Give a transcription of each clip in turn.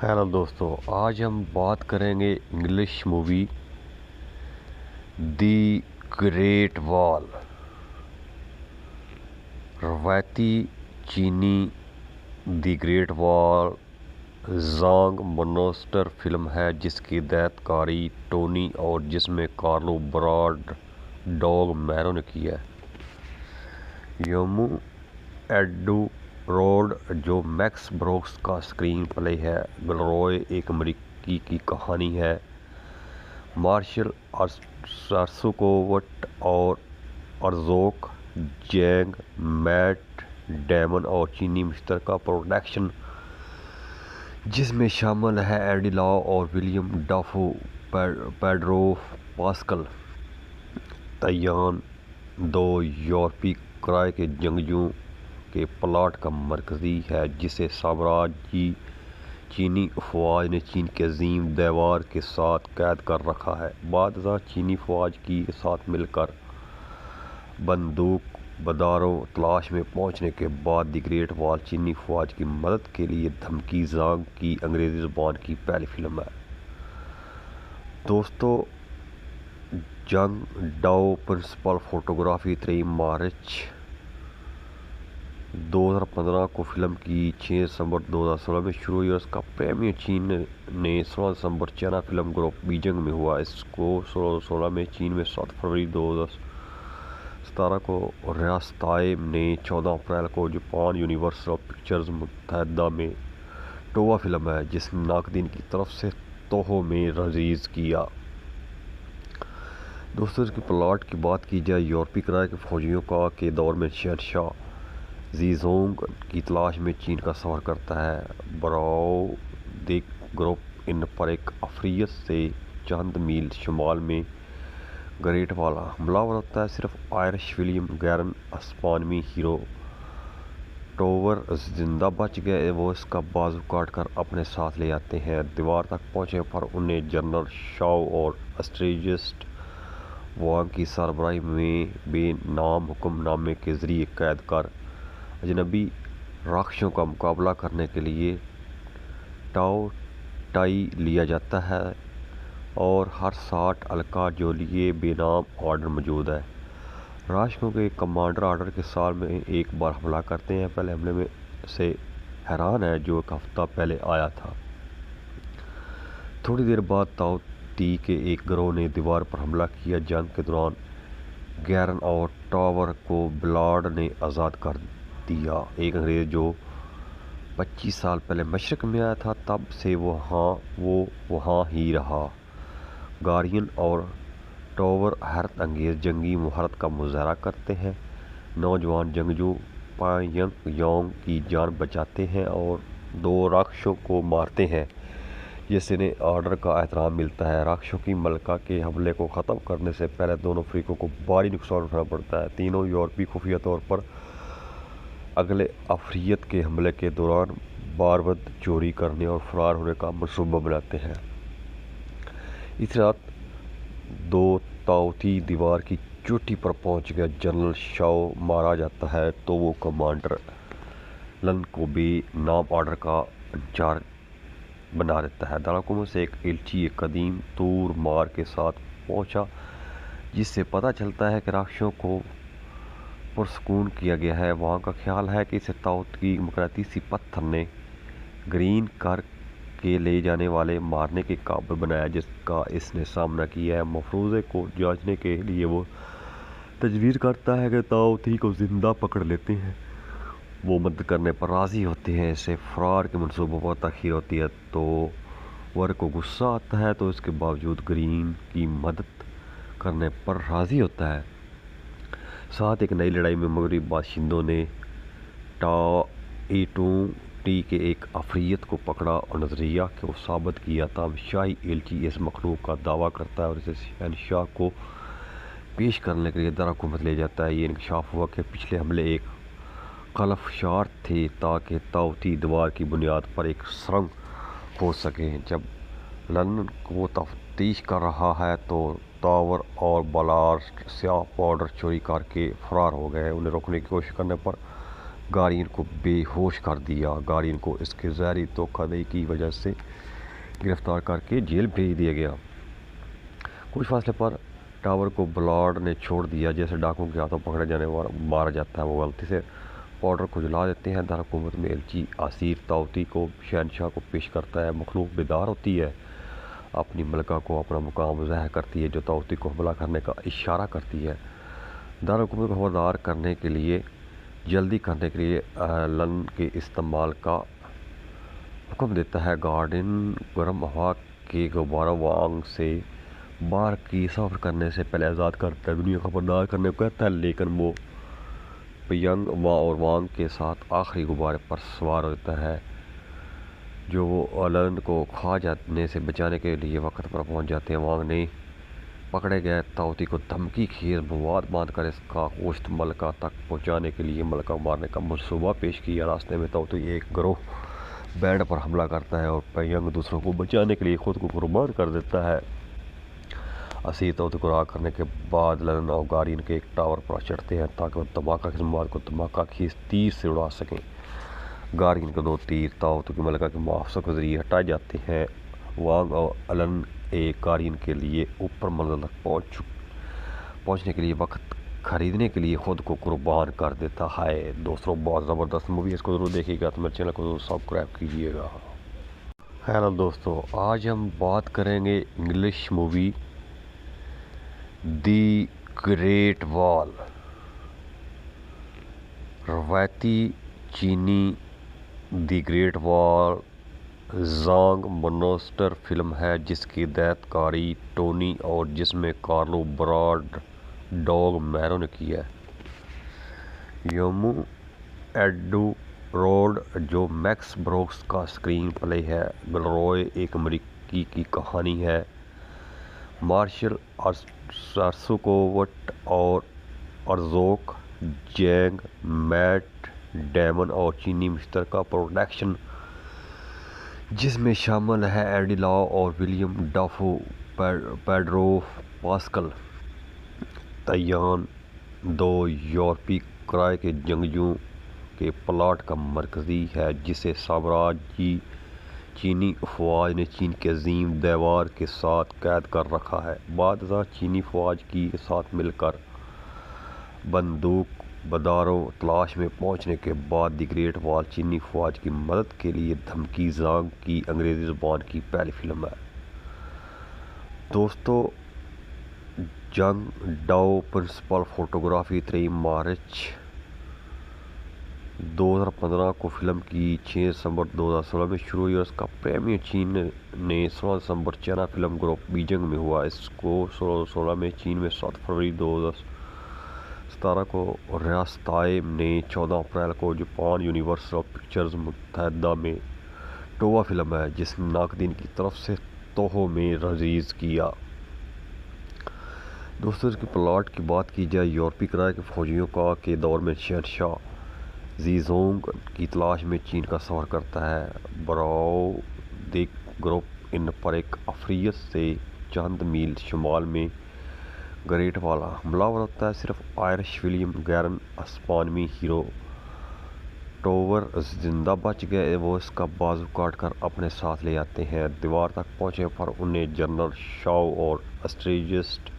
Hello دوستو، آج ہم بات کریں گے انگلش مووی دی گریٹ وال۔ روایتی چینی دی گریٹ وال زانگ مونسٹر فلم ہے جس کی ہدایت کاری ٹونی اور جس میں کارلو براڈ ڈوگ میرو نے کی ہے۔ یومو ایڈورڈ جو میکس بروکس کا اسکرین پلے ہے۔ گلروئے ایک امریکی کی کہانی ہے۔ مارشل ارسکووٹ اور ارزوک جینگ، میٹ ڈیمن اور چینی مشترکہ پروڈکشن جس میں شامل ہے اینڈی لاؤ اور ولیم ڈافو، پیڈرو پاسکل۔ تیان دو یورپی کرائے کے جنگجوؤں کے پلاٹ کا مرکزی ہے جسے سامراجی چینی افواج نے چین کے عظیم دیوار کے ساتھ قید کر رکھا ہے۔ بعد ازاں چینی فوج کے ساتھ مل کر بندوق برداروں تلاش میں پہنچنے کے بعد دی گریٹ وال چینی فوج کی مدد کے لیے دھمکی زانگ کی انگریزی زبان کی پہلی فلم ہے۔ دوستو، جنگ ڈاؤ پرنسپل فوٹوگرافی 3 مارچ 2015 کو فلم کی 6 دسمبر 2016 میں شروع ہوئی اور اس کا پریمیئر چین نے 16 دسمبر چائنا فلم گروپ بیجنگ میں ہوا۔ اس کو 2016 میں چین میں 7 فروری 2017 کو ریاستہائے نے 14 اپریل کو جاپان یونیورسل پکچرز متحدہ میں ٹووا فلم ہے جس نے ناقدین کی طرف سے توہو میں ریلیز کیا۔ دوستو، اس کی پلاٹ کی بات کی جائے، یورپی کرائے کے فوجیوں کا کے دور میں شہنشاہ زیزونگ کی تلاش میں چین کا سفر کرتا ہے۔ براؤ دی گروپ ان پر ایک افریت سے چند میل شمال میں گریٹ وال حملہ آور ہوتا ہے۔ صرف آئرش ولیم گیرن اسپانوی ہیرو ٹوور زندہ بچ گئے۔ وہ اس کا بازو کاٹ کر اپنے ساتھ لے آتے ہیں۔ دیوار تک پہنچنے پر انہیں جنرل شاؤ اور اسٹریٹجسٹ وانگ کی سربراہی میں بے نام حکم نامے کے ذریعے قید کر اجنبی راکھشوں کا مقابلہ کرنے کے لیے ٹاؤ ٹائی لیا جاتا ہے اور ہر 60 الکا جو لیے بے نام آرڈر موجود ہے۔ راکھشوں کے کمانڈر آرڈر کے سال میں ایک بار حملہ کرتے ہیں۔ پہلے حملے میں سے حیران ہے جو ایک ہفتہ پہلے آیا تھا۔ تھوڑی دیر بعد تاؤ تی کے ایک گروہ نے دیوار پر حملہ کیا۔ جنگ کے دوران گیرن اور ٹاور کو بلارڈ نے آزاد کر دیا، ایک انگریز جو 25 سال پہلے مشرق میں آیا تھا۔ تب سے وہ وہاں ہی رہا۔ گارین اور ٹاور حیرت انگیز جنگی مہارت کا مظاہرہ کرتے ہیں۔ نوجوان جنگجو پان ینگ یونگ کی جان بچاتے ہیں اور 2 راکھشوں کو مارتے ہیں جس سے انہیں آرڈر کا احترام ملتا ہے۔ راکھشوں کی ملکہ کے حملے کو ختم کرنے سے پہلے دونوں فریقوں کو بھاری نقصان اٹھانا پڑتا ہے۔ تینوں یورپی خفیہ طور پر اگلے افریت کے حملے کے دوران بارود چوری کرنے اور فرار ہونے کا منصوبہ بناتے ہیں۔ اس رات تاؤ تی دیوار کی چوٹی پر پہنچ گیا۔ جنرل شاؤ مارا جاتا ہے تو وہ کمانڈر لن کو بے نام آرڈر کا انچارج بنا دیتا ہے۔ دارالحکومت سے ایک ایلچی ایک قدیم تور مار کے ساتھ پہنچا جس سے پتہ چلتا ہے کہ راکھشوں کو پرسکون کیا گیا ہے۔ وہاں کا خیال ہے کہ اسے تاؤ کی مقناطیسی پتھر نے گرین کر کے لے جانے والے مارنے کے قابل بنایا جس کا اس نے سامنا کیا ہے۔ مفروضے کو جانچنے کے لیے وہ تجویز کرتا ہے کہ تاؤ تی کو زندہ پکڑ لیتے ہیں۔ وہ مدد کرنے پر راضی ہوتے ہیں۔ اسے فرار کے منصوبوں پر تاخیر ہوتی ہے تو ور کو غصہ آتا ہے تو اس کے باوجود گرین کی مدد کرنے پر راضی ہوتا ہے۔ ساتھ ایک نئی لڑائی میں مغربی باشندوں نے ٹاؤ تی کے ایک افریت کو پکڑا اور نظریہ کو ثابت کیا۔ تاہم شاہی ایلچی اس مخلوق کا دعویٰ کرتا ہے اور اسے شہنشاہ کو پیش کرنے کے لیے دارالحکومت لے جاتا ہے۔ یہ انکشاف ہوا کہ پچھلے حملے ایک خلف شار تھے تاکہ تاؤ تی دیوار کی بنیاد پر ایک سرنگ کھود سکے۔ جب لن وہ تفتیش کر رہا ہے تو ٹاور اور بلارڈ سیاہ پاؤڈر چوری کر کے فرار ہو گئے۔ انہیں روکنے کی کوشش کرنے پر گارین کو بے ہوش کر دیا۔ گارین کو اس کے زہری دھوکہ دہی کی وجہ سے گرفتار کر کے جیل بھیج دیا گیا۔ کچھ فاصلے پر ٹاور کو بلارڈ نے چھوڑ دیا۔ جیسے ڈاکوؤں کے ہاتھوں پکڑے جانے والا مارا جاتا ہے، وہ غلطی سے پاؤڈر کو جلا دیتے ہیں۔ دارالحکومت میں ایلچی اسیر تاؤتی کو شہنشاہ کو پیش کرتا ہے۔ مخلوق بیدار ہوتی ہے، اپنی ملکہ کو اپنا مقام ظاہر کرتی ہے، جو تاؤتی کو حملہ کرنے کا اشارہ کرتی ہے۔ دارالحکومت کو خبردار کرنے کے لیے جلدی کرنے کے لیے لن کے استعمال کا حکم دیتا ہے۔ گارڈین گرم ہوا کے غباروں وانگ سے باہر کی سفر کرنے سے پہلے آزاد کرتا ہے، دنیا کو خبردار کرنے کو کہتا ہے، لیکن وہ پیانگ اور وانگ کے ساتھ آخری غبارے پر سوار ہوتا ہے جو وہ لن کو کھا جانے سے بچانے کے لیے وقت پر پہنچ جاتے ہیں۔ وانگ نے پکڑے گئے تاؤتی کو دھمکی خیز مواد باندھ کر اس کا گوشت ملکہ تک پہنچانے کے لیے ملکہ کو مارنے کا منصوبہ پیش کیا۔ راستے میں تاؤتی ایک گروہ بینڈ پر حملہ کرتا ہے اور پیانگ دوسروں کو بچانے کے لیے خود کو قربان کر دیتا ہے۔ اسیر تاؤتی کو رہا کرنے کے بعد لن اور گارین کے ایک ٹاور پر چڑھتے ہیں تاکہ وہ دھماکہ خیز مواد کو دھماکہ خیز تیر سے اڑا سکیں۔ گارین کے 2 تیر تاؤتی کی ملکہ کے محافظوں کے ذریعے ہٹائے جاتے ہیں۔ وانگ اور لن ایک گارین کے لیے اوپر منزل تک پہنچنے کے لیے وقت خریدنے کے لیے خود کو قربان کر دیتا ہے۔ دوستوں بہت زبردست مووی ہے، اس کو ضرور دیکھیے گا، تو میرے چینل کو ضرور سبسکرائب کیجیے گا۔ ہیلو دوستوں، آج ہم بات کریں گے انگلش مووی دی گریٹ وال۔ روایتی چینی دی گریٹ وال زانگ مونسٹر فلم ہے جس کی ہدایت کاری ٹونی اور جس میں کارلو براڈ ڈوگ میرو نے کی ہے۔ یومو ایڈورڈ جو میکس بروکس کا اسکرین پلے ہے۔ گلروئے ایک امریکی کی کہانی ہے۔ مارشل ارسوکووٹ اور ارزوک جینگ میٹ ڈیمن اور چینی مشترکہ پروڈکشن جس میں شامل ہے اینڈی لاؤ اور ولیم ڈافو، پیڈرو پاسکل۔ تیان 2 یورپی کرائے کے جنگجوؤں کے پلاٹ کا مرکزی ہے جسے سامراجی چینی افواج نے چین کے عظیم دیوار کے ساتھ قید کر رکھا ہے۔ بعد ازاں چینی فوج کے ساتھ مل کر بندوق برداروں تلاش میں پہنچنے کے بعد دی گریٹ وال چینی فوج کی مدد کے لیے دھمکی زانگ کی انگریزی زبان کی پہلی فلم ہے۔ دوستو جنگ ڈاؤ پرنسپل فوٹوگرافی 3 مارچ 2015 کو فلم کی 6 دسمبر 2016 میں شروع ہوئی اور اس کا پریمیئر چین نے 16 دسمبر چائنا فلم گروپ بیجنگ میں ہوا۔ اس کو 2016 میں چین میں 7 فروری 2017 کو ریاستہائے نے 14 اپریل کو جاپان یونیورسل پکچرز متحدہ میں ٹووا فلم ہے جس نے ناقدین کی طرف سے توہو میں ریلیز کیا۔ دوستوں اس کی پلاٹ کی بات کی جائے، یورپی کرائے کے فوجیوں کا کے دور میں شہنشاہ زیزونگ کی تلاش میں چین کا سفر کرتا ہے۔ براؤ دیک گروپ ان پر ایک افریت سے چند میل شمال میں گریٹ وال حملہ آور ہوتا ہے۔ صرف آئرش ولیم گیرن اسپانوی ہیرو ٹوور زندہ بچ گئے، وہ اس کا بازو کاٹ کر اپنے ساتھ لے آتے ہیں۔ دیوار تک پہنچنے پر انہیں جنرل شاؤ اور اسٹریٹجسٹ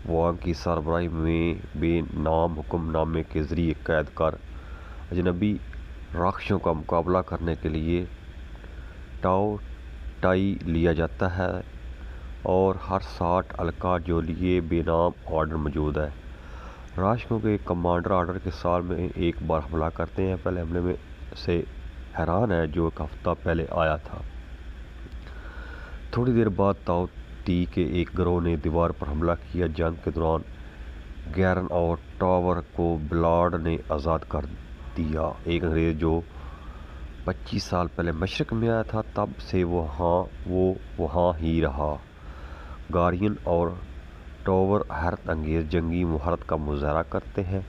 وانگ کی سربراہی میں بے نام حکم نامے کے ذریعے قید کر اجنبی راکھشوں کا مقابلہ کرنے کے لیے ٹاؤ ٹائی لیا جاتا ہے اور ہر 60 الکا جو لیے بے نام آرڈر موجود ہے۔ راکھشوں کے کمانڈر آرڈر کے سال میں ایک بار حملہ کرتے ہیں، پہلے حملے میں سے حیران ہے جو ایک ہفتہ پہلے آیا تھا۔ تھوڑی دیر بعد تاؤتی کے ایک گروہ نے دیوار پر حملہ کیا۔ جنگ کے دوران گیرن اور ٹاور کو بلارڈ نے آزاد کر دیا، ایک انگریز جو 25 سال پہلے مشرق میں آیا تھا، تب سے وہ وہاں ہی رہا۔ گارین اور ٹاور حیرت انگیز جنگی مہارت کا مظاہرہ کرتے ہیں۔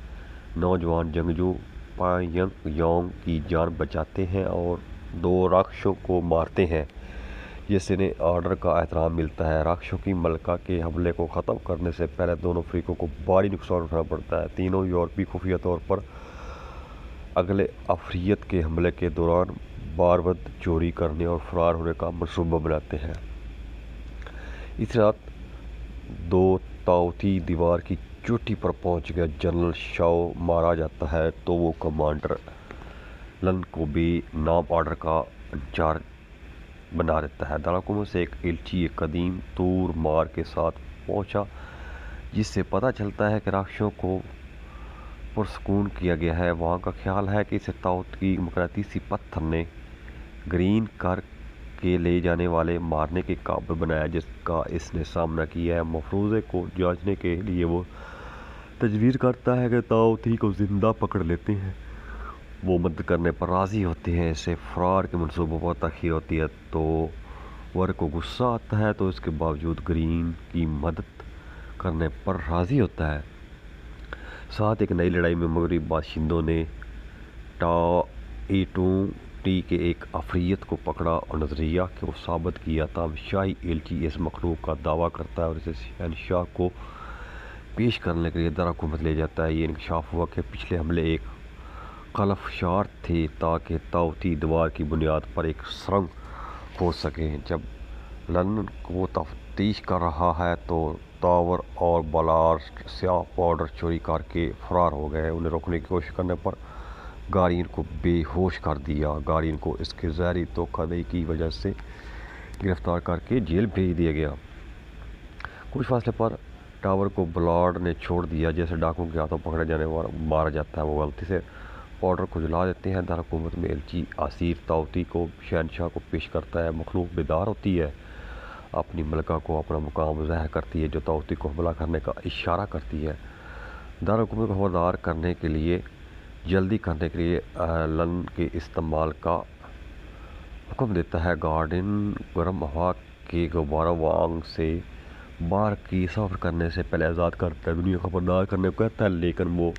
نوجوان جنگجو پیانگ یانگ کی جان بچاتے ہیں اور 2 راکھشوں کو مارتے ہیں جس سے انہیں آرڈر کا احترام ملتا ہے۔ راکھشوں کی ملکہ کے حملے کو ختم کرنے سے پہلے دونوں فریقوں کو بھاری نقصان اٹھانا پڑتا ہے۔ تینوں یورپی خفیہ طور پر اگلے افریت کے حملے کے دوران بارود چوری کرنے اور فرار ہونے کا منصوبہ بناتے ہیں۔ اس رات دو طاووسی دیوار کی چوٹی پر پہنچ گیا جنرل شاؤ مارا جاتا ہے تو وہ کمانڈر لن کو بھی نام آرڈر کا انچارج بنا دیتا ہے۔ دارالحکومت سے ایک ایلچی ایک قدیم تور مار کے ساتھ پہنچا جس سے پتہ چلتا ہے کہ راکشسوں کو پرسکون کیا گیا ہے۔ وہاں کا خیال ہے کہ اسے طاووس کی مقناطیسی پتھر نے گرین کر کے لے جانے والے مارنے کے قابل بنایا جس کا اس نے سامنا کیا ہے۔ مفروضے کو جانچنے کے لیے وہ تجویز کرتا ہے کہ طاووسی کو زندہ پکڑ لیتے ہیں۔ وہ مدد کرنے پر راضی ہوتے ہیں۔ اسے فرار کے منصوبوں پر تاخیر ہوتی ہے تو ور کو غصہ آتا ہے تو اس کے باوجود گرین کی مدد کرنے پر راضی ہوتا ہے۔ ساتھ ایک نئی لڑائی میں مغربی باشندوں نے ٹی کے ایک افریت کو پکڑا اور نظریہ کو ثابت کیا۔ تاہم شاہی ایلچی اس مخلوق کا دعویٰ کرتا ہے اور اسے شہنشاہ کو پیش کرنے کے لیے دارالحکومت لے جاتا ہے۔ یہ انکشاف ہوا کہ پچھلے حملے ایک خلفشار تھے تاکہ طاووسی دیوار کی بنیاد پر ایک سرنگ کھود سکیں۔ جب لن وہ تفتیش کر رہا ہے تو تاور اور بالاسٹ سیاہ پاؤڈر چوری کر کے فرار ہو گئے۔ انہیں روکنے کی کوشش کرنے پر گارین کو بے ہوش کر دیا۔ گارین کو اس کے زہری دھوکہ دہی کی وجہ سے گرفتار کر کے جیل بھیج دیا گیا۔ کچھ فاصلے پر ٹاور کو بلارڈ نے چھوڑ دیا جیسے ڈاکوؤں کے ہاتھوں پکڑے جانے پر مارا جاتا ہے۔ وہ غلطی سے پاؤڈر کو جلا دیتے ہیں۔ دارالحکومت میں ایلچی آصف طاووسی کو شہنشاہ کو پیش کرتا ہے۔ مخلوق بیدار ہوتی ہے، اپنی ملکہ کو اپنا مقام ظاہر کرتی ہے جو طاووسی کو حملہ کرنے کا اشارہ کرتی ہے۔ دارالحکومت کو خبردار کرنے کے لیے جلدی کرنے کے لیے لن کے استعمال کا حکم دیتا ہے۔ گارڈین گرم ہوا کے غبارہ وانگ سے باہر کی سفر کرنے سے پہلے آزاد کرتا ہے۔ دنیا کو خبردار کرنے کو کہتا ہے لیکن وہ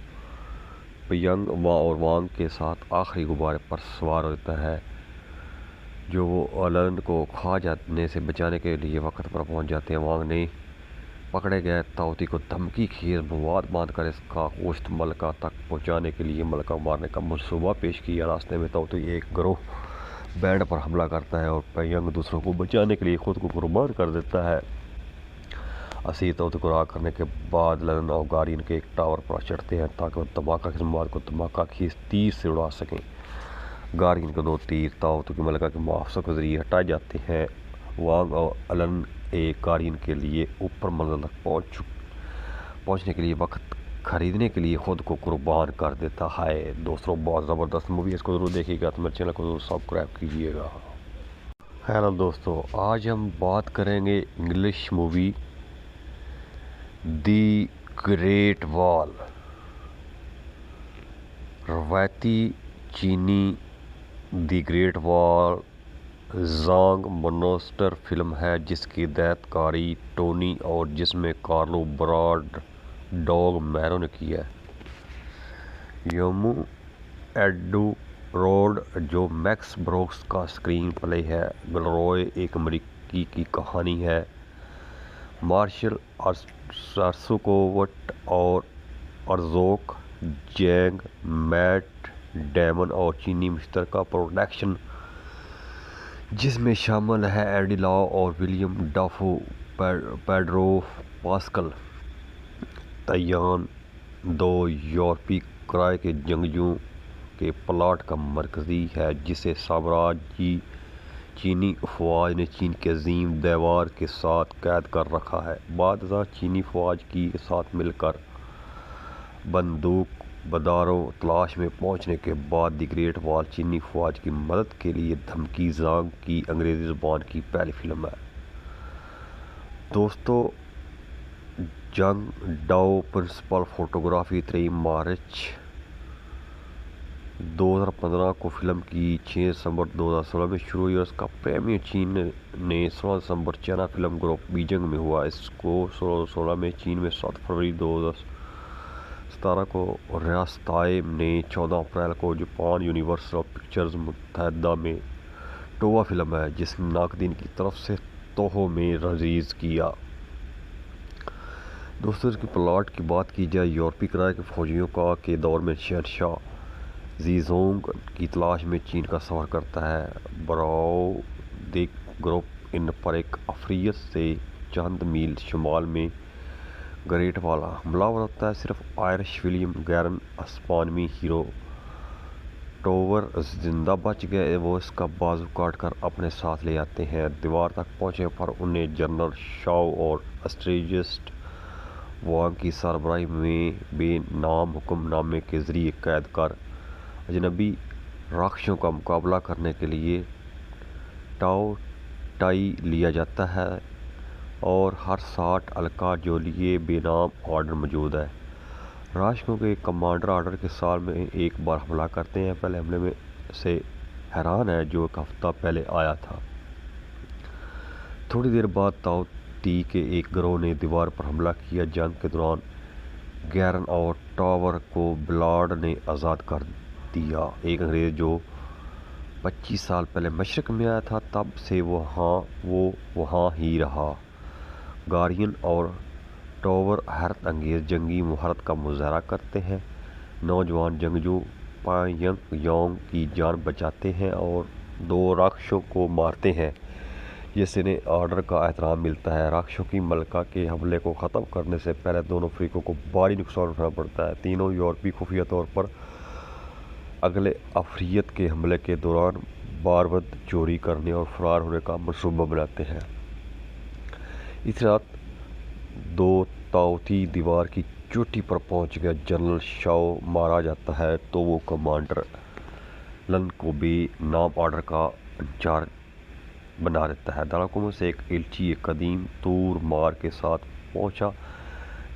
پیانگ اور وانگ کے ساتھ آخری غبارے پر سوار ہوتا ہے جو وہ لن کو کھا جانے سے بچانے کے لیے وقت پر پہنچ جاتے ہیں۔ وانگ نے پکڑے گئے طاووسی کو دھمکی خیز مواد باندھ کر اس کا گوشت ملکہ تک پہنچانے کے لیے ملکہ مارنے کا منصوبہ پیش کیا۔ راستے میں طاووسی ایک گروہ بینڈ پر حملہ کرتا ہے اور پیانگ دوسروں کو بچانے کے لیے خود کو قربان کر دیتا ہے۔ اسیر طاووسی کو رہا کرنے کے بعد لن اور گارین کے ایک ٹاور پر چڑھتے ہیں تاکہ وہ دھماکہ خیز مواد کو دھماکہ خیز تیر سے اڑا سکیں۔ گارین کے دو تیر طاووسی کی ملکہ کے محافظوں کے ذریعے ہٹائے جاتے ہیں۔ وانگ اور لن ایک گارین کے لیے اوپر منزل تک پہنچنے کے لیے وقت خریدنے کے لیے خود کو قربان کر دیتا ہے۔ دوستوں بہت زبردست مووی ہے، اس کو ضرور دیکھیے گا تو میرے چینل کو ضرور سبسکرائب کیجیے گا۔ ہیلو دوستوں، آج ہم بات کریں گے انگلش مووی دی گریٹ وال۔ روایتی چینی دی گریٹ وال زانگ مونسٹر فلم ہے جس کی ہدایت کاری ٹونی اور جس میں کارلو براڈ ڈوگ میرو نے کی ہے۔ یومو ایڈورڈ جو میکس بروکس کا اسکرین پلے ہے۔ گلروئے ایک امریکی کی کہانی ہے۔ مارشل ارسوکووٹ اور ارزوک جینگ میٹ ڈیمن اور چینی مشترکہ پروڈکشن جس میں شامل ہیں اینڈی لاؤ اور ولیم ڈافو، پیڈرو پاسکل۔ تیان دو یورپی کرائے کے جنگجوؤں کے پلاٹ کا مرکزی ہے جسے سامراجی چینی افواج نے چین کے عظیم دیوار کے ساتھ قید کر رکھا ہے۔ بعد ازاں چینی فوج کے ساتھ مل کر بندوق برداروں تلاش میں پہنچنے کے بعد دی گریٹ وال چینی فوج کی مدد کے لیے دھمکی زانگ کی انگریزی زبان کی پہلی فلم ہے۔ دوستو جنگ ڈاؤ پرنسپل فوٹوگرافی 3 مارچ 2015 کو فلم کی 6 دسمبر 2016 میں شروع ہوئی اور اس کا پریمیئر چین نے 16 دسمبر چائنا فلم گروپ بیجنگ میں ہوا۔ اس کو 2016 میں چین میں 7 فروری 2017 کو ریاستہائے نے 14 اپریل کو جاپان یونیورسل پکچرز متحدہ میں ٹووا فلم ہے جس نے ناقدین کی طرف سے توہو میں ریلیز کیا۔ دوستوں اس کی پلاٹ کی بات کی جائے یورپی کرائے کے فوجیوں کا کے دور میں شہنشاہ زیزونگ کی تلاش میں چین کا سفر کرتا ہے۔ براؤدک گروپ ان پر ایک افریت سے چند میل شمال میں گریٹ والا حملہ آور ہوتا ہے۔ صرف آئرش ولیم گیرن اسپانوی ہیرو ٹاور زندہ بچ گئے، وہ اس کا بازو کاٹ کر اپنے ساتھ لے آتے ہیں۔ دیوار تک پہنچنے پر انہیں جنرل شاؤ اور اسٹریٹجسٹ وانگ کی سربراہی میں بے نام حکم نامے کے ذریعے قید کر اجنبی راکھشوں کا مقابلہ کرنے کے لیے ٹاؤ ٹائی لیا جاتا ہے، اور ہر 60 القاع جو لیے بے نام آرڈر موجود ہے۔ راکھشوں کے کمانڈر آرڈر کے سال میں ایک بار حملہ کرتے ہیں۔ پہلے حملے میں سے حیران ہے جو ایک ہفتہ پہلے آیا تھا۔ تھوڑی دیر بعد تاؤ تی کے ایک گروہ نے دیوار پر حملہ کیا۔ جنگ کے دوران گیرن اور ٹاور کو بلارڈ نے آزاد کر دیا، ایک انگریز جو 25 سال پہلے مشرق میں آیا تھا۔ تب سے وہ وہاں ہی رہا۔ گارین اور ٹاور حیرت انگیز جنگی مہارت کا مظاہرہ کرتے ہیں۔ نوجوان جنگجو پان یانگ کی جان بچاتے ہیں اور 2 راکھشوں کو مارتے ہیں، جس سے انہیں آرڈر کا احترام ملتا ہے۔ راکھشوں کی ملکہ کے حملے کو ختم کرنے سے پہلے دونوں فریقوں کو بھاری نقصان اٹھانا پڑتا ہے۔ تینوں یورپی خفیہ طور پر اگلے افریت کے حملے کے دوران بارود چوری کرنے اور فرار ہونے کا منصوبہ بناتے ہیں۔ اس رات تاؤ تی دیوار کی چوٹی پر پہنچ گیا۔ جنرل شاؤ مارا جاتا ہے تو وہ کمانڈر لن کو بے نام آرڈر کا انچارج بنا دیتا ہے۔ دارالحکومت سے ایک ایلچی ایک قدیم تور مار کے ساتھ پہنچا،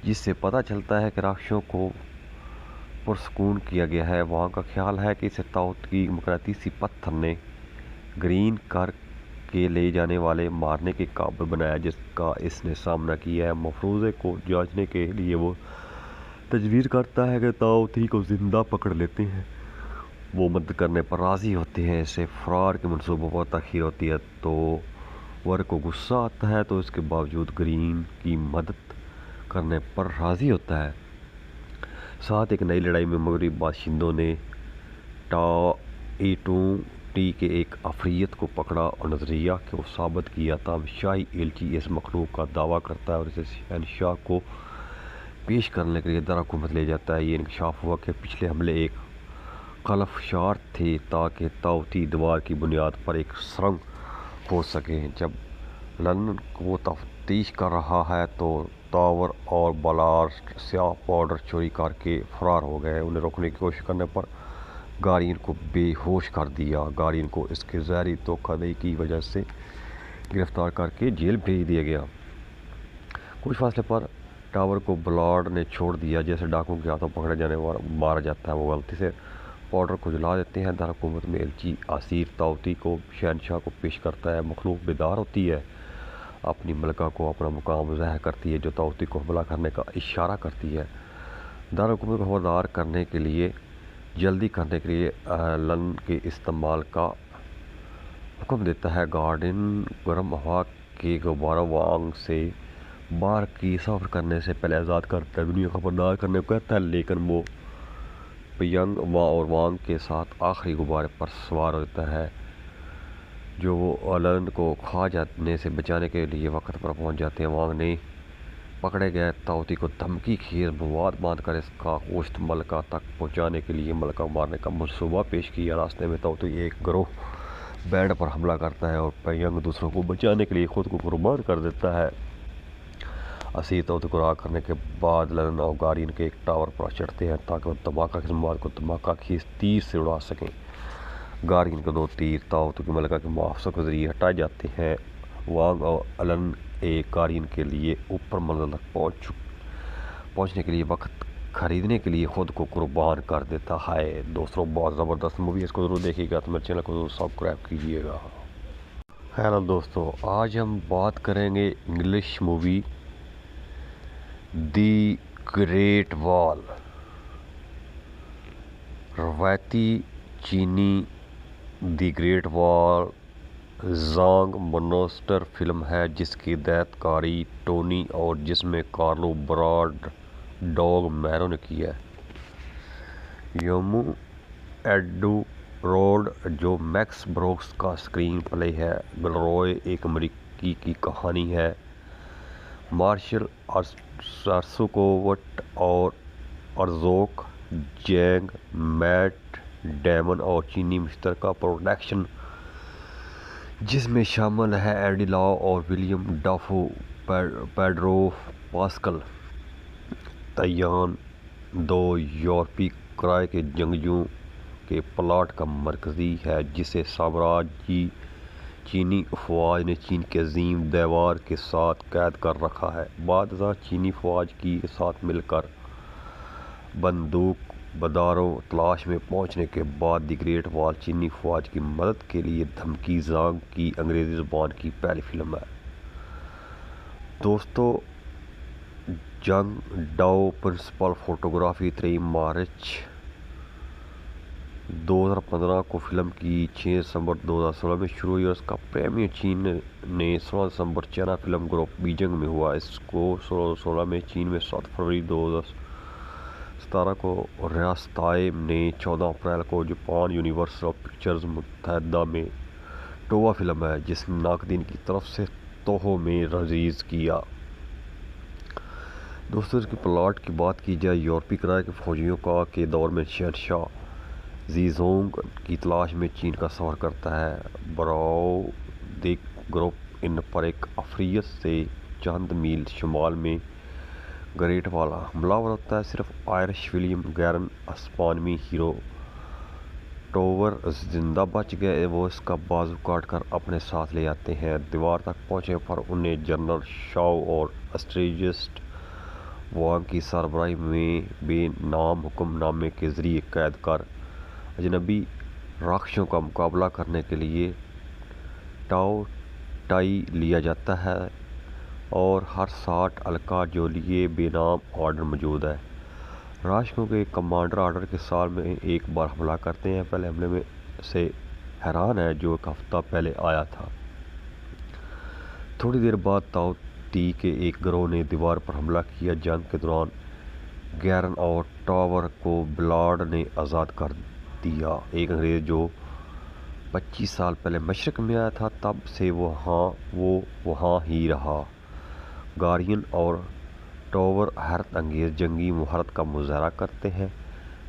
جس سے پتہ چلتا ہے کہ راکھشوں کو پرسکون کیا گیا ہے۔ وہاں کا خیال ہے کہ اسے تاؤ کی مقناطیسی پتھر نے گرین کر کے لے جانے والے مارنے کے قابل بنایا، جس کا اس نے سامنا کیا ہے۔ مفروضے کو جانچنے کے لیے وہ تجویز کرتا ہے کہ تاؤ تی کو زندہ پکڑ لیتے ہیں۔ وہ مدد کرنے پر راضی ہوتے ہیں۔ اسے فرار کے منصوبوں پر تاخیر ہوتی ہے تو ور کو غصہ آتا ہے، تو اس کے باوجود گرین کی مدد کرنے پر راضی ہوتا ہے۔ ساتھ ایک نئی لڑائی میں مغربی باشندوں نے ٹاؤ تی کے ایک افریت کو پکڑا اور نظریہ کو ثابت کیا۔ تاہم شاہی ایلچی اس مخلوق کا دعویٰ کرتا ہے اور اسے شہنشاہ کو پیش کرنے کے لیے دارالحکومت لے جاتا ہے۔ یہ انکشاف ہوا کہ پچھلے حملے ایک خلفشار تھے تاکہ تاؤ تی دیوار کی بنیاد پر ایک سرنگ کھود سکے۔ جب لن وہ تفتیش کر رہا ہے تو ٹاور اور بلارڈ سیاہ پاؤڈر چوری کر کے فرار ہو گئے۔ انہیں روکنے کی کوشش کرنے پر گارین کو بے ہوش کر دیا۔ گارین کو اس کے زہری دھوکہ دہی کی وجہ سے گرفتار کر کے جیل بھیج دیا گیا۔ کچھ فاصلے پر ٹاور کو بلارڈ نے چھوڑ دیا۔ جیسے ڈاکوؤں کے ہاتھوں پکڑے جانے پر مارا جاتا ہے، وہ غلطی سے پاؤڈر کو جلا دیتے ہیں۔ دارالحکومت میں ایلچی اسیر تاؤ تی کو شہنشاہ کو پیش کرتا ہے۔ مخلوق بیدار ہوتی ہے، اپنی ملکہ کو اپنا مقام ظاہر کرتی ہے، جو تاؤ تی کو حملہ کرنے کا اشارہ کرتی ہے۔ دارالحکومت کو خبردار کرنے کے لیے جلدی کرنے کے لیے لن کے استعمال کا حکم دیتا ہے۔ گارڈن گرم ہوا کے غباروں وانگ سے باہر کی سفر کرنے سے پہلے آزاد کرتا ہے۔ دنیا کو خبردار کرنے کو کہتا ہے، لیکن وہ پیانگ اور وانگ کے ساتھ آخری غبارے پر سوار ہوتا ہے، جو وہ لن کو کھا جانے سے بچانے کے لیے وقت پر پہنچ جاتے ہیں۔ وانگ نے پکڑے گئے تاؤ تی کو دھمکی خیز مواد باندھ کر اس کا گوشت ملکہ تک پہنچانے کے لیے ملکہ کو مارنے کا منصوبہ پیش کیا۔ راستے میں تاؤ تی ایک گروہ بینڈ پر حملہ کرتا ہے اور پیانگ دوسروں کو بچانے کے لیے خود کو قربان کر دیتا ہے۔ اسیر تاؤ تی کو رہا کرنے کے بعد لن اور گارین کے ایک ٹاور پر چڑھتے ہیں تاکہ وہ دھماکہ خیز مواد کو دھماکہ خیز تیر سے اڑا سکیں۔ گارین کے 2 تیر تاؤ تی کی ملکہ کے محافظوں کے ذریعے ہٹائے جاتے ہیں۔ وانگ اور لن ایک گارین کے لیے اوپر منزل تک پہنچنے کے لیے وقت خریدنے کے لیے خود کو قربان کر دیتا ہے۔ دوستوں، بہت زبردست مووی ہے، اس کو ضرور دیکھیے گا تو میرے چینل کو ضرور سبسکرائب کیجیے گا۔ ہیلو دوستوں، آج ہم بات کریں گے انگلش مووی دی گریٹ وال۔ روایتی چینی دی گریٹ وال زانگ مونسٹر فلم ہے جس کی ہدایت کاری ٹونی اور جس میں کارلو براڈ ڈاگ میرو نے کی ہے۔ یومو ایڈورڈ جو میکس بروکس کا اسکرین پلے ہے۔ گلروئے ایک امریکی کی کہانی ہے۔ مارشل ارسوکووٹ اور ارزوک جینگ، میٹ ڈیمن اور چینی مشترکہ پروڈکشن جس میں شامل ہیں اینڈی لاؤ اور ولیم ڈافو، پیڈرو پاسکل۔ تیان دو یورپی کرائے کے جنگجوؤں کے پلاٹ کا مرکزی ہے جسے سامراجی چینی افواج نے چین کے عظیم دیوار کے ساتھ قید کر رکھا ہے۔ بعد ازاں چینی فوج کے ساتھ مل کر بندوق برداروں تلاش میں پہنچنے کے بعد دی گریٹ وال چینی فوج کی مدد کے لیے دھمکی زانگ کی انگریزی زبان کی پہلی فلم ہے۔ دوستو، جنگ ڈاؤ پرنسپل فوٹوگرافی 3 مارچ 2015 کو فلم کی 6 دسمبر 2016 میں شروع ہوئی اور اس کا پریمیئر چین نے 16 دسمبر چائنا فلم گروپ بیجنگ میں ہوا۔ اس کو 2016 میں چین میں 7 فروری 2017 کو، ریاستہائے نے 14 اپریل کو جاپان یونیورسل پکچرز متحدہ میں ٹووا فلم ہے جس نے ناقدین کی طرف سے توہو میں ریلیز کیا۔ دوستو، اس کی پلاٹ کی بات کی جائے، یورپی کرائے کے فوجیوں کا کے دور میں شہنشاہ زیزونگ کی تلاش میں چین کا سفر کرتا ہے۔ براؤدیک گروپ ان پر ایک افریت سے چند میل شمال میں گریٹ وال حملہ آور ہوتا ہے۔ صرف آئرش ولیم گیرن اسپانوی ہیرو ٹاور زندہ بچ گئے، وہ اس کا بازو کاٹ کر اپنے ساتھ لے آتے ہیں۔ دیوار تک پہنچنے پر انہیں جنرل شاؤ اور اسٹریٹجسٹ وانگ کی سربراہی میں بے نام حکم نامے کے ذریعے قید کر اجنبی راکھشوں کا مقابلہ کرنے کے لیے ٹاؤ ٹائی لیا جاتا ہے اور ہر 60 الکا جو لیے بے نام آرڈر موجود ہے۔ راکھشوں کے کمانڈر آرڈر کے سال میں ایک بار حملہ کرتے ہیں۔ پہلے حملے میں سے حیران ہے جو ایک ہفتہ پہلے آیا تھا۔ تھوڑی دیر بعد تاؤ تی کے ایک گروہ نے دیوار پر حملہ کیا۔ جنگ کے دوران گیرن اور ٹاور کو بلارڈ نے آزاد کر دیا۔ ایک انگریز جو 25 سال پہلے مشرق میں آیا تھا، تب سے وہ وہاں ہی رہا۔ گارین اور ٹاور حیرت انگیز جنگی مہارت کا مظاہرہ کرتے ہیں۔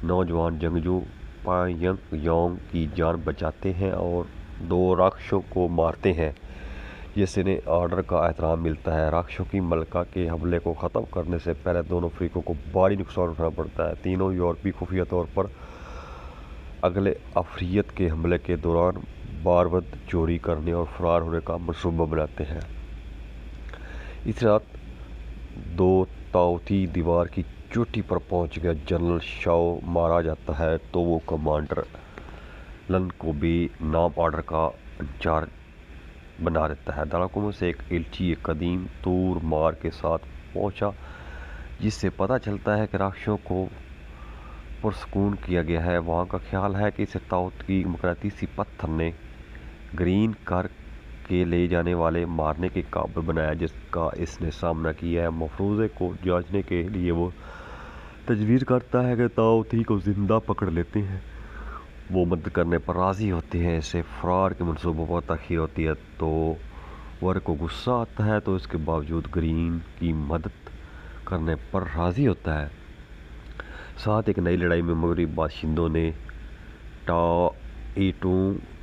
نوجوان جنگجو پانگ یانگ کی جان بچاتے ہیں اور 2 راکھشوں کو مارتے ہیں جس سے انہیں آرڈر کا احترام ملتا ہے۔ راکھشوں کی ملکہ کے حملے کو ختم کرنے سے پہلے دونوں فریقوں کو بھاری نقصان اٹھانا پڑتا ہے۔ تینوں یورپی خفیہ طور پر اگلے افریت کے حملے کے دوران بارود چوری کرنے اور فرار ہونے کا منصوبہ بناتے ہیں۔ اس رات تاؤ تی دیوار کی چوٹی پر پہنچ گیا۔ جنرل شاؤ مارا جاتا ہے تو وہ کمانڈر لن کو بے نام آرڈر کا انچارج بنا دیتا ہے۔ دارالحکومت سے ایک ایلچی ایک قدیم تور مار کے ساتھ پہنچا جس سے پتہ چلتا ہے کہ راکھشوں کو پرسکون کیا گیا ہے۔ وہاں کا خیال ہے کہ اسے تاؤ کی مقناطیسی پتھر نے گرین کر کے لے جانے والے مارنے کے قابل بنایا جس کا اس نے سامنا کیا ہے۔ مفروضے کو جانچنے کے لیے وہ تجویز کرتا ہے کہ تاؤ تی کو زندہ پکڑ لیتے ہیں۔ وہ مدد کرنے پر راضی ہوتے ہیں۔ اسے فرار کے منصوبوں پر تاخیر ہوتی ہے تو ور کو غصہ آتا ہے تو اس کے باوجود گرین کی مدد کرنے پر راضی ہوتا ہے۔ ساتھ ایک نئی لڑائی میں مغربی باشندوں نے ٹاؤ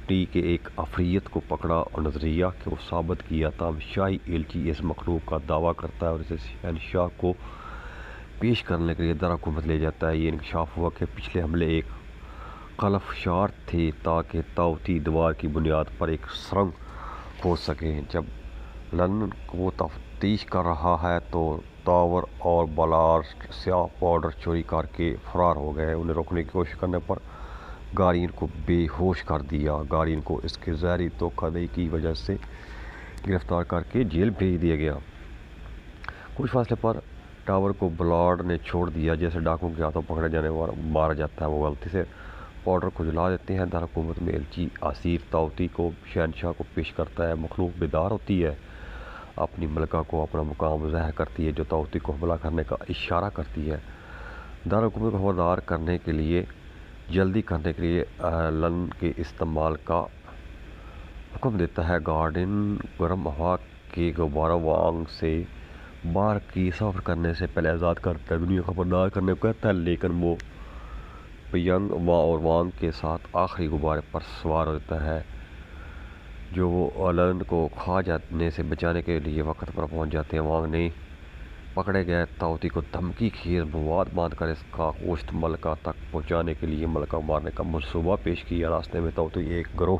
تی کے ایک افریت کو پکڑا اور نظریہ کو ثابت کیا، تاہم شاہی ایلچی اس مخلوق کا دعویٰ کرتا ہے اور اسے شہنشاہ کو پیش کرنے کے لیے دارالحکومت لے جاتا ہے۔ یہ انکشاف ہوا کہ پچھلے حملے ایک خلفشار تھے تاکہ تاؤ تی دیوار کی بنیاد پر ایک سرنگ کھود سکیں۔ جب لن وہ تفتیش کر رہا ہے تو ٹاور اور بلارڈ سیاہ پاؤڈر چوری کر کے فرار ہو گئے۔ انہیں روکنے کی کوشش کرنے پر گارین کو بے ہوش کر دیا۔ گارین کو اس کے زہری دھوکہ دہی کی وجہ سے گرفتار کر کے جیل بھیج دیا گیا۔ کچھ فاصلے پر ٹاور کو بلارڈ نے چھوڑ دیا۔ جیسے ڈاکوؤں کے ہاتھوں پکڑے جانے پر مارا جاتا ہے، وہ غلطی سے پاؤڈر کو جلا دیتے ہیں۔ دارالحکومت میں ایلچی آصف تاؤ تی کو شہنشاہ کو پیش کرتا ہے۔ مخلوق بیدار ہوتی ہے، اپنی ملکہ کو اپنا مقام ظاہر کرتی ہے جو تاؤ تی کو حملہ کرنے کا اشارہ کرتی ہے۔ دارالحکومت کو خبردار کرنے کے لیے جلدی کرنے کے لیے لن کے استعمال کا حکم دیتا ہے۔ گارڈین گرم ہوا کے غباروں وانگ سے باہر کی سفر کرنے سے پہلے آزاد کرتا ہے، دنیا خبردار کرنے کو کہتا ہے، لیکن وہ پینگ اور وانگ کے ساتھ آخری غبارے پر سوار ہوتا ہے جو وہ لن کو کھا جانے سے بچانے کے لیے وقت پر پہنچ جاتے ہیں۔ وانگ نے پکڑے گئے طاوتی کو دھمکی خیز مواد باندھ کر اس کا گوشت ملکہ تک پہنچانے کے لیے ملکہ مارنے کا منصوبہ پیش کیا۔ راستے میں طاوتی ایک گروہ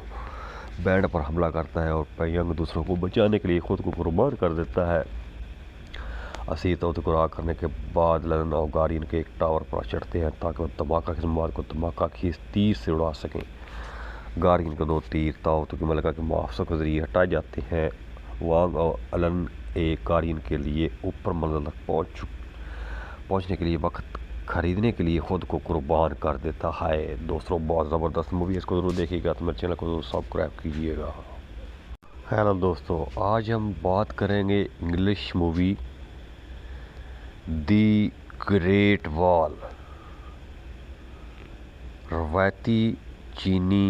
بینڈ پر حملہ کرتا ہے اور پینگ دوسروں کو بچانے کے لیے خود کو قربان کر دیتا ہے۔ اسیر طاوتی کو رہا کرنے کے بعد لن اور گارین کے ایک ٹاور پر چڑھتے ہیں تاکہ وہ دھماکہ خیز مواد کو دھماکہ خیز تیر سے اڑا سکیں۔ گارین کے 2 تیر طاوتی کی ملکہ کے محافظوں کے ذریعے ہٹائے جاتے ہیں۔ وانگ اور لن ایک گارین کے لیے اوپر منزل تک پہنچنے کے لیے وقت خریدنے کے لیے خود کو قربان کر دیتا ہے۔ دوستوں بہت زبردست مووی ہے، اس کو ضرور دیکھیے گا، تو میرے چینل کو ضرور سبسکرائب کیجیے گا۔ ہیلو دوستوں، آج ہم بات کریں گے انگلش مووی دی گریٹ وال۔ روایتی چینی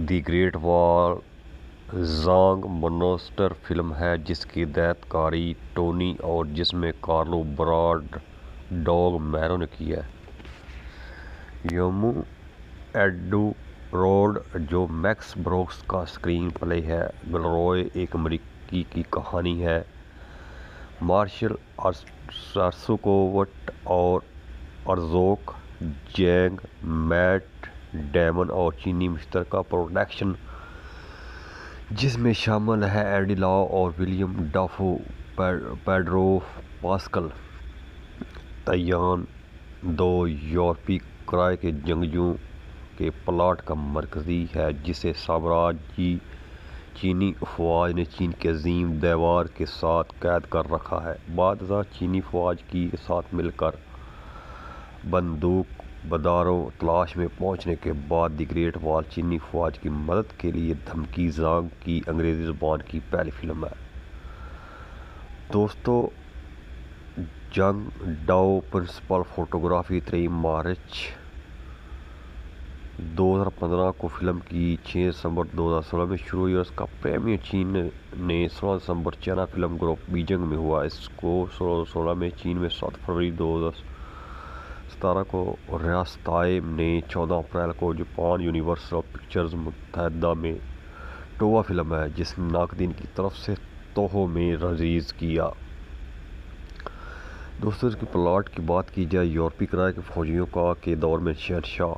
دی گریٹ وال زانگ مونسٹر فلم ہے جس کی ہدایت کاری ٹونی اور جس میں کارلو براڈ ڈاگ میرو نے کی ہے۔ یومو ایڈورڈ جو میکس بروکس کا اسکرین پلے ہے۔ گلروئے ایک امریکی کی کہانی ہے۔ مارشل ارسوکووٹ اور ارزوک جینگ، میٹ ڈیمن اور چینی مشترکہ پروڈکشن جس میں شامل ہیں اینڈی لاؤ اور ولیم ڈافو، پیڈرو پاسکل۔ تیان 2 یورپی کرائے کے جنگجوؤں کے پلاٹ کا مرکزی ہے جسے سامراجی چینی افواج نے چین کے عظیم دیوار کے ساتھ قید کر رکھا ہے۔ بعد ازاں چینی فوج کے ساتھ مل کر بندوق برداروں تلاش میں پہنچنے کے بعد دی گریٹ وال چینی فوج کی مدد کے لیے دھمکی زانگ کی انگریزی زبان کی پہلی فلم ہے۔ دوستو جنگ ڈاؤ پرنسپل فوٹوگرافی 3 مارچ 2015 کو فلم کی 6 دسمبر 2016 میں شروع ہوئی اور اس کا پریمیئر چین نے 16 دسمبر چائنا فلم گروپ بیجنگ میں ہوا۔ اس کو 2016 میں چین میں 7 فروری 2017 کو ریاستہائے نے 14 اپریل کو جاپان یونیورسل پکچرز متحدہ میں ٹووا فلم ہے جس نے ناقدین کی طرف سے توہو میں ریلیز کیا۔ دوستوں اس کی پلاٹ کی بات کی جائے، یورپی کرائے کے فوجیوں کا کے دور میں شہنشاہ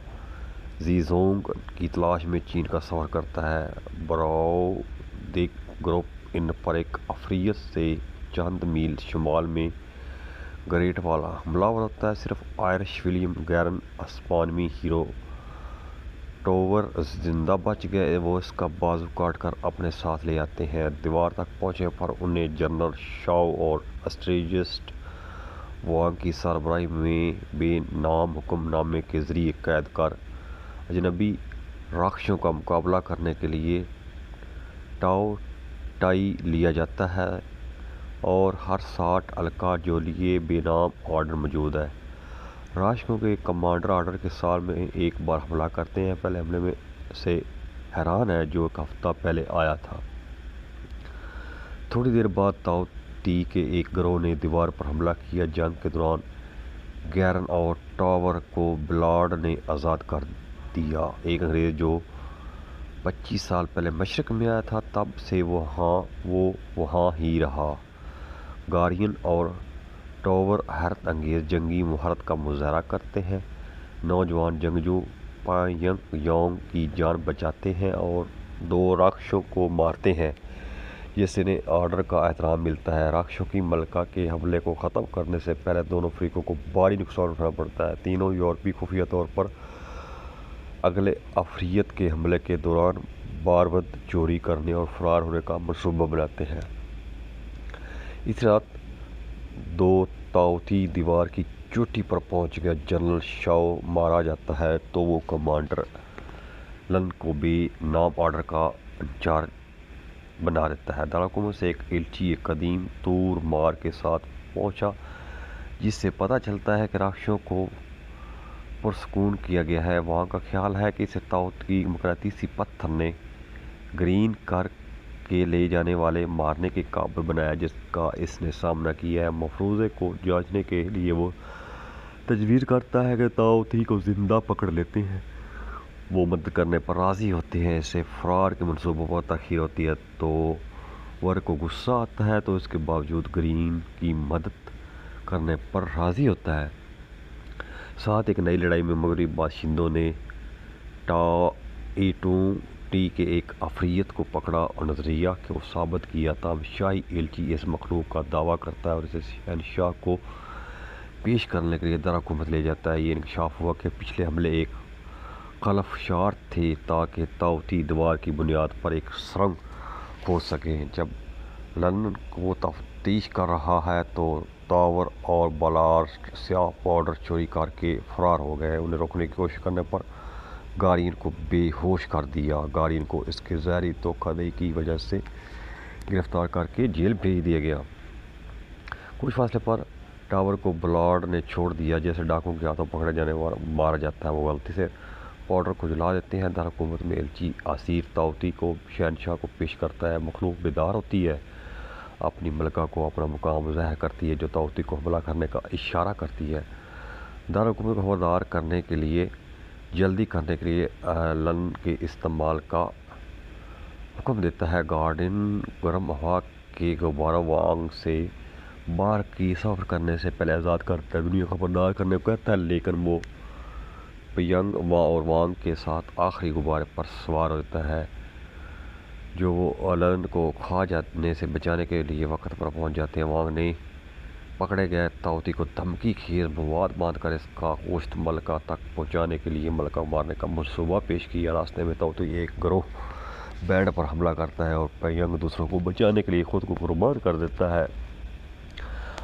زیزونگ کی تلاش میں چین کا سفر کرتا ہے۔ براؤدیک گروپ ان پر ایک افریت سے چند میل شمال میں گریٹ وال حملہ آور ہوتا ہے۔ صرف آئرش ولیم گیرن اسپانوی ہیرو ٹوور زندہ بچ گئے، وہ اس کا بازو کاٹ کر اپنے ساتھ لے آتے ہیں۔ دیوار تک پہنچنے پر انہیں جنرل شاؤ اور اسٹریٹجسٹ وانگ کی سربراہی میں بے نام حکم نامے کے ذریعے قید کر اجنبی راکھشوں کا مقابلہ کرنے کے لیے ٹاؤ ٹائی لیا جاتا ہے اور ہر 60 الکا جو لیے بے نام آرڈر موجود ہے۔ راکھشوں کے کمانڈر آرڈر کے سال میں ایک بار حملہ کرتے ہیں، پہلے حملے میں سے حیران ہے جو ایک ہفتہ پہلے آیا تھا۔ تھوڑی دیر بعد طاوتی کے ایک گروہ نے دیوار پر حملہ کیا۔ جنگ کے دوران گیرن اور ٹاور کو بلارڈ نے آزاد کر دیا، ایک انگریز جو 25 سال پہلے مشرق میں آیا تھا، تب سے وہ وہاں ہی رہا۔ گارین اور ٹاور حیرت انگیز جنگی مہارت کا مظاہرہ کرتے ہیں۔ نوجوان جنگجو پینگ یانگ کی جان بچاتے ہیں اور 2 راکھشوں کو مارتے ہیں جس سے انہیں آرڈر کا احترام ملتا ہے۔ راکھشوں کی ملکہ کے حملے کو ختم کرنے سے پہلے دونوں فریقوں کو بھاری نقصان اٹھانا پڑتا ہے۔ تینوں یورپی خفیہ طور پر اگلے افریت کے حملے کے دوران بارود چوری کرنے اور فرار ہونے کا منصوبہ بناتے ہیں۔ اس رات 2 طاوتی دیوار کی چوٹی پر پہنچ گئے۔ جنرل شاؤ مارا جاتا ہے تو وہ کمانڈر لن کو بے نام آرڈر کا انچارج بنا دیتا ہے۔ دارالحکومت میں سے ایک ایلچی ایک قدیم تور مار کے ساتھ پہنچا جس سے پتہ چلتا ہے کہ راکھشوں کو پرسکون کیا گیا ہے۔ وہاں کا خیال ہے کہ اسے طاغوت کی مقناطیسی پتھر نے گرین کر کے لے جانے والے مارنے کے قابل بنایا جس کا اس نے سامنا کیا ہے۔ مفروضے کو جانچنے کے لیے وہ تجویز کرتا ہے کہ طاغوتی کو زندہ پکڑ لیتے ہیں، وہ مدد کرنے پر راضی ہوتے ہیں، اسے فرار کے منصوبوں پر تاخیر ہوتی ہے تو ور کو غصہ آتا ہے تو اس کے باوجود گرین کی مدد کرنے پر راضی ہوتا ہے۔ ساتھ ایک نئی لڑائی میں مغربی باشندوں نے ٹائٹون ٹی کے ایک عفریت کو پکڑا اور نظریہ کو ثابت کیا، تاہم شاہی ایلچی اس مخلوق کا دعویٰ کرتا ہے اور اسے شہنشاہ کو پیش کرنے کے لیے دارالحکومت لے جاتا ہے۔ یہ انکشاف ہوا کہ پچھلے حملے ایک خلفشار تھے تاکہ طاغوتی دیوار کی بنیاد پر ایک سرنگ کھود سکیں۔ جب لنن کو تفتیش کر رہا ہے تو ٹاور اور بالاسٹ سیاہ پاؤڈر چوری کر کے فرار ہو گئے۔ انہیں روکنے کی کوشش کرنے پر گارین کو بے ہوش کر دیا۔ گارین کو اس کے زہری دھوکہ دہی کی وجہ سے گرفتار کر کے جیل بھیج دیا گیا۔ کچھ فاصلے پر ٹاور کو بلارڈ نے چھوڑ دیا، جیسے ڈاکوؤں کے ہاتھوں پکڑے جانے پر مارا جاتا ہے۔ وہ غلطی سے پاؤڈر کو جلا دیتے ہیں۔ دارالحکومت میں ایلچی اسیر طاغوتی کو شہنشاہ کو پیش کرتا ہے۔ مخلوق بیدار ہوتی ہے، اپنی ملکہ کو اپنا مقام ظاہر کرتی ہے جو طاغوتی کو حملہ کرنے کا اشارہ کرتی ہے۔ دارالحکومت کو خبردار کرنے کے لیے جلدی کرنے کے لیے لنن کے استعمال کا حکم دیتا ہے۔ گارڈین گرم ہوا کے غبارہ وانگ سے باہر کی سفر کرنے سے پہلے آزاد کرتا ہے، دنیا کو خبردار کرنے کو کہتا ہے، لیکن وہ پیانگ اور وانگ کے ساتھ آخری غبارے پر سوار ہوتا ہے جو وہ لنن کو کھا جانے سے بچانے کے لیے وقت پر پہنچ جاتے ہیں۔ وانگ نے پکڑے گئے طاغوتی کو دھمکی خیز مواد باندھ کر اس کا گوشت ملکہ تک پہنچانے کے لیے ملکہ کو مارنے کا منصوبہ پیش کیا۔ راستے میں طاغوتی ایک گروہ بینڈ پر حملہ کرتا ہے اور پیانگ دوسروں کو بچانے کے لیے خود کو قربان کر دیتا ہے۔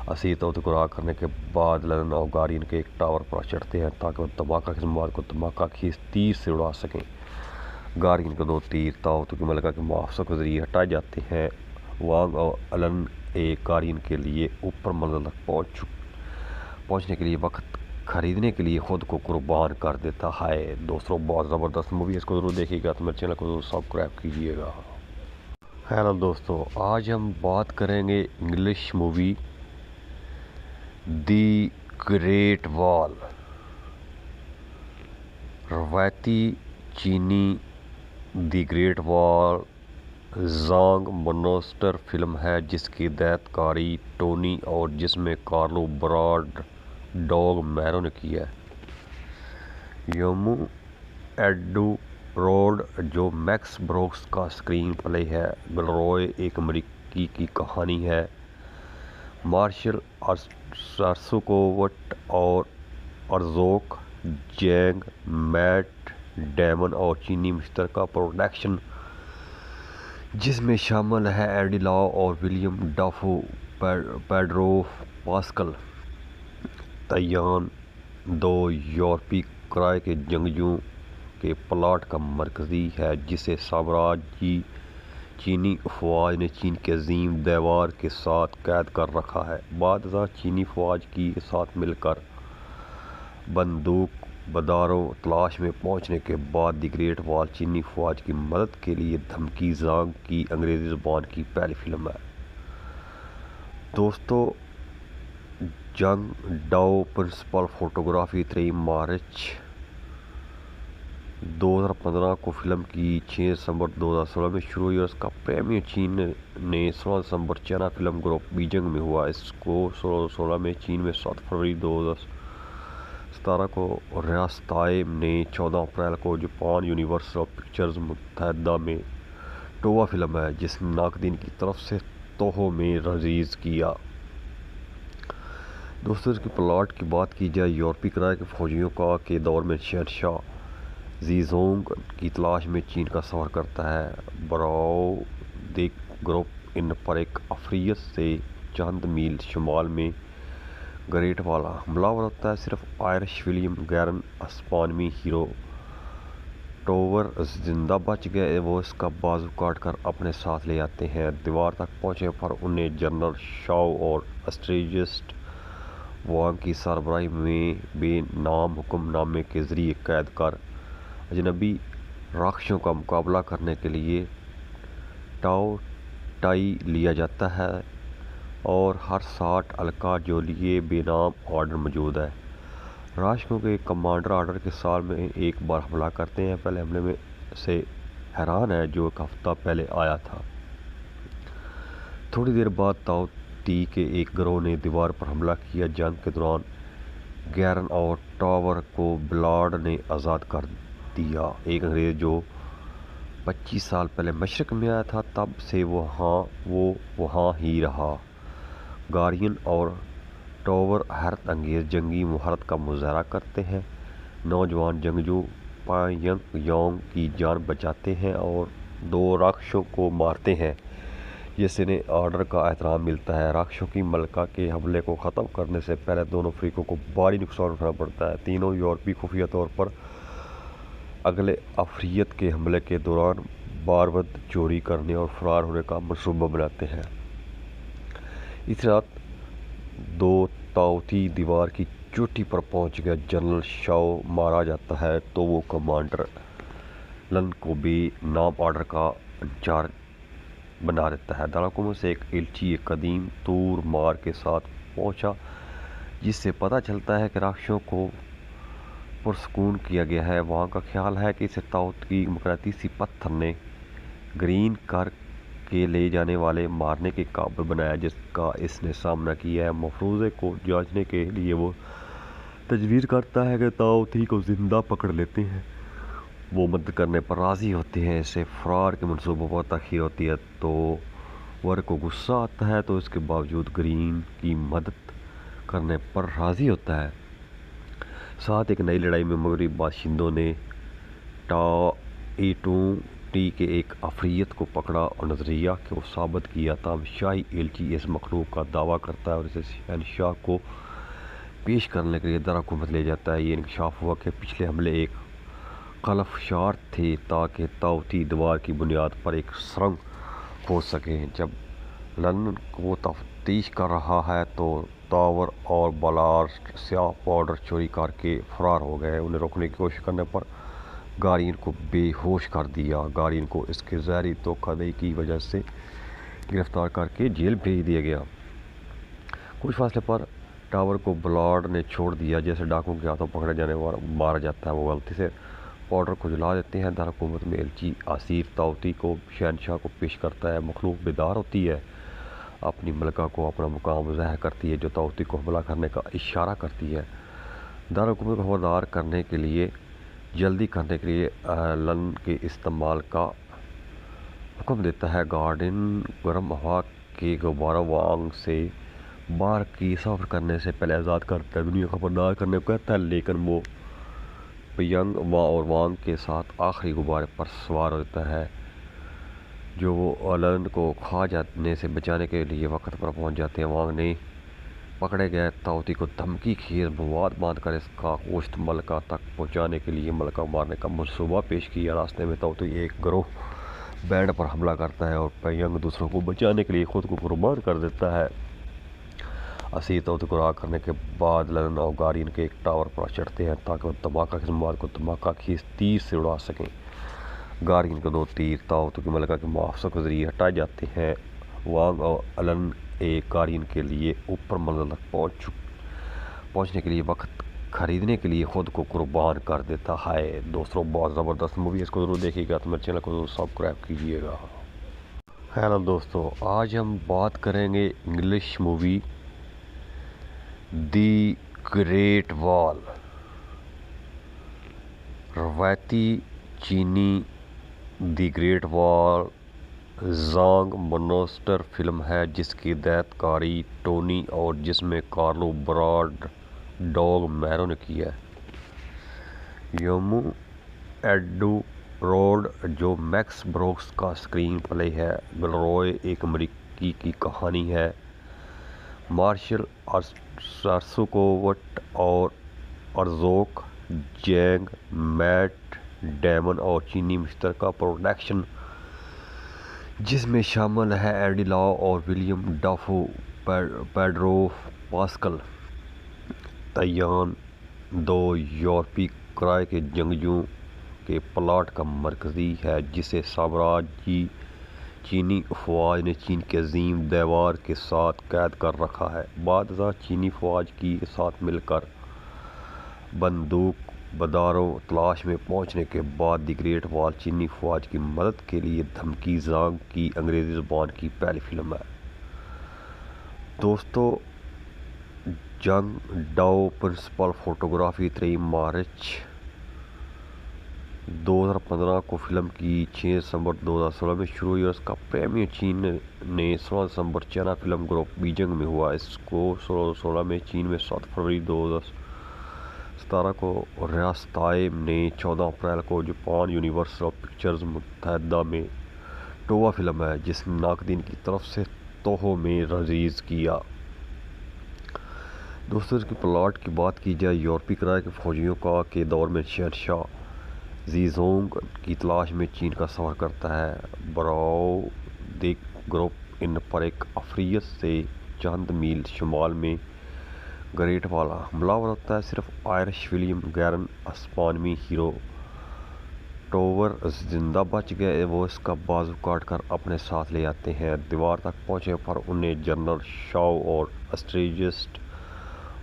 اسیر طاغوتی کو رہا کرنے کے بعد لنن اور گارین کے ایک ٹاور پر چڑھتے ہیں تاکہ وہ دھماکہ خیز مواد کو دھماکہ خیز تیر سے اڑا سکیں۔ گارین کے 2 تیر طاغوتی کی ملکہ کے محافظوں کے ذریعے ہٹائے جاتے ہیں۔ وانگ اور لنن ایک گارین کے لیے اوپر منزل تک پہنچنے کے لیے وقت خریدنے کے لیے خود کو قربان کر دیتا ہے۔ دوستوں بہت زبردست مووی ہے، اس کو ضرور دیکھیے گا تو میرے چینل کو ضرور سبسکرائب کیجیے گا۔ ہیلو دوستوں، آج ہم بات کریں گے انگلش مووی دی گریٹ وال۔ روایتی چینی دی گریٹ وال زانگ مونسٹر فلم ہے جس کی ہدایت کاری ٹونی اور جس میں کارلو براڈ ڈوگ میرو نے کی ہے۔ یومو ایڈورڈ جو میکس بروکس کا اسکرین پلے ہے۔ گلروئے ایک امریکی کی کہانی ہے۔ مارشل ارسوکووٹ اور ارزوک جینگ، میٹ ڈیمن اور چینی مشترکہ پروڈکشن جس میں شامل ہے اینڈی لاؤ اور ولیم ڈافو، پیڈرو پاسکل۔ تیان 2 یورپی کرائے کے جنگجوؤں کے پلاٹ کا مرکزی ہے جسے سامراجی چینی افواج نے چین کے عظیم دیوار کے ساتھ قید کر رکھا ہے۔ بعد ازاں چینی فوج کے ساتھ مل کر بندوق برداروں تلاش میں پہنچنے کے بعد دی گریٹ وال چینی فوج کی مدد کے لیے دھمکی زانگ کی انگریزی زبان کی پہلی فلم ہے۔ دوستو جنگ ڈاؤ پرنسپل فوٹوگرافی 3 مارچ 2015 کو فلم کی 6 دسمبر 2016 میں شروع ہوئی اور اس کا پریمیئر چین نے 16 دسمبر چائنا فلم گروپ بیجنگ میں ہوا۔ اس کو 2016 میں چین میں 7 فروری 2017 کو، ریاستہائے نے 14 اپریل کو جاپان یونیورسل پکچرز متحدہ میں ٹووا فلم ہے جس نے ناقدین کی طرف سے توہو میں ریلیز کیا۔ دوستو اس کی پلاٹ کی بات کی جائے، یورپی کرائے کے فوجیوں کا کے دور میں شہنشاہ زیزونگ کی تلاش میں چین کا سفر کرتا ہے۔ براؤ دیک گروپ ان پر ایک عفریت سے چند میل شمال میں گریٹ وال حملہ آور ہوتا ہے۔ صرف آئرش ولیم گیرن اسپانوی ہیرو ٹاور زندہ بچ گئے، وہ اس کا بازو کاٹ کر اپنے ساتھ لے آتے ہیں۔ دیوار تک پہنچنے پر انہیں جنرل شاؤ اور اسٹریٹجسٹ وانگ کی سربراہی میں بے نام حکم نامے کے ذریعے قید کر اجنبی راکشسوں کا مقابلہ کرنے کے لیے ٹاؤ ٹائی لیا جاتا ہے اور ہر 60 الکا جو لیے بے نام آرڈر موجود ہے۔ راکشسوں کے کمانڈر آرڈر کے سال میں ایک بار حملہ کرتے ہیں۔ پہلے حملے میں سے حیران ہے جو ایک ہفتہ پہلے آیا تھا۔ تھوڑی دیر بعد تاؤ تی کے ایک گروہ نے دیوار پر حملہ کیا۔ جنگ کے دوران گیرن اور ٹاور کو بلارڈ نے آزاد کر دیا۔ ایک انگریز جو 25 سال پہلے مشرق میں آیا تھا، تب سے وہ وہاں ہی رہا۔ گارین اور ٹاور حیرت انگیز جنگی مہارت کا مظاہرہ کرتے ہیں۔ نوجوان جنگجو پائیانگ یانگ کی جان بچاتے ہیں اور 2 راکشسوں کو مارتے ہیں، جس سے انہیں آرڈر کا احترام ملتا ہے۔ راکشسوں کی ملکہ کے حملے کو ختم کرنے سے پہلے دونوں فریقوں کو بھاری نقصان اٹھانا پڑتا ہے۔ تینوں یورپی خفیہ طور پر اگلے افریت کے حملے کے دوران بارود چوری کرنے اور فرار ہونے کا منصوبہ بناتے ہیں۔ اس رات تاؤ تی دیوار کی چوٹی پر پہنچ گیا۔ جنرل شاؤ مارا جاتا ہے تو وہ کمانڈر لن کو بے نام آرڈر کا انچارج بنا دیتا ہے۔ دارالحکومت سے ایک ایلچی ایک قدیم تور مار کے ساتھ پہنچا، جس سے پتہ چلتا ہے کہ راکشسوں کو پرسکون کیا گیا ہے۔ وہاں کا خیال ہے کہ اسے تاؤ کی مقناطیسی پتھر نے گرین کر کے لے جانے والے مارنے کے قابل بنایا، جس کا اس نے سامنا کیا ہے۔ مفروضے کو جانچنے کے لیے وہ تجویز کرتا ہے کہ تاؤ تی کو زندہ پکڑ لیتے ہیں۔ وہ مدد کرنے پر راضی ہوتے ہیں۔ اسے فرار کے منصوبوں پر تاخیر ہوتی ہے تو ور کو غصہ آتا ہے، تو اس کے باوجود گرین کی مدد کرنے پر راضی ہوتا ہے۔ ساتھ ایک نئی لڑائی میں مغربی باشندوں نے ٹاؤ تی کے ایک افریت کو پکڑا اور نظریہ کو ثابت کیا۔ تاہم شاہی ایلچی اس مخلوق کا دعویٰ کرتا ہے اور اسے شہنشاہ کو پیش کرنے کے لیے دارالحکومت لے جاتا ہے۔ یہ انکشاف ہوا کہ پچھلے حملے ایک خلفشار تھے تاکہ تاؤ تی دیوار کی بنیاد پر ایک سرنگ کھود سکے۔ جب لن وہ تفتیش کر رہا ہے تو ٹاور اور بلارڈ سیاہ پاؤڈر چوری کر کے فرار ہو گئے۔ انہیں روکنے کی کوشش کرنے پر گارین کو بے ہوش کر دیا۔ گارین کو اس کے زہری دھوکہ دہی کی وجہ سے گرفتار کر کے جیل بھیج دیا گیا۔ کچھ فاصلے پر ٹاور کو بلارڈ نے چھوڑ دیا۔ جیسے ڈاکوؤں کے ہاتھوں پکڑے جانے پر مارا جاتا ہے، وہ غلطی سے پاؤڈر کو جلا دیتے ہیں۔ دارالحکومت میں ایلچی آصف تاؤ تی کو شہنشاہ کو پیش کرتا ہے۔ مخلوق بیدار ہوتی ہے، اپنی ملکہ کو اپنا مقام ظاہر کرتی ہے، جو تاؤ تی کو حملہ کرنے کا اشارہ کرتی ہے۔ دارالحکومت کو خبردار کرنے کے لیے جلدی کرنے کے لیے لن کے استعمال کا حکم دیتا ہے۔ گارڈن گرم ہوا کے غباروں وانگ سے باہر کی سفر کرنے سے پہلے آزاد کرتا ہے۔ دنیا کو خبردار کرنے کو کہتا ہے، لیکن وہ پیانگ اور وانگ کے ساتھ آخری غبارے پر سوار ہوتا ہے، جو وہ لن کو کھا جانے سے بچانے کے لیے وقت پر پہنچ جاتے ہیں۔ وانگ نے پکڑے گئے تاؤ تی کو دھمکی خیز مواد باندھ کر اس کا گوشت ملکہ تک پہنچانے کے لیے ملکہ مارنے کا منصوبہ پیش کیا۔ راستے میں تاؤ تی ایک گروہ بینڈ پر حملہ کرتا ہے اور پیانگ دوسروں کو بچانے کے لیے خود کو قربان کر دیتا ہے۔ اسیر تاؤ تی کو رہا کرنے کے بعد لن اور گارین کے ایک ٹاور پر چڑھتے ہیں تاکہ وہ دھماکہ خیز مواد کو دھماکہ خیز تیر سے اڑا سکیں۔ گارین کے 2 تیر تاؤ تی کی ملکہ کے محافظوں کے ذریعے ہٹائے جاتے ہیں۔ وانگ اور لن ایک گارین کے لیے اوپر منزل تک پہنچنے کے لیے وقت خریدنے کے لیے خود کو قربان کر دیتا ہے۔ دوستوں، بہت زبردست مووی ہے، اس کو ضرور دیکھیے گا، تو میرے چینل کو ضرور سبسکرائب کیجیے گا۔ ہیلو دوستوں، آج ہم بات کریں گے انگلش مووی دی گریٹ وال۔ روایتی چینی دی گریٹ وال زانگ مونسٹر فلم ہے جس کی ہدایت کاری ٹونی اور جس میں کارلو براڈ ڈوگ میرو نے کی ہے۔ یومو ایڈورڈ جو میکس بروکس کا اسکرین پلے ہے۔ گلروئے ایک امریکی کی کہانی ہے۔ مارشل ارسوکووٹ اور ارزوک جینگ، میٹ ڈیمن اور چینی مشترکہ پروڈکشن جس میں شامل ہیں اینڈی لاؤ اور ولیم ڈافو، پیڈرو پاسکل۔ تیان دو یورپی کرائے کے جنگجوؤں کے پلاٹ کا مرکزی ہے جسے سامراجی چینی افواج نے چین کے عظیم دیوار کے ساتھ قید کر رکھا ہے۔ بعد ازاں چینی فوج کے ساتھ مل کر بندوق برداروں تلاش میں پہنچنے کے بعد دی گریٹ وال چینی فوج کی مدد کے لیے دھمکی زنگ کی انگریزی زبان کی پہلی فلم ہے۔ دوستو، جنگ ڈاؤ پرنسپل فوٹوگرافی 3 مارچ 2015 کو فلم کی 6 دسمبر 2016 میں شروع ہوئی اور اس کا پریمیئر چین نے 16 دسمبر چائنا فلم گروپ بیجنگ میں ہوا۔ اس کو 2016 میں چین میں 7 فروری 2017 کو ریاستہائے نے 14 اپریل کو جاپان یونیورسل پکچرز متحدہ میں ٹووا فلم ہے جس نے ناقدین کی طرف سے توہو میں ریلیز کیا۔ دوستو، اس کی پلاٹ کی بات کی جائے، یورپی کرائے کے فوجیوں کا کے دور میں شہنشاہ زیزونگ کی تلاش میں چین کا سفر کرتا ہے۔ براؤدیک گروپ ان پر ایک افریت سے چند میل شمال میں گریٹ وال حملہ آور ہوتا ہے۔ صرف آئرش ولیم گیرن اسپانوی ہیرو ٹاور زندہ بچ گئے، وہ اس کا بازو کاٹ کر اپنے ساتھ لے آتے ہیں۔ دیوار تک پہنچنے پر انہیں جنرل شاؤ اور اسٹریٹجسٹ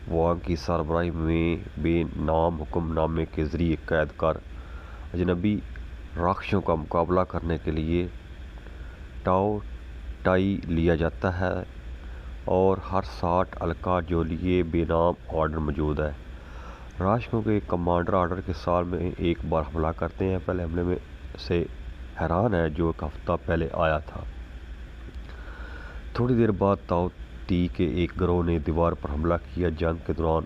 وانگ کی سربراہی میں بے نام حکم نامے کے ذریعے قید کر اجنبی راکھشوں کا مقابلہ کرنے کے لیے ٹاؤ ٹائی لیا جاتا ہے اور ہر 60 الکا جو لیے بے نام آرڈر موجود ہے۔ راکھشوں کے کمانڈر آرڈر کے سال میں ایک بار حملہ کرتے ہیں۔ پہلے حملے میں سے حیران ہے جو ایک ہفتہ پہلے آیا تھا۔ تھوڑی دیر بعد تاؤ تی کے ایک گروہ نے دیوار پر حملہ کیا۔ جنگ کے دوران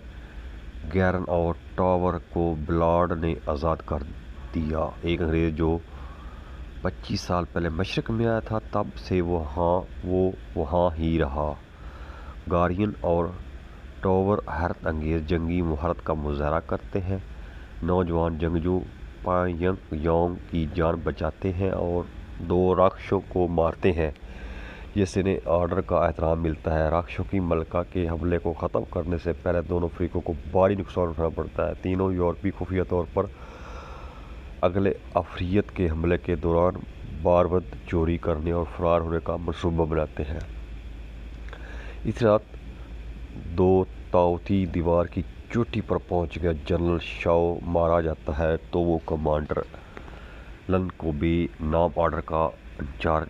گیرن اور ٹاور کو بلارڈ نے آزاد کر دیا۔ ایک انگریز جو 25 سال پہلے مشرق میں آیا تھا تب سے وہ وہاں ہی رہا۔ گارین اور ٹاور حیرت انگیز جنگی مہارت کا مظاہرہ کرتے ہیں۔ نوجوان جنگجو پائے یانگ کی جان بچاتے ہیں اور 2 راکھشوں کو مارتے ہیں جس سے انہیں آرڈر کا احترام ملتا ہے۔ راکھشوں کی ملکہ کے حملے کو ختم کرنے سے پہلے دونوں فریقوں کو بھاری نقصان اٹھانا پڑتا ہے۔ تینوں یورپی خفیہ طور پر اگلے افریت کے حملے کے دوران بارود چوری کرنے اور فرار ہونے کا منصوبہ بناتے ہیں۔ اس رات تاؤ تی دیوار کی چوٹی پر پہنچ گیا۔ جنرل شاؤ مارا جاتا ہے تو وہ کمانڈر لن کو بے نام آرڈر کا انچارج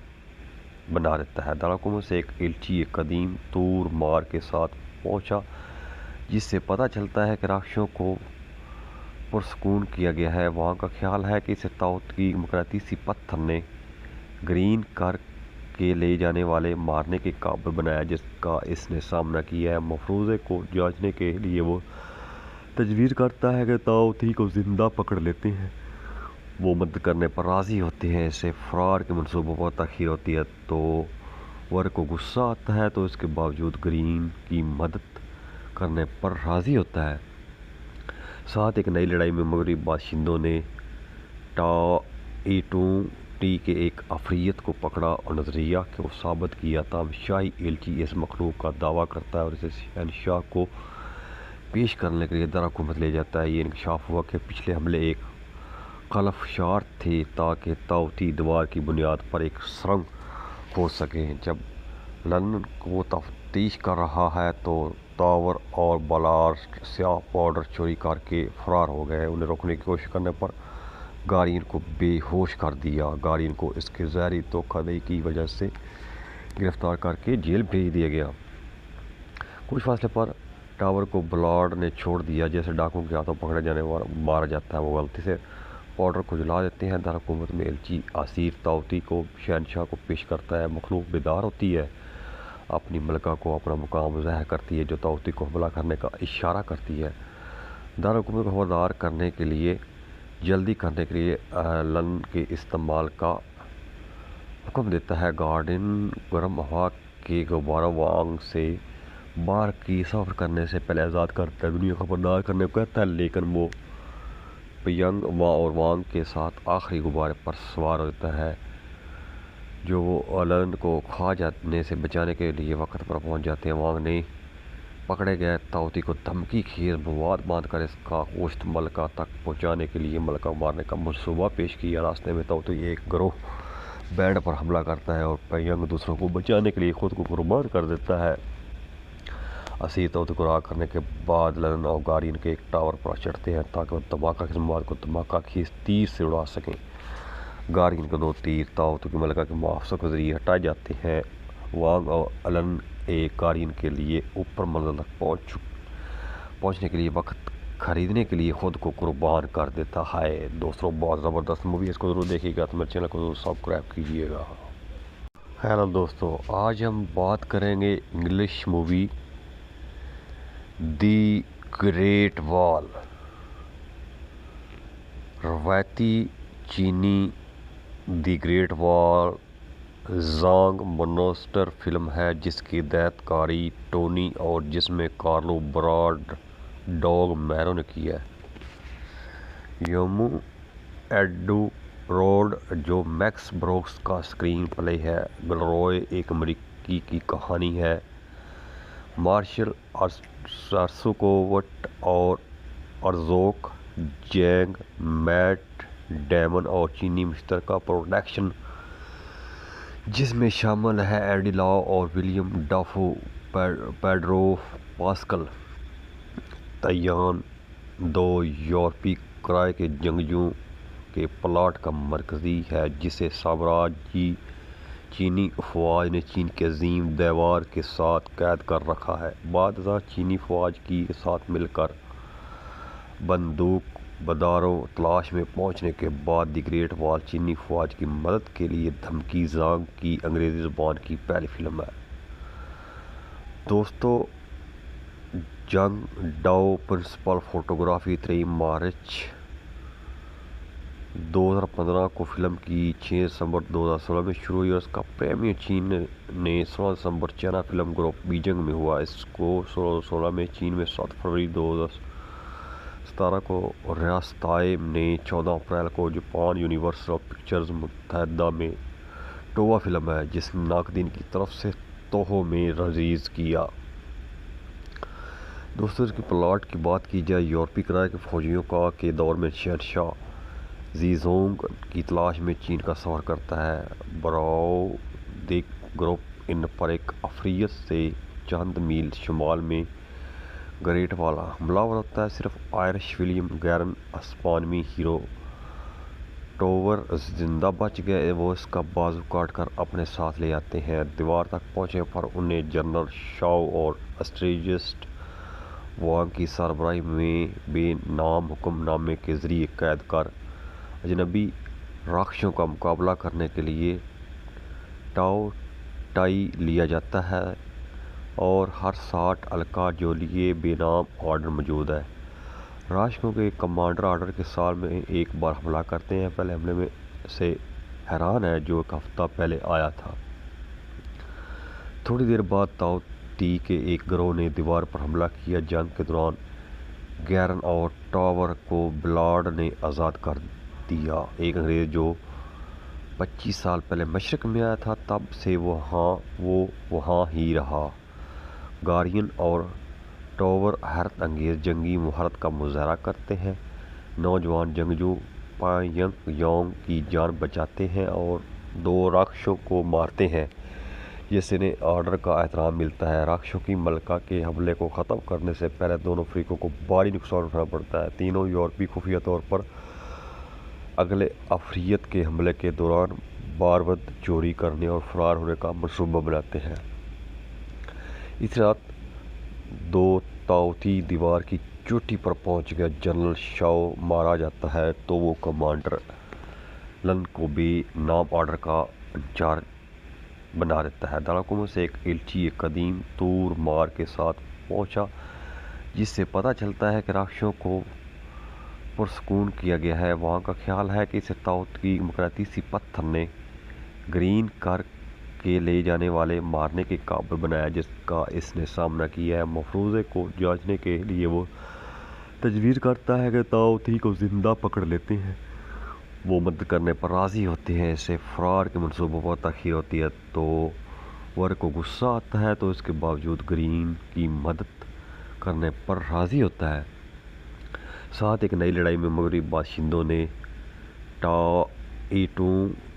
بنا دیتا ہے۔ دارالحکومت سے ایک ایلچی ایک قدیم تور مار کے ساتھ پہنچا جس سے پتہ چلتا ہے کہ راکھشوں کو پرسکون کیا گیا ہے۔ وہاں کا خیال ہے کہ اسے تاؤ کی مقناطیسی پتھر نے گرین کر کے لے جانے والے مارنے کے قابل بنایا جس کا اس نے سامنا کیا ہے۔ مفروضے کو جانچنے کے لیے وہ تجویز کرتا ہے کہ تاؤ تی کو زندہ پکڑ لیتے ہیں۔ وہ مدد کرنے پر راضی ہوتے ہیں۔ اسے فرار کے منصوبوں پر تاخیر ہوتی ہے تو ور کو غصہ آتا ہے تو اس کے باوجود گرین کی مدد کرنے پر راضی ہوتا ہے۔ ساتھ ایک نئی لڑائی میں مغربی باشندوں نے ٹاؤ تی کے ایک افریت کو پکڑا اور نظریہ کو ثابت کیا۔ تاہم شاہی ایلچی اس مخلوق کا دعویٰ کرتا ہے اور اسے شہنشاہ کو پیش کرنے کے لیے دارالحکومت لے جاتا ہے۔ یہ انکشاف ہوا کہ پچھلے حملے ایک خلفشار تھے تاکہ تاؤ تی دیوار کی بنیاد پر ایک سرنگ کھود سکیں۔ جب لن وہ تفتیش کر رہا ہے تو ٹاور اور بلارڈ سیاہ پاؤڈر چوری کر کے فرار ہو گئے۔ انہیں روکنے کی کوشش کرنے پر گارین کو بے ہوش کر دیا۔ گارین کو اس کے زہری دھوکہ دہی کی وجہ سے گرفتار کر کے جیل بھیج دیا گیا۔ کچھ فاصلے پر ٹاور کو بلارڈ نے چھوڑ دیا۔ جیسے ڈاکوؤں کے ہاتھوں پکڑے جانے والا مارا جاتا ہے وہ غلطی سے پاؤڈر کو جلا دیتے ہیں۔ دارالحکومت میں ایلچی اسیر تاؤ تی کو شہنشاہ کو پیش کرتا ہے۔ مخلوق بیدار ہوتی ہے، اپنی ملکہ کو اپنا مقام ظاہر کرتی ہے جو تاؤ تی کو حملہ کرنے کا اشارہ کرتی ہے۔ دارالحکومت کو خبردار کرنے کے لیے جلدی کرنے کے لیے لن کے استعمال کا حکم دیتا ہے۔ گارڈن گرم ہوا کے غباروں وانگ سے باہر کی سفر کرنے سے پہلے آزاد کرتا ہے۔ دنیا کو خبردار کرنے کو کہتا ہے لیکن وہ پیانگ اور وانگ کے ساتھ آخری غبارے پر سوار ہوتا ہے جو وہ لن کو کھا جانے سے بچانے کے لیے وقت پر پہنچ جاتے ہیں۔ وانگ نے پکڑے گئے تاؤتی کو دھمکی خیز مواد باندھ کر اس کا گوشت ملکہ تک پہنچانے کے لیے ملکہ مارنے کا منصوبہ پیش کیا۔ راستے میں تاؤتی ایک گروہ بینڈ پر حملہ کرتا ہے اور پیانگ دوسروں کو بچانے کے لیے خود کو قربان کر دیتا ہے۔ اسیر تاؤتی کو رہا کرنے کے بعد لن اور گارین کے ایک ٹاور پر چڑھتے ہیں تاکہ وہ دھماکہ خیز مواد کو دھماکہ خیز تیر سے اڑا سکیں۔ گارین کے 2 تیر تاؤتی کی ملکہ کے محافظوں کے ذریعے ہٹائے جاتے ہیں۔ وانگ اور الن ایک گارین کے لیے اوپر منزل تک پہنچنے کے لیے وقت خریدنے کے لیے خود کو قربان کر دیتا ہے۔ دوستوں بہت زبردست مووی ہے، اس کو ضرور دیکھیے گا تو میرے چینل کو ضرور سبسکرائب کیجیے گا۔ ہیلو دوستوں، آج ہم بات کریں گے انگلش مووی دی گریٹ وال۔ روایتی چینی دی گریٹ وال زانگ مونسٹر فلم ہے جس کی ہدایت کاری ٹونی اور جس میں کارلو براڈ ڈوگ میرو نے کی ہے۔ یومو ایڈورڈ جو میکس بروکس کا اسکرین پلے ہے۔ گلروئے ایک امریکی کی کہانی ہے۔ مارشل ارسوکووٹ اور ارزوک جینگ میٹ ڈیمن اور چینی مشترکہ پروڈکشن جس میں شامل ہے اینڈی لاؤ اور ولیم ڈافو، پیڈرو پاسکل۔ تیان 2 یورپی کرائے کے جنگجوؤں کے پلاٹ کا مرکزی ہے جسے سامراجی چینی افواج نے چین کے عظیم دیوار کے ساتھ قید کر رکھا ہے۔ بعد ازاں چینی فوج کے ساتھ مل کر بندوق برداروں تلاش میں پہنچنے کے بعد دی گریٹ وال چینی فوج کی مدد کے لیے دھمکی زانگ کی انگریزی زبان کی پہلی فلم ہے۔ دوستو جنگ ڈاؤ پرنسپل فوٹوگرافی 3 مارچ 2015 کو فلم کی 6 دسمبر 2016 میں شروع ہوئی اور اس کا پریمیئر چین نے 16 دسمبر چائنا فلم گروپ بیجنگ میں ہوا۔ اس کو 2016 میں چین میں 7 فروری 2017 کو ریاستہائے نے 14 اپریل کو جاپان یونیورسل پکچرز متحدہ میں ٹووا فلم ہے جس نے ناقدین کی طرف سے توہو میں ریلیز کیا۔ دوستوں اس کی پلاٹ کی بات کی جائے، یورپی کرائے کے فوجیوں کا کے دور میں شہنشاہ زیزونگ کی تلاش میں چین کا سفر کرتا ہے۔ براؤ دیک گروپ ان پر ایک افریت سے چند میل شمال میں گریٹ وال حملہ آور ہوتا ہے۔ صرف آئرش ولیم گیرن اسپانوی ہیرو ٹوور زندہ بچ گئے، وہ اس کا بازو کاٹ کر اپنے ساتھ لے آتے ہیں۔ دیوار تک پہنچنے پر انہیں جنرل شاؤ اور اسٹریٹجسٹ وانگ کی سربراہی میں بے نام حکم نامے کے ذریعے قید کر اجنبی راکھشوں کا مقابلہ کرنے کے لیے ٹاؤ ٹائی لیا جاتا ہے اور ہر 60 الکا جو لیے بے نام آرڈر موجود ہے۔ راکھشوں کے کمانڈر آرڈر کے سال میں ایک بار حملہ کرتے ہیں۔ پہلے حملے میں سے حیران ہے جو ایک ہفتہ پہلے آیا تھا۔ تھوڑی دیر بعد تاؤ تی کے ایک گروہ نے دیوار پر حملہ کیا۔ جنگ کے دوران گیرن اور ٹاور کو بلارڈ نے آزاد کر دیا۔ ایک انگریز جو 25 سال پہلے مشرق میں آیا تھا تب سے وہ وہاں ہی رہا۔ گارین اور ٹاور حیرت انگیز جنگی مہارت کا مظاہرہ کرتے ہیں۔ نوجوان جنگجو پیانگ یانگ کی جان بچاتے ہیں اور 2 راکھشوں کو مارتے ہیں جس سے انہیں آرڈر کا احترام ملتا ہے۔ راکھشوں کی ملکہ کے حملے کو ختم کرنے سے پہلے دونوں فریقوں کو بھاری نقصان اٹھانا پڑتا ہے۔ تینوں یورپی خفیہ طور پر اگلے افریت کے حملے کے دوران بارود چوری کرنے اور فرار ہونے کا منصوبہ بناتے ہیں۔ اس رات 2 تاؤتی دیوار کی چوٹی پر پہنچ گئے۔ جنرل شاؤ مارا جاتا ہے تو وہ کمانڈر لن کو بے نام آرڈر کا انچارج بنا دیتا ہے۔ دارالحکومت سے ایک ایلچی ایک قدیم تور مار کے ساتھ پہنچا جس سے پتہ چلتا ہے کہ راکھشوں کو پرسکون کیا گیا ہے۔ وہاں کا خیال ہے کہ اسے تاؤ کی مقناطیسی پتھر نے گرین کر کے لے جانے والے مارنے کے قابل بنایا جس کا اس نے سامنا کیا ہے۔ مفروضے کو جانچنے کے لیے وہ تجویز کرتا ہے کہ تاؤ تی کو زندہ پکڑ لیتے ہیں۔ وہ مدد کرنے پر راضی ہوتے ہیں۔ اسے فرار کے منصوبوں پر تاخیر ہوتی ہے تو ور کو غصہ آتا ہے تو اس کے باوجود گرین کی مدد کرنے پر راضی ہوتا ہے۔ ساتھ ایک نئی لڑائی میں مغربی باشندوں نے ٹائٹو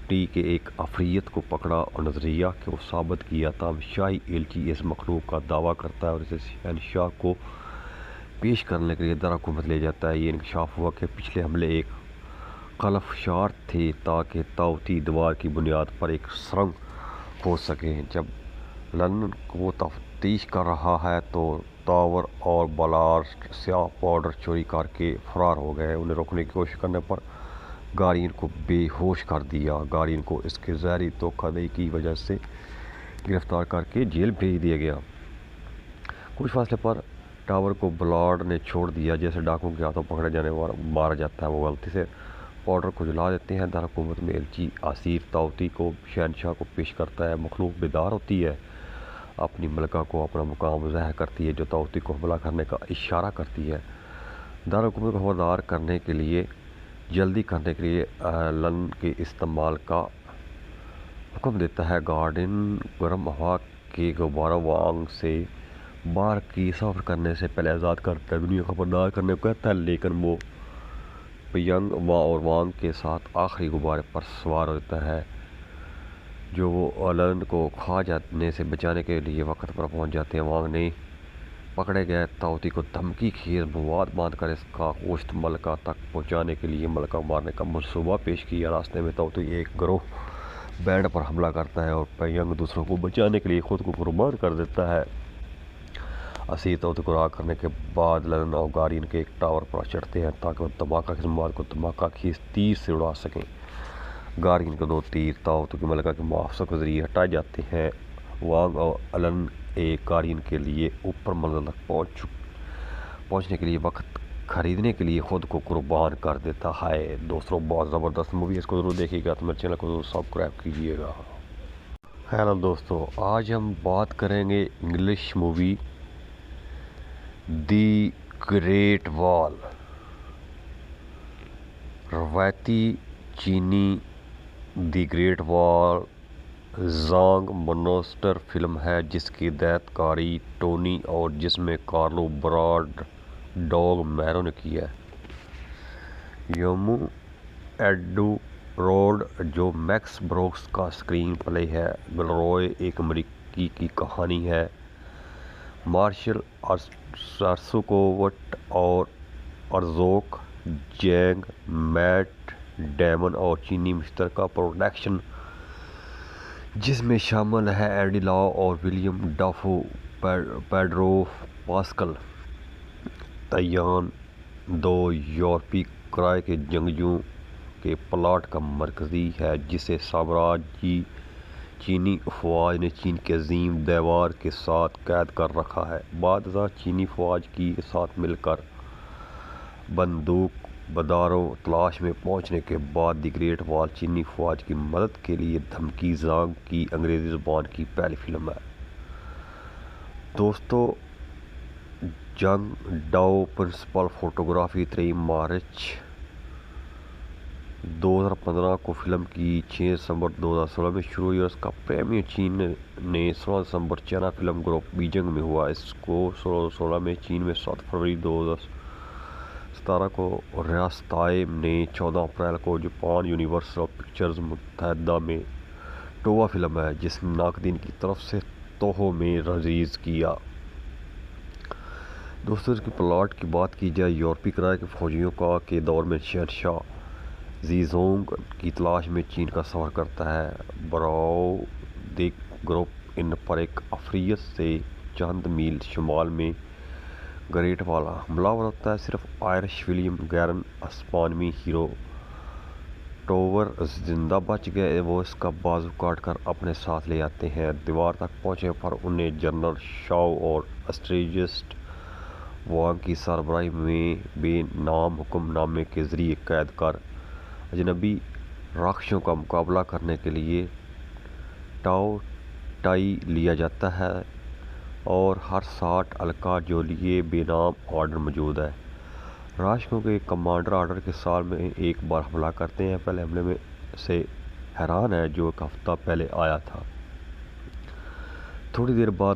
ٹی کے ایک عفریت کو پکڑا اور نظریہ کو ثابت کیا، تاہم شاہی ایلچی اس مخلوق کا دعویٰ کرتا ہے اور اسے شہنشاہ کو پیش کرنے کے لیے دارالحکومت لے جاتا ہے۔ یہ انکشاف ہوا کہ پچھلے حملے ایک خلفشار تھے تاکہ تاؤتی دیوار کی بنیاد پر ایک سرنگ کھود سکیں۔ جب لن وہ تفتیش کر رہا ہے تو ٹاور اور بالاسٹ سیاہ پاؤڈر چوری کر کے فرار ہو گئے۔ انہیں روکنے کی کوشش کرنے پر گارین کو بے ہوش کر دیا۔ گارین کو اس کے زہری دھوکہ دہی کی وجہ سے گرفتار کر کے جیل بھیج دیا گیا۔ کچھ فاصلے پر ٹاور کو بلارڈ نے چھوڑ دیا۔ جیسے ڈاکوؤں کے ہاتھوں پکڑے جانے والا مارا جاتا ہے، وہ غلطی سے پاؤڈر کو جلا دیتے ہیں۔ دارالحکومت میں ایلچی اسیر تاؤتی کو شہنشاہ کو پیش کرتا ہے۔ مخلوق بیدار ہوتی ہے، اپنی ملکہ کو اپنا مقام ظاہر کرتی ہے جو تاؤتی کو حملہ کرنے کا اشارہ کرتی ہے۔ دارالحکومت کو خبردار کرنے کے لیے جلدی کرنے کے لیے لن کے استعمال کا حکم دیتا ہے۔ گارڈین گرم ہوا کے غباروں وانگ سے باہر کی سفر کرنے سے پہلے آزاد کرتا ہے، دنیا کو خبردار کرنے کو کہتا ہے، لیکن وہ پینگ اور وانگ کے ساتھ آخری غبارے پر سوار ہوتا ہے جو وہ لن کو کھا جانے سے بچانے کے لیے وقت پر پہنچ جاتے ہیں۔ وانگ نے پکڑے گئے تاؤتی کو دھمکی خیز مواد باندھ کر اس کا گوشت ملکہ تک پہنچانے کے لیے ملکہ مارنے کا منصوبہ پیش کیا۔ راستے میں تاؤتی ایک گروہ بینڈ پر حملہ کرتا ہے اور پینگ دوسروں کو بچانے کے لیے خود کو قربان کر دیتا ہے۔ اسیر تاؤتی کو رہا کرنے کے بعد لن اور گارین کے ایک ٹاور پر چڑھتے ہیں تاکہ وہ دھماکہ خیز مواد کو دھماکہ خیز تیر سے اڑا سکیں۔ گارین کے 2 تیر تاؤتی کی ملکہ کے محافظوں کے ذریعے ہٹائے جاتے ہیں۔ وانگ اور لن ایک گارین کے لیے اوپر منزل تک پہنچنے کے لیے وقت خریدنے کے لیے خود کو قربان کر دیتا ہے۔ دوستوں بہت زبردست مووی ہے، اس کو ضرور دیکھیے گا، تو میرے چینل کو ضرور سبسکرائب کیجیے گا۔ ہیلو دوستوں، آج ہم بات کریں گے انگلش مووی دی گریٹ وال۔ روایتی چینی دی گریٹ وال زانگ مونسٹر فلم ہے جس کی ہدایت کاری ٹونی اور جس میں کارلو براڈ ڈوگ میرو نے کی ہے۔ یومو ایڈورڈ جو میکس بروکس کا اسکرین پلے ہے۔ گلروئے ایک امریکی کی کہانی ہے۔ مارشل ارسوکووٹ اور ارزوک جینگ میٹ ڈیمن اور چینی مشترکہ پروڈکشن جس میں شامل ہیں اینڈی لاؤ اور ولیم ڈافو، پیڈرو پاسکل۔ تیان 2 یورپی کرائے کے جنگجوؤں کے پلاٹ کا مرکزی ہے جسے سامراجی چینی افواج نے چین کے عظیم دیوار کے ساتھ قید کر رکھا ہے۔ بعد ازاں چینی فوج کے ساتھ مل کر بندوق برداروں تلاش میں پہنچنے کے بعد دی گریٹ وال چینی فوج کی مدد کے لیے دھمکی زانگ کی انگریزی زبان کی پہلی فلم ہے۔ دوستو جنگ ڈاؤ پرنسپل فوٹوگرافی 23 مارچ 2015 کو فلم کی 6 دسمبر 2016 میں شروع ہوئی اور اس کا پریمیئر چین نے 16 دسمبر چائنا فلم گروپ بیجنگ میں ہوا۔ اس کو 2016 میں چین میں 7 فروری 2017 کو ریاستہائے نے 14 اپریل کو جاپان یونیورسل پکچرز متحدہ میں ٹووا فلم ہے جس نے ناقدین کی طرف سے توہو میں ریلیز کیا۔ دوستو اس کی پلاٹ کی بات کی جائے، یورپی کرائے کے فوجیوں کا کے دور میں شہنشاہ زیزونگ کی تلاش میں چین کا سفر کرتا ہے۔ براؤدیک گروپ ان پر ایک عفریت سے چند میل شمال میں گریٹ وال حملہ آور ہوتا ہے۔ صرف آئرش ولیم گیرن اسپانوی ہیرو ٹاور زندہ بچ گئے، وہ اس کا بازو کاٹ کر اپنے ساتھ لے آتے ہیں۔ دیوار تک پہنچنے پر انہیں جنرل شاؤ اور اسٹریٹجسٹ وانگ کی سربراہی میں بے نام حکم نامے کے ذریعے قید کر اجنبی راکھشوں کا مقابلہ کرنے کے لیے ٹاؤ ٹائی لیا جاتا ہے اور ہر 60 الکا جو لیے بے نام آرڈر موجود ہے۔ راکھشوں کے کمانڈر آرڈر کے سال میں ایک بار حملہ کرتے ہیں، پہلے حملے میں سے حیران ہے جو ایک ہفتہ پہلے آیا تھا۔ تھوڑی دیر بعد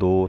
2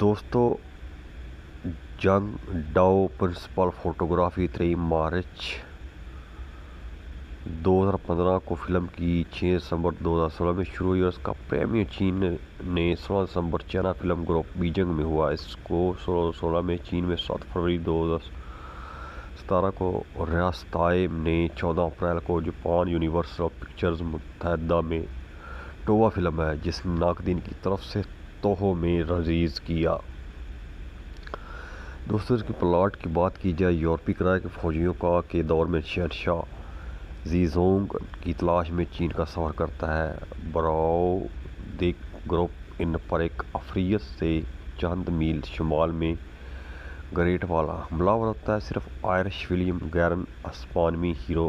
دوستو، جنگ ڈاؤ پرنسپل فوٹوگرافی 3 مارچ 2015 کو فلم کی 6 دسمبر 2016 میں شروع ہوئی اور اس کا پریمیئر چین نے 16 دسمبر چائنا فلم گروپ بیجنگ میں ہوا۔ اس کو 2016 میں چین میں 7 فروری 2017 کو ریاستہائے نے 14 اپریل کو جاپان یونیورسل پکچرز متحدہ میں ٹووا فلم ہے جس نے ناقدین کی طرف سے توہو میں ریلیز کیا۔ دوستوں، اس کی پلاٹ کی بات کی جائے، یورپی کرائے کے فوجیوں کا کے دور میں شہنشاہ زیزونگ کی تلاش میں چین کا سفر کرتا ہے۔ براؤدیک گروپ ان پر ایک عفریت سے چند میل شمال میں گریٹ والا حملہ آور ہوتا ہے۔ صرف آئرش ولیم گیرن اسپانوی ہیرو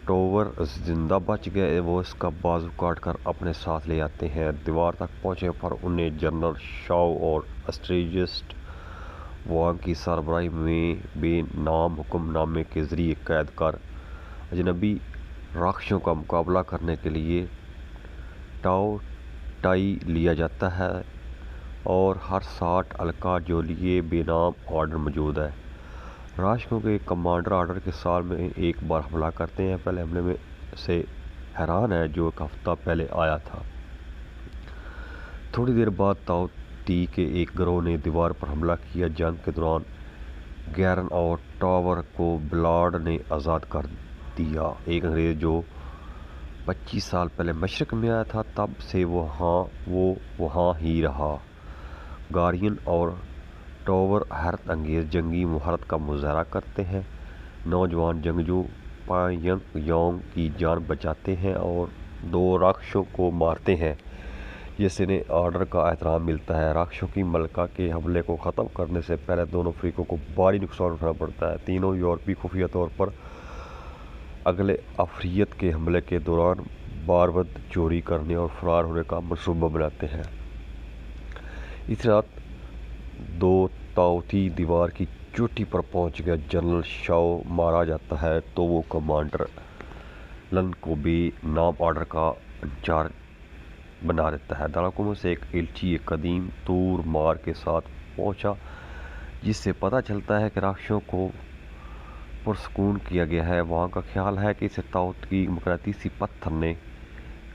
ٹاور زندہ بچ گئے، وہ اس کا بازو کاٹ کر اپنے ساتھ لے آتے ہیں۔ دیوار تک پہنچنے پر انہیں جنرل شاؤ اور اسٹریٹجسٹ وانگ کی سربراہی میں بے نام حکم نامے کے ذریعے قید کر اجنبی راکھشوں کا مقابلہ کرنے کے لیے ٹاؤ ٹائی لیا جاتا ہے اور ہر 60 الکا جو لیے بے نام آرڈر موجود ہے۔ راکھشوں کے کمانڈر آرڈر کے سال میں ایک بار حملہ کرتے ہیں۔ پہلے حملے میں سے حیران ہے جو ایک ہفتہ پہلے آیا تھا۔ تھوڑی دیر بعد تاؤ تی کے ایک گروہ نے دیوار پر حملہ کیا۔ جنگ کے دوران گیرن اور ٹاور کو بلارڈ نے آزاد کر دیا۔ ایک انگریز جو 25 سال پہلے مشرق میں آیا تھا، تب سے وہ وہاں ہی رہا۔ گارین اور ٹاور حیرت انگیز جنگی مہارت کا مظاہرہ کرتے ہیں۔ نوجوان جنگجو پائیں یانگ کی جان بچاتے ہیں اور 2 راکھشوں کو مارتے ہیں جس سے انہیں آرڈر کا احترام ملتا ہے۔ راکھشوں کی ملکہ کے حملے کو ختم کرنے سے پہلے دونوں فریقوں کو بھاری نقصان اٹھانا پڑتا ہے۔ تینوں یورپی خفیہ طور پر اگلے عفریت کے حملے کے دوران بارود چوری کرنے اور فرار ہونے کا منصوبہ بناتے ہیں۔ اس رات تاؤ تی دیوار کی چوٹی پر پہنچ گیا۔ جنرل شاؤ مارا جاتا ہے تو وہ کمانڈر لن کو بے نام آرڈر کا انچارج بنا دیتا ہے۔ دارالحکومت سے ایک ایلچی ایک قدیم تور مار کے ساتھ پہنچا جس سے پتہ چلتا ہے کہ راکھشوں کو پرسکون کیا گیا ہے۔ وہاں کا خیال ہے کہ اسے تاؤ کی مقناطیسی پتھر نے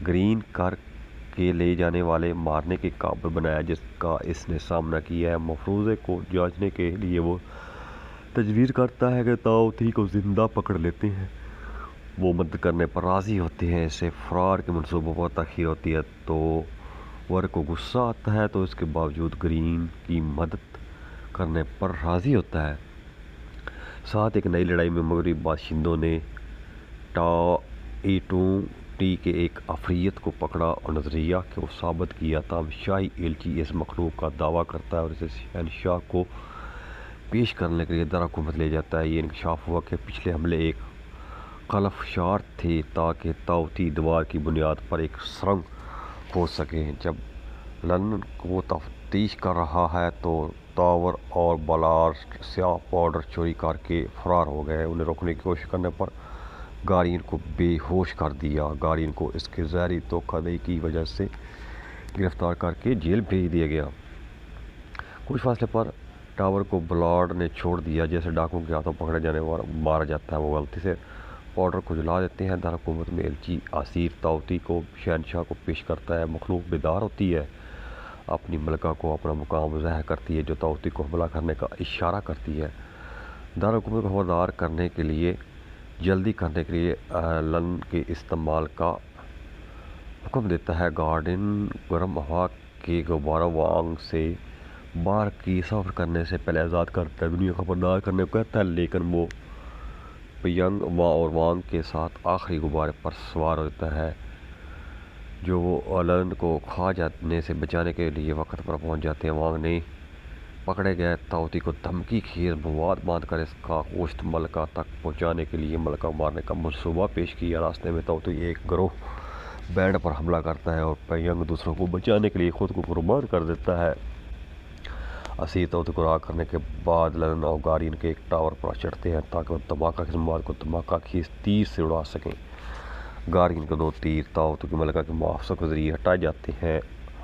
گرین کر کے لے جانے والے مارنے کے قابل بنایا جس کا اس نے سامنا کیا ہے۔ مفروضے کو جانچنے کے لیے وہ تجویز کرتا ہے کہ تاؤ تی کو زندہ پکڑ لیتے ہیں۔ وہ مدد کرنے پر راضی ہوتے ہیں۔ اسے فرار کے منصوبوں پر تاخیر ہوتی ہے تو ور کو غصہ آتا ہے تو اس کے باوجود گرین کی مدد کرنے پر راضی ہوتا ہے۔ ساتھ ایک نئی لڑائی میں مغربی باشندوں نے ٹاؤ تی کے ایک عفریت کو پکڑا اور نظریہ کو ثابت کیا۔ تاہم شاہی ایلچی اس مخلوق کا دعویٰ کرتا ہے اور اسے شہنشاہ کو پیش کرنے کے لیے دارالحکومت لے جاتا ہے۔ یہ انکشاف ہوا کہ پچھلے حملے ایک خلف شار تھے تاکہ تاؤ تی دیوار کی بنیاد پر ایک سرنگ کھود سکے۔ جب لن وہ تفتیش کر رہا ہے تو ٹاور اور بلارڈ سیاہ پاؤڈر چوری کر کے فرار ہو گئے۔ انہیں روکنے کی کوشش کرنے پر گارین کو بے ہوش کر دیا۔ گارین کو اس کے زہری دھوکہ دہی کی وجہ سے گرفتار کر کے جیل بھیج دیا گیا۔ کچھ فاصلے پر ٹاور کو بلارڈ نے چھوڑ دیا۔ جیسے ڈاکوؤں کے ہاتھوں پکڑے جانے والا مارا جاتا ہے، وہ غلطی سے پاؤڈر کو جلا دیتے ہیں۔ دارالحکومت میں ایلچی اسیر تاؤ تی کو شہنشاہ کو پیش کرتا ہے۔ مخلوق بیدار ہوتی ہے، اپنی ملکہ کو اپنا مقام ظاہر کرتی ہے جو تاؤ تی کو حملہ کرنے کا اشارہ کرتی ہے۔ دارالحکومت کو خبردار کرنے کے لیے جلدی کرنے کے لیے لن کے استعمال کا حکم دیتا ہے۔ گارڈن گرم ہوا کے غباروں وانگ سے باہر کی سفر کرنے سے پہلے آزاد کرتا ہے۔ دنیا کو خبردار کرنے کو کہتا ہے لیکن وہ پیانگ اور وانگ کے ساتھ آخری غبارے پر سوار ہوتا ہے جو وہ لن کو کھا جانے سے بچانے کے لیے وقت پر پہنچ جاتے ہیں۔ وانگ نے پکڑے گئے تاؤ تی کو دھمکی خیز مواد باندھ کر اس کا گوشت ملکہ تک پہنچانے کے لیے ملکہ کو مارنے کا منصوبہ پیش کیا۔ راستے میں تاؤ تی ایک گروہ بینڈ پر حملہ کرتا ہے اور پیانگ دوسروں کو بچانے کے لیے خود کو قربان کر دیتا ہے۔ اسیر تاؤ تی کو رہا کرنے کے بعد لن اور گارین کے ایک ٹاور پر چڑھتے ہیں تاکہ وہ دھماکہ خیز مواد کو دھماکہ خیز تیر سے اڑا سکیں۔ گارین کے 2 تیر تاؤ تی کی ملکہ کے محافظوں کے ذریعے ہٹائے جاتے ہیں۔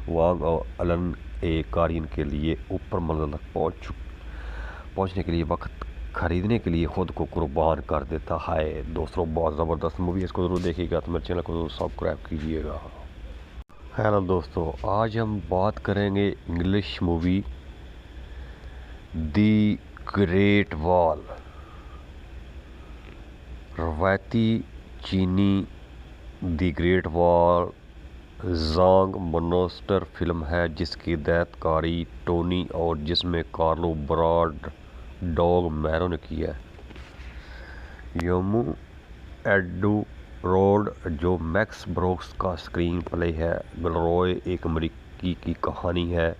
وانگ اور لن ایک گارین کے لیے اوپر منزل تک پہنچنے کے لیے وقت خریدنے کے لیے خود کو قربان کر دیتا ہے۔ دوستوں بہت زبردست مووی ہے، اس کو ضرور دیکھیے گا، تو میرے چینل کو ضرور سبسکرائب کیجیے گا۔ ہیلو دوستوں، آج ہم بات کریں گے انگلش مووی دی گریٹ وال۔ روایتی چینی دی گریٹ وال زانگ مونسٹر فلم ہے جس کی ہدایت کاری ٹونی اور جس میں کارلو براڈ ڈاگ میرو نے کی ہے۔ یومو ایڈورڈ جو میکس بروکس کا اسکرین پلے ہے۔ گلروئے ایک امریکی کی کہانی ہے۔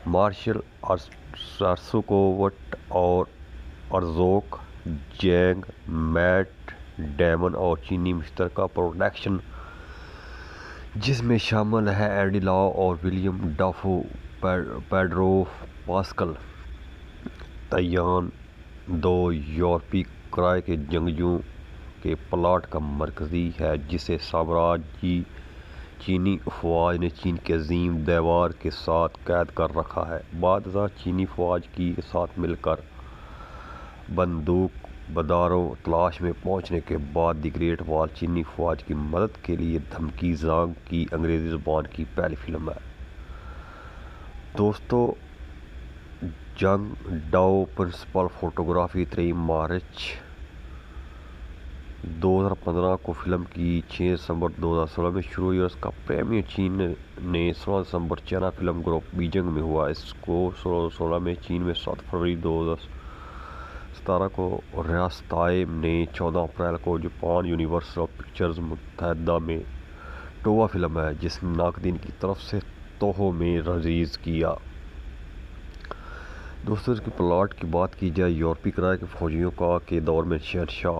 مارشل ارسوکووٹ اور ارزوک جینگ میٹ ڈیمن اور چینی مشترکہ پروڈکشن جس میں شامل ہے اینڈی لاؤ اور ولیم ڈافو، پیڈرو پاسکل۔ تیان دو یورپی کرائے کے جنگجوؤں کے پلاٹ کا مرکزی ہے جسے سامراجی چینی افواج نے چین کے عظیم دیوار کے ساتھ قید کر رکھا ہے۔ بعد ازاں چینی فوج کے ساتھ مل کر بندوق برداروں تلاش میں پہنچنے کے بعد دی گریٹ وال چینی فوج کی مدد کے لیے دھمکی زانگ کی انگریزی زبان کی پہلی فلم ہے۔ دوستو جنگ ڈاؤ پرنسپل فوٹوگرافی 23 مارچ 2015 کو فلم کی 6 دسمبر 2016 میں شروع ہوئی اور اس کا پریمیئر چین نے 16 دسمبر چائنا فلم گروپ بیجنگ میں ہوا۔ اس کو 2016 میں چین میں 7 فروری 2017 کو ریاستہائے نے 14 اپریل کو جاپان یونیورسل پکچرز متحدہ میں ٹووا فلم ہے جس نے ناقدین کی طرف سے توہو میں ریلیز کیا۔ دوستوں اس کی پلاٹ کی بات کی جائے، یورپی کرائے کے فوجیوں کا کے دور میں شہنشاہ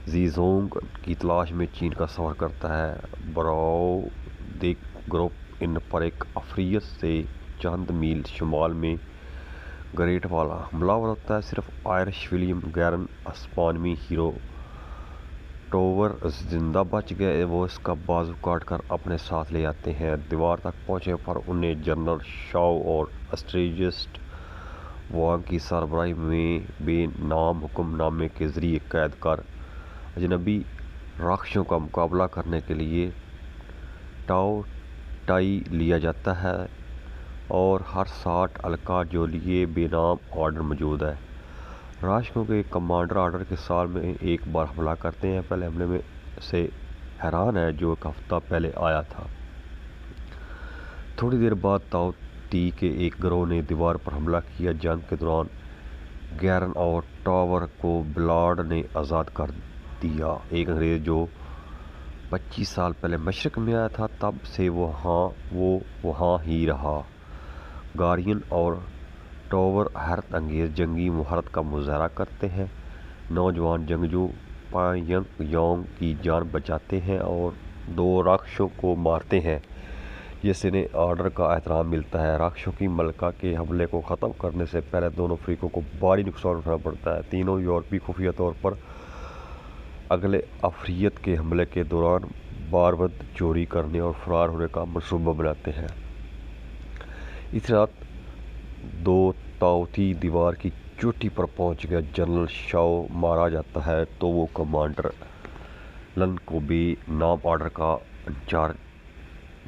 زیزونگ کی تلاش میں چین کا سفر کرتا ہے۔ براؤ دیک گروپ ان پر ایک افریت سے چند میل شمال میں گریٹ وال حملہ آور ہوتا ہے۔ صرف آئرش ولیم گیرن اسپانوی ہیرو ٹوور زندہ بچ گئے، وہ اس کا بازو کاٹ کر اپنے ساتھ لے آتے ہیں۔ دیوار تک پہنچنے پر انہیں جنرل شاؤ اور اسٹریٹجسٹ وانگ کی سربراہی میں بے نام حکم نامے کے ذریعے قید کر اجنبی راکھشوں کا مقابلہ کرنے کے لیے ٹاؤ ٹائی لیا جاتا ہے اور ہر 60 الکا جو لیے بے نام آرڈر موجود ہے۔ راکھشوں کے کمانڈر آرڈر کے سال میں ایک بار حملہ کرتے ہیں۔ پہلے حملے میں سے حیران ہے جو ایک ہفتہ پہلے آیا تھا۔ تھوڑی دیر بعد تاؤ تی کے ایک گروہ نے دیوار پر حملہ کیا۔ جنگ کے دوران گیرن اور ٹاور کو بلارڈ نے آزاد کر دیا۔ ایک انگریز جو 25 سال پہلے مشرق میں آیا تھا تب سے وہ وہاں ہی رہا۔ گارین اور ٹاور حیرت انگیز جنگی مہارت کا مظاہرہ کرتے ہیں۔ نوجوان جنگجو پانگ یانگ کی جان بچاتے ہیں اور 2 راکھشوں کو مارتے ہیں جس سے انہیں آرڈر کا احترام ملتا ہے۔ راکھشوں کی ملکہ کے حملے کو ختم کرنے سے پہلے دونوں فریقوں کو بھاری نقصان اٹھانا پڑتا ہے۔ تینوں یورپی خفیہ طور پر اگلے افریت کے حملے کے دوران بارود چوری کرنے اور فرار ہونے کا منصوبہ بناتے ہیں۔ اس رات تاؤ تی دیوار کی چوٹی پر پہنچ گیا۔ جنرل شاؤ مارا جاتا ہے تو وہ کمانڈر لن کو بے نام آرڈر کا انچارج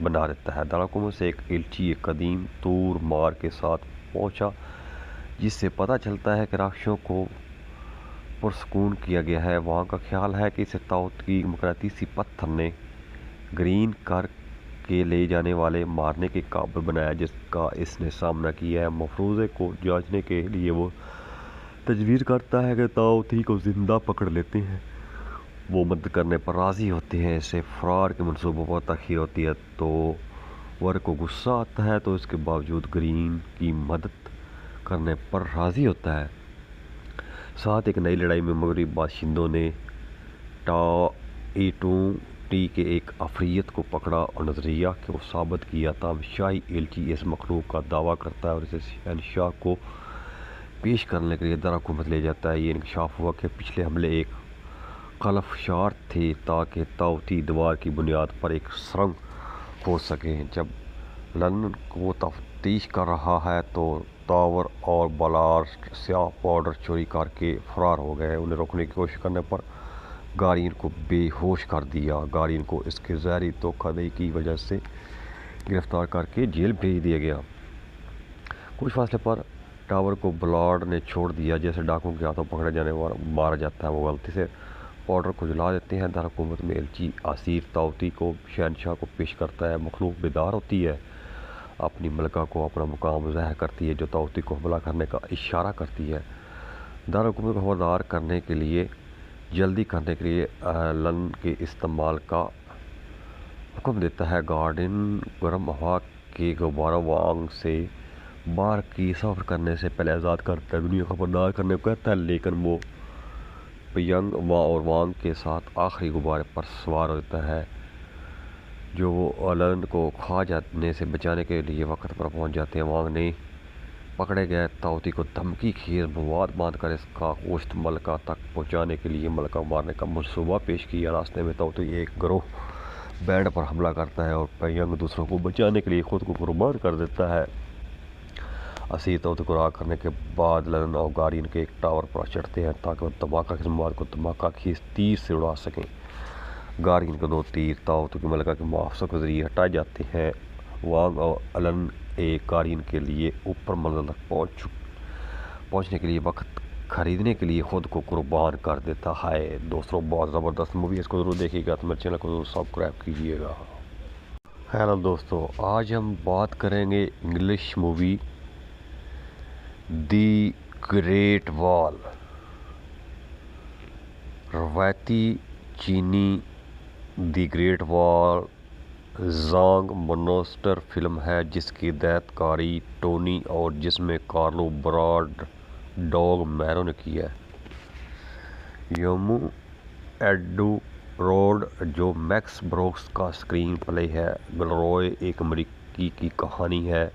بنا دیتا ہے۔ دارالحکومت سے ایک ایلچی ایک قدیم تور مار کے ساتھ پہنچا جس سے پتہ چلتا ہے کہ راکھشوں کو پرسکون کیا گیا ہے۔ وہاں کا خیال ہے کہ اسے تاؤ کی مقناطیسی پتھر نے گرین کر کے لے جانے والے مارنے کے قابل بنایا جس کا اس نے سامنا کیا ہے۔ مفروضے کو جانچنے کے لیے وہ تجویز کرتا ہے کہ تاؤ تی کو زندہ پکڑ لیتے ہیں۔ وہ مدد کرنے پر راضی ہوتے ہیں۔ اسے فرار کے منصوبوں پر تاخیر ہوتی ہے تو ور کو غصہ آتا ہے تو اس کے باوجود گرین کی مدد کرنے پر راضی ہوتا ہے۔ ساتھ ایک نئی لڑائی میں مغربی باشندوں نے ٹاؤ تی کے ایک افریت کو پکڑا اور نظریہ کو ثابت کیا۔ تاہم شاہی ایلچی اس مخلوق کا دعویٰ کرتا ہے اور اسے شہنشاہ کو پیش کرنے کے لیے دارالحکومت لے جاتا ہے۔ یہ انکشاف ہوا کہ پچھلے حملے ایک خلفشار تھے تاکہ تاؤ تی دیوار کی بنیاد پر ایک سرنگ کھود سکیں۔ جب لندن کو تفتیش کر رہا ہے تو ٹاور اور بلاسٹ سیاہ پاؤڈر چوری کر کے فرار ہو گئے۔ انہیں روکنے کی کوشش کرنے پر گارین کو بے ہوش کر دیا۔ گارین کو اس کے زہری دھوکہ دہی کی وجہ سے گرفتار کر کے جیل بھیج دیا گیا۔ کچھ فاصلے پر ٹاور کو بلارڈ نے چھوڑ دیا۔ جیسے ڈاکوؤں کے ہاتھوں پکڑے جانے پر مارا جاتا ہے، وہ غلطی سے پاؤڈر کو جلا دیتے ہیں۔ دارالحکومت میں ایلچی آصف طاووسی کو شہنشاہ کو پیش کرتا ہے۔ مخلوق بیدار ہوتی ہے، اپنی ملکہ کو اپنا مقام ظاہر کرتی ہے، جو طاووسی کو حملہ کرنے کا اشارہ کرتی ہے۔ دارالحکومت کو خبردار کرنے کے لیے جلدی کرنے کے لیے لندن کے استعمال کا حکم دیتا ہے۔ گارڈین گرم ہوا کے غباروں وانگ سے باہر کی سفر کرنے سے پہلے آزاد کرتا ہے، دنیا کو خبردار کرنے کو کہتا ہے، لیکن وہ پیانگ اور وانگ کے ساتھ آخری غبارے پر سوار ہوتا ہے، جو وہ لندن کو کھا جانے سے بچانے کے لیے وقت پر پہنچ جاتے ہیں۔ وانگ نے پکڑے گئے طاووسی کو دھمکی خیز مواد باندھ کر اس کا گوشت ملکہ تک پہنچانے کے لیے ملکہ کو مارنے کا منصوبہ پیش کیا۔ راستے میں طاووسی ایک گروہ بینڈ پر حملہ کرتا ہے اور پیانگ دوسروں کو بچانے کے لیے خود کو قربان کر دیتا ہے۔ اسیر طاووسی کو رہا کرنے کے بعد لندن اور گارین کے ایک ٹاور پر چڑھتے ہیں تاکہ وہ دھماکہ خیز مواد کو دھماکہ خیز تیر سے اڑا سکیں۔ گارین کے 2 تیر طاووسی کی ملکہ کے محافظوں کے ذریعے ہٹائے جاتے ہیں۔ وانگ اور لندن ایک گارین کے لیے اوپر منزل تک پہنچنے کے لیے وقت خریدنے کے لیے خود کو قربان کر دیتا ہے۔ دوستوں، بہت زبردست مووی ہے، اس کو ضرور دیکھیے گا، تو میرے چینل کو ضرور سبسکرائب کیجیے گا۔ ہیلو دوستوں، آج ہم بات کریں گے انگلش مووی دی گریٹ وال۔ روایتی چینی دی گریٹ وال زانگ مونسٹر فلم ہے جس کی ہدایت کاری ٹونی اور جس میں کارلو براڈ ڈوگ میرو نے کی ہے۔ یومو ایڈورڈ جو میکس بروکس کا اسکرین پلے ہے۔ گلروئے ایک امریکی کی کہانی ہے۔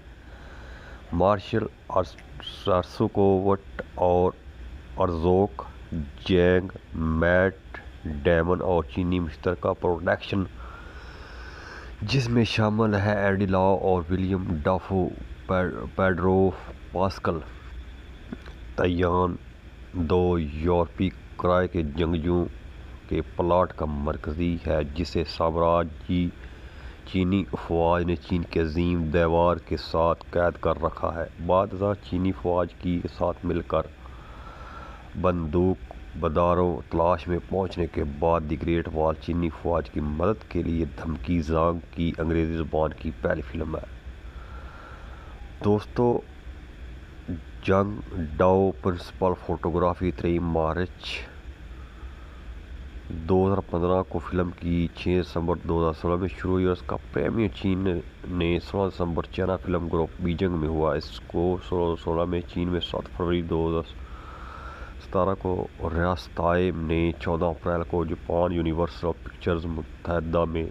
مارشل ارسکووٹ اور ارزوک جینگ، میٹ ڈیمن اور چینی مشترکہ پروڈکشن جس میں شامل ہیں اینڈی لاؤ اور ولیم ڈافو، پیڈرو پاسکل۔ تیان 2 یورپی کرائے کے جنگجوؤں کے پلاٹ کا مرکزی ہے جسے سامراجی چینی افواج نے چین کے عظیم دیوار کے ساتھ قید کر رکھا ہے۔ بعد ازاں چینی فوج کے ساتھ مل کر بندوق برداروں تلاش میں پہنچنے کے بعد دی گریٹ وال چینی فوج کی مدد کے لیے دھمکی زانگ کی انگریزی زبان کی پہلی فلم ہے۔ دوستو، جنگ ڈاؤ پرنسپل فوٹوگرافی 3 مارچ 2015 کو فلم کی 6 دسمبر 2016 میں شروع ہوئی اور اس کا پریمیئر چین نے 16 دسمبر چائنا فلم گروپ بیجنگ میں ہوا۔ اس کو 2016 میں چین میں 7 فروری 2017 کو ریاستہائے نے 14 اپریل کو جاپان یونیورسل پکچرز متحدہ میں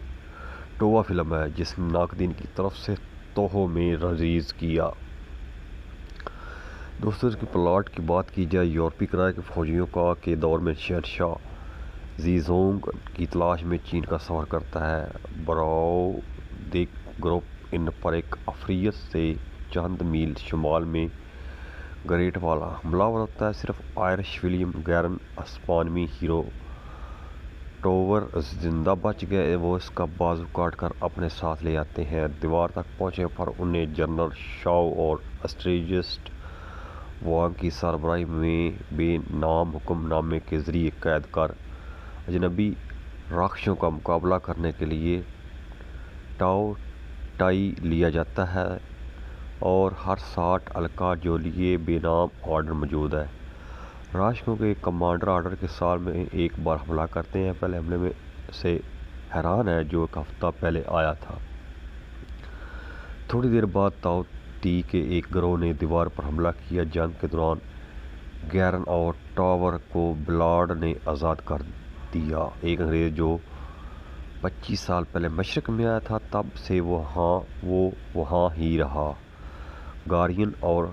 ٹووا فلم ہے جس نے ناقدین کی طرف سے توہو میں ریلیز کیا۔ دوستوں، اس کی پلاٹ کی بات کی جائے، یورپی کرائے کے فوجیوں کا کے دور میں شہنشاہ زیزونگ کی تلاش میں چین کا سفر کرتا ہے۔ براؤدگ گروپ ان پر ایک افریت سے چند میل شمال میں گریٹ وال حملہ آور ہوتا ہے۔ صرف آئرش ولیم گیرن اسپانوی ہیرو ٹاور زندہ بچ گئے، وہ اس کا بازو کاٹ کر اپنے ساتھ لے آتے ہیں۔ دیوار تک پہنچنے پر انہیں جنرل شاؤ اور اسٹریٹجسٹ وانگ کی سربراہی میں بے نام حکم نامے کے ذریعے قید کر اجنبی راکھشوں کا مقابلہ کرنے کے لیے ٹاؤ ٹائی لیا جاتا ہے اور ہر 60 الکا جو لیے بے نام آرڈر موجود ہے۔ راکھشوں کے کمانڈر آرڈر کے سال میں ایک بار حملہ کرتے ہیں۔ پہلے حملے میں سے حیران ہے جو ایک ہفتہ پہلے آیا تھا۔ تھوڑی دیر بعد تاؤ تی کے ایک گروہ نے دیوار پر حملہ کیا۔ جنگ کے دوران گیرن اور ٹاور کو بلارڈ نے آزاد کر دیا۔ ایک انگریز جو 25 سال پہلے مشرق میں آیا تھا، تب سے وہ وہاں ہی رہا۔ گارین اور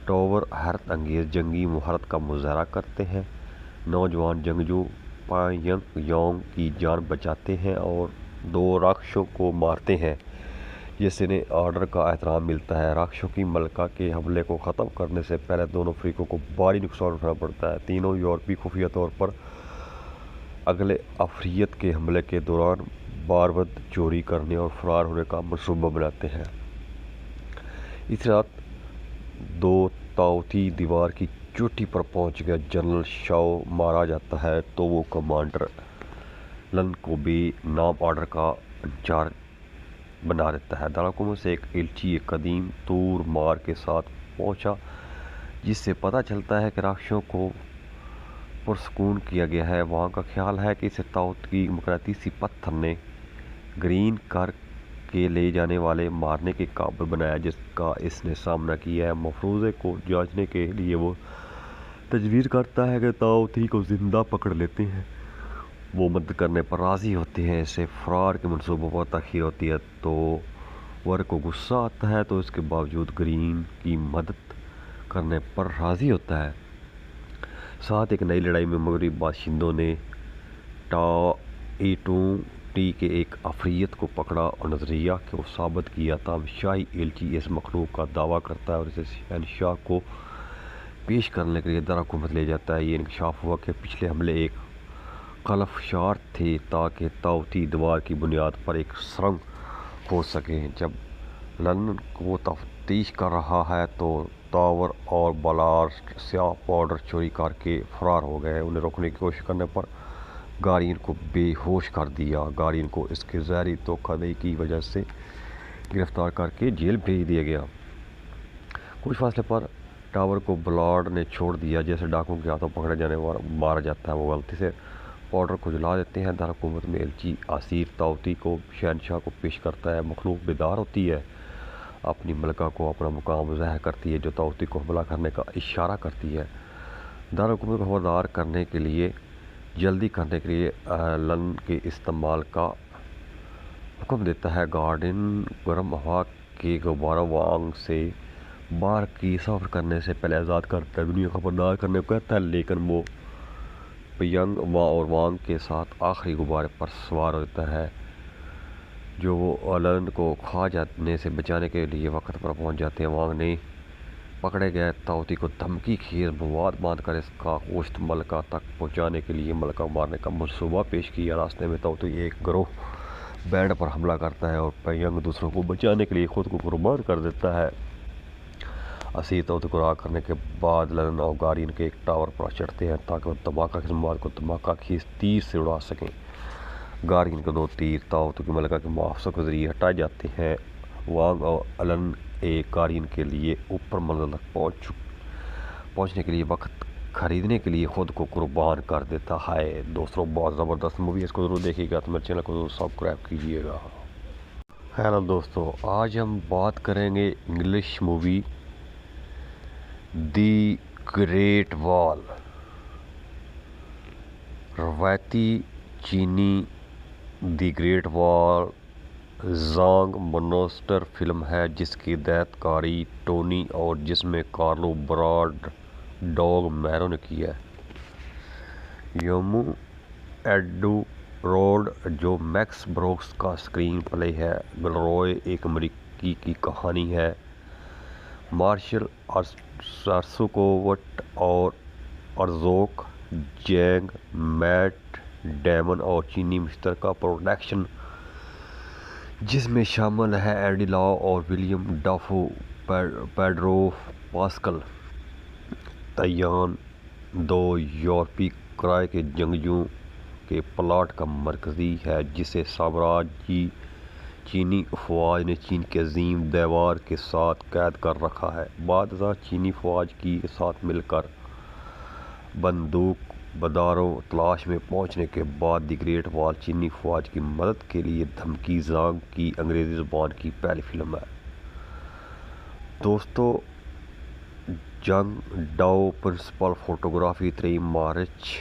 ٹاور حیرت انگیز جنگی مہارت کا مظاہرہ کرتے ہیں۔ نوجوان جنگجو پیانگ یانگ کی جان بچاتے ہیں اور 2 راکھشوں کو مارتے ہیں۔ جس نے آرڈر کا احترام ملتا ہے۔ راکشسوں کی ملکہ کے حملے کو ختم کرنے سے پہلے دونوں فریقوں کو بھاری نقصان اٹھانا پڑتا ہے۔ تینوں یورپی خفیہ طور پر اگلے افریت کے حملے کے دوران بارود چوری کرنے اور فرار ہونے کا منصوبہ بناتے ہیں۔ اس رات دو طاووسی دیوار کی چوٹی پر پہنچ گئے جنرل شاؤ مارا جاتا ہے تو وہ کمانڈر لن کو بے نام آرڈر کا انچارج بنا دیتا ہے۔ دارالحکومت سے ایک ایلچی ایک قدیم تور مار کے ساتھ پہنچا جس سے پتہ چلتا ہے کہ راکشسوں کو پرسکون کیا گیا ہے۔ وہاں کا خیال ہے کہ اسے طاووس کی مقناطیسی پتھر نے گرین کر کے لے جانے والے مارنے کے قابل بنایا جس کا اس نے سامنا کیا ہے۔ مفروضے کو جانچنے کے لیے وہ تجویز کرتا ہے کہ طاووسی کو زندہ پکڑ لیتے ہیں۔ وہ مدد کرنے پر راضی ہوتے ہیں۔ اس سے فرار کے منصوبوں پر تاخیر ہوتی ہے تو ور کو غصہ آتا ہے تو اس کے باوجود گرین کی مدد کرنے پر راضی ہوتا ہے۔ ساتھ ایک نئی لڑائی میں مغربی باشندوں نے ٹائٹو ٹی کے ایک افریت کو پکڑا اور نظریہ کو ثابت کیا۔ تاہم شاہی ایلچی اس مخلوق کا دعویٰ کرتا ہے اور اسے شہنشاہ کو پیش کرنے کے لیے دارالحکومت لے جاتا ہے۔ یہ انکشاف ہوا کہ پچھلے حملے ایک خلفشار تھے تاکہ طاووسی دیوار کی بنیاد پر ایک سرنگ کھود سکیں۔ جب لن وہ تفتیش کر رہا ہے تو تاور اور بالاسٹ سیاہ پاؤڈر چوری کر کے فرار ہو گئے۔ انہیں روکنے کی کوشش کرنے پر گارین کو بے ہوش کر دیا۔ گارین کو اس کے زہری دھوکہ دہی کی وجہ سے گرفتار کر کے جیل بھیج دیا گیا۔ کچھ فاصلے پر ٹاور کو بلارڈ نے چھوڑ دیا جیسے ڈاکوؤں کے ہاتھوں پکڑے جانے والا مارا جاتا ہے۔ وہ غلطی سے پاؤڈر کو جلا دیتے ہیں۔ دارالحکومت میں ایلچی اسیر طاووسی کو شہنشاہ کو پیش کرتا ہے۔ مخلوق بیدار ہوتی ہے، اپنی ملکہ کو اپنا مقام ظاہر کرتی ہے جو طاووسی کو حملہ کرنے کا اشارہ کرتی ہے۔ دارالحکومت کو خبردار کرنے کے لیے جلدی کرنے کے لیے لن کے استعمال کا حکم دیتا ہے۔ گارڈین گرم ہوا کے غباروں وانگ سے باہر کی سفر کرنے سے پہلے آزاد کرتا ہے۔ دنیا کو خبردار کرنے کو کہتا ہے لیکن وہ پیانگ اور وانگ کے ساتھ آخری غبارے پر سوار ہوتا ہے جو وہ لن کو کھا جانے سے بچانے کے لیے وقت پر پہنچ جاتے ہیں۔ وانگ نے پکڑے گئے طاووسی کو دھمکی خیز مواد باندھ کر اس کا گوشت ملکہ تک پہنچانے کے لیے ملکہ مارنے کا منصوبہ پیش کیا۔ راستے میں طاووسی ایک گروہ بینڈ پر حملہ کرتا ہے اور پیانگ دوسروں کو بچانے کے لیے خود کو قربان کر دیتا ہے۔ اسیر طاووسی کو رہا کرنے کے بعد لن اور گارین کے ایک ٹاور پر چڑھتے ہیں تاکہ وہ دھماکہ خیز مواد کو دھماکہ خیز تیر سے اڑا سکیں۔ گارین کے دو تیر طاووسی کی ملکہ کے محافظوں کے ذریعے ہٹائے جاتے ہیں۔ وانگ اور لن ایک گارین کے لیے اوپر منزل تک پہنچنے کے لیے وقت خریدنے کے لیے خود کو قربان کر دیتا ہے۔ دوستوں بہت زبردست مووی ہے، اس کو ضرور دیکھیے گا تو میرے چینل کو ضرور سبسکرائب کیجیے گا۔ ہیلو دوستوں، آج ہم بات کریں گے انگلش مووی دی گریٹ وال۔ روایتی چینی دی گریٹ وال زانگ مونسٹر فلم ہے جس کی ہدایت کاری ٹونی اور جس میں کارلو براڈ ڈوگ میرو نے کی ہے۔ یومو ایڈورڈ جو میکس بروکس کا اسکرین پلے ہے۔ گلروئے ایک امریکی کی کہانی ہے۔ مارشل ارسوکووٹ اور ارزوک جینگ میٹ ڈیمن اور چینی مشترکہ پروڈکشن جس میں شامل ہیں اینڈی لاؤ اور ولیم ڈافو۔ پیڈرو پاسکل تیان دو یورپی کرائے کے جنگجوؤں کے پلاٹ کا مرکزی ہے جسے سامراجی چینی افواج نے چین کے عظیم دیوار کے ساتھ قید کر رکھا ہے۔ بعد ازاں چینی فوج کے ساتھ مل کر بندوق برداروں تلاش میں پہنچنے کے بعد دی گریٹ وال چینی فوج کی مدد کے لیے دھمکی زانگ کی انگریزی زبان کی پہلی فلم ہے۔ دوستو جنگ ڈاؤ پرنسپل فوٹوگرافی 23 مارچ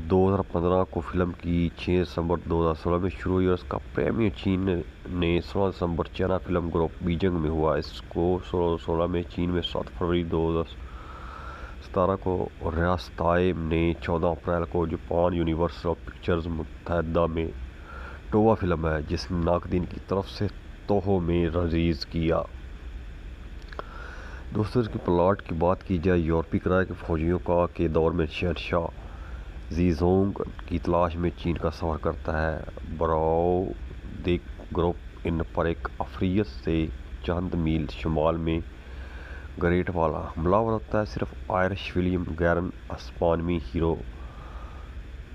2015 کو فلم کی 6 دسمبر 2016 میں شروع ہوئی اور اس کا پریمیئر چین نے 16 دسمبر چائنا فلم گروپ بیجنگ میں ہوا۔ اس کو 2016 میں چین میں 7 فروری 2017 کو ریاستہائے نے 14 اپریل کو جاپان یونیورسل پکچرز متحدہ میں ٹووا فلم ہے جس نے ناقدین کی طرف سے تحفوں میں ریلیز کیا۔ دوستوں، اس کی پلاٹ کی بات کی جائے، یورپی کرائے کے فوجیوں کا کے دور میں شہنشاہ زیزونگ کی تلاش میں چین کا سفر کرتا ہے۔ براؤدیک گروپ ان پر ایک افریت سے چند میل شمال میں گریٹ وال حملہ آور ہوتا ہے۔ صرف آئرش ولیم گیرن اسپانوی ہیرو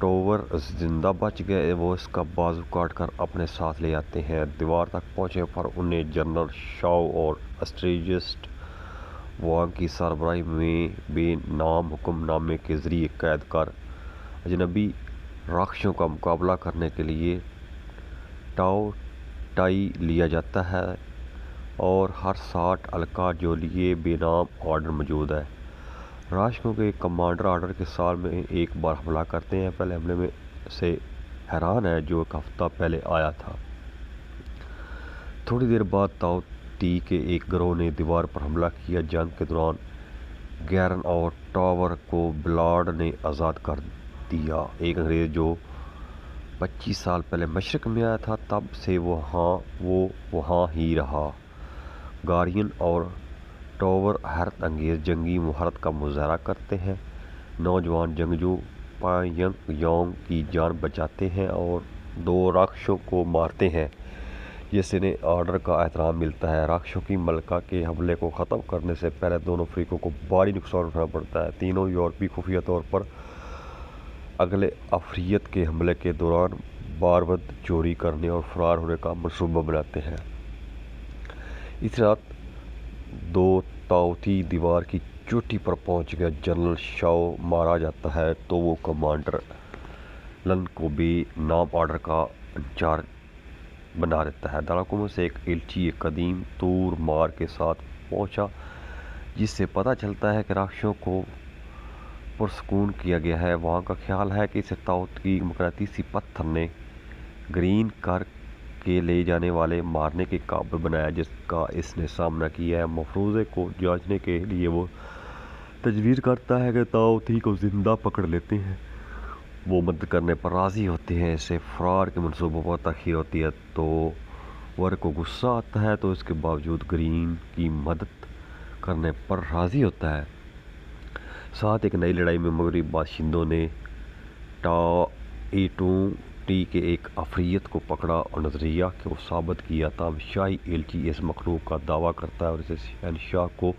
ٹوور زندہ بچ گئے، وہ اس کا بازو کاٹ کر اپنے ساتھ لے آتے ہیں۔ دیوار تک پہنچنے پر انہیں جنرل شاؤ اور اسٹریٹجسٹ وانگ کی سربراہی میں بے نام حکم نامے کے ذریعے قید کر اجنبی راکھشوں کا مقابلہ کرنے کے لیے ٹاؤ ٹائی لیا جاتا ہے، اور ہر 60 الکا جو لیے بے نام آرڈر موجود ہے۔ راکھشوں کے کمانڈر آرڈر کے سال میں ایک بار حملہ کرتے ہیں، پہلے حملے میں سے حیران ہے جو ایک ہفتہ پہلے آیا تھا۔ تھوڑی دیر بعد تاؤ تی کے ایک گروہ نے دیوار پر حملہ کیا۔ جنگ کے دوران گیرن اور ٹاور کو بلارڈ نے آزاد کر دیا، ایک انگریز جو 25 سال پہلے مشرق میں آیا تھا، تب سے وہ وہاں ہی رہا۔ گارین اور ٹاور حیرت انگیز جنگی مہارت کا مظاہرہ کرتے ہیں، نوجوان جنگجو پائنگ یانگ کی جان بچاتے ہیں اور 2 راکھشوں کو مارتے ہیں، جس سے انہیں آرڈر کا احترام ملتا ہے۔ راکھشوں کی ملکہ کے حملے کو ختم کرنے سے پہلے دونوں فریقوں کو بھاری نقصان اٹھانا پڑتا ہے۔ تینوں یورپی خفیہ طور پر اگلے افریت کے حملے کے دوران بارود چوری کرنے اور فرار ہونے کا منصوبہ بناتے ہیں۔ اس رات تاؤ تی دیوار کی چوٹی پر پہنچ گیا۔ جنرل شاؤ مارا جاتا ہے تو وہ کمانڈر لن کو بے نام آرڈر کا انچارج بنا دیتا ہے۔ دارالحکومت سے ایک ایلچی ایک قدیم تور مار کے ساتھ پہنچا، جس سے پتہ چلتا ہے کہ راکھشوں کو پرسکون کیا گیا ہے۔ وہاں کا خیال ہے کہ اسے تاؤ کی مقناطیسی پتھر نے گرین کر کے لے جانے والے مارنے کے قابل بنایا، جس کا اس نے سامنا کیا ہے۔ مفروضے کو جانچنے کے لیے وہ تجویز کرتا ہے کہ تاؤ تی کو زندہ پکڑ لیتے ہیں، وہ مدد کرنے پر راضی ہوتے ہیں۔ اسے فرار کے منصوبوں پر تاخیر ہوتی ہے تو ور کو غصہ آتا ہے، تو اس کے باوجود گرین کی مدد کرنے پر راضی ہوتا ہے۔ ساتھ ایک نئی لڑائی میں مغربی باشندوں نے ٹاؤ تی کے ایک افریت کو پکڑا اور نظریہ کو ثابت کیا، تاہم شاہی ایلچی اس مخلوق کا دعویٰ کرتا ہے اور اسے شہنشاہ کو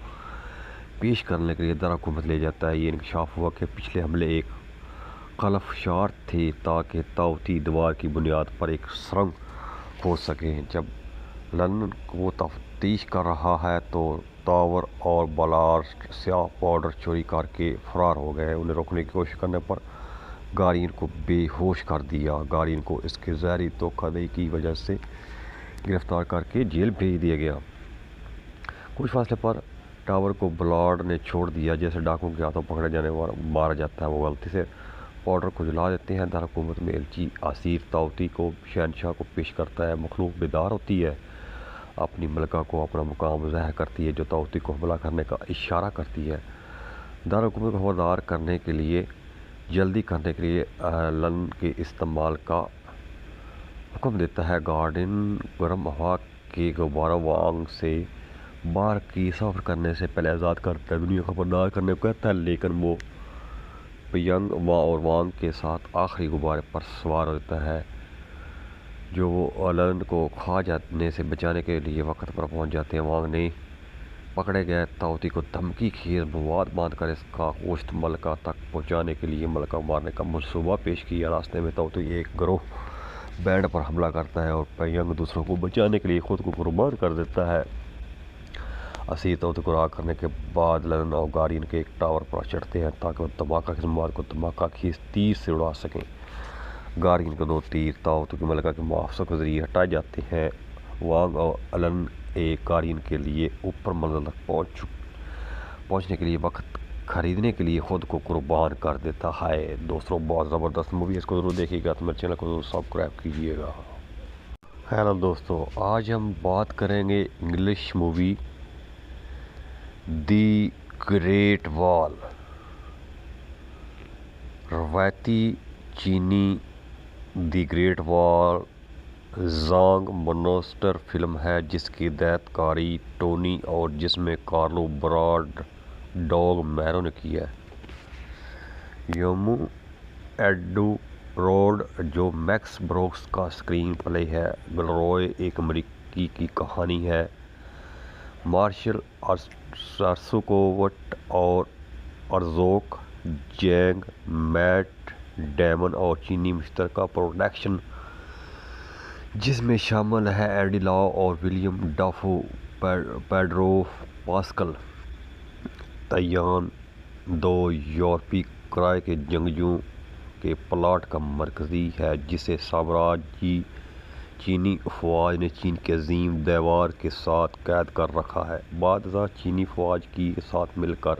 پیش کرنے کے لیے دارالحکومت لے جاتا ہے۔ یہ انکشاف ہوا کہ پچھلے حملے ایک خلف شار تھے تاکہ تاؤ تی دیوار کی بنیاد پر ایک سرنگ کھود سکیں۔ جب لن وہ تفتیش کر رہا ہے تو ٹاور اور بلارڈ سیاہ پاؤڈر چوری کر کے فرار ہو گئے۔ انہیں روکنے کی کوشش کرنے پر گارین کو بے ہوش کر دیا۔ گارین کو اس کے ظاہری دھوکہ دہی کی وجہ سے گرفتار کر کے جیل بھیج دیا گیا۔ کچھ فاصلے پر ٹاور کو بلارڈ نے چھوڑ دیا، جیسے ڈاکوؤں کے ہاتھوں پکڑے جانے پر مارا جاتا ہے۔ وہ غلطی سے پاؤڈر کو جلا دیتے ہیں۔ دارالحکومت میں ایلچی آصف تاؤ تی کو شہنشاہ کو پیش کرتا ہے۔ مخلوق بیدار ہوتی ہے، اپنی ملکہ کو اپنا مقام ظاہر کرتی ہے، جو تاؤ تی کو حملہ کرنے کا اشارہ کرتی ہے۔ دارالحکومت کو خبردار کرنے کے لیے جلدی کرنے کے لیے لن کے استعمال کا حکم دیتا ہے۔ گارڈن گرم ہوا کے غباروں وانگ سے باہر کی سفر کرنے سے پہلے آزاد کرتا ہے، دنیا کو خبردار کرنے کو کہتا ہے، لیکن وہ پیانگ اور وانگ کے ساتھ آخری غبارے پر سوار ہوتا ہے، جو وہ لن کو کھا جانے سے بچانے کے لیے وقت پر پہنچ جاتے ہیں۔ وانگ نے پکڑے گئے تاؤ تی کو دھمکی خیز مواد باندھ کر اس کا گوشت ملکہ تک پہنچانے کے لیے ملکہ مارنے کا منصوبہ پیش کیا۔ راستے میں تاؤ تی ایک گروہ بینڈ پر حملہ کرتا ہے اور پیانگ دوسروں کو بچانے کے لیے خود کو قربان کر دیتا ہے۔ اسیر تاؤ تی کو رہا کرنے کے بعد لن اور گارین کے ایک ٹاور پر چڑھتے ہیں تاکہ وہ دھماکہ خیز مواد کو دھماکہ خیز تیر سے اڑا سکیں۔ گارین کے 2 تیر تاؤ تی کی ملکہ کے محافظوں کے ذریعے ہٹائے جاتے ہیں۔ وانگ اور لن گارین کے لیے اوپر منزل تک پہنچنے کے لیے وقت خریدنے کے لیے خود کو قربان کر دیتا ہے۔ دوستوں، بہت زبردست مووی ہے، اس کو ضرور دیکھیے گا، تو میرے چینل کو ضرور سبسکرائب کیجیے گا۔ ہیلو دوستوں، آج ہم بات کریں گے انگلش مووی دی گریٹ وال۔ روایتی چینی دی گریٹ وال زانگ مونسٹر فلم ہے جس کی ہدایت کاری ٹونی اور جس میں کارلو براڈ ڈوگ میرو نے کی ہے۔ یومو ایڈورڈ جو میکس بروکس کا اسکرین پلے ہے۔ گلروئے ایک امریکی کی کہانی ہے۔ مارشل ارسکووٹ اور ارزوک جینگ، میٹ ڈیمن اور چینی مشترکہ پروڈکشن جس میں شامل ہیں اینڈی لاؤ اور ولیم ڈافو، پیڈرو پاسکل۔ تیان دو یورپی کرائے کے جنگجوؤں کے پلاٹ کا مرکزی ہے جسے سامراجی چینی افواج نے چین کے عظیم دیوار کے ساتھ قید کر رکھا ہے۔ بعد ازاں چینی فوج کے ساتھ مل کر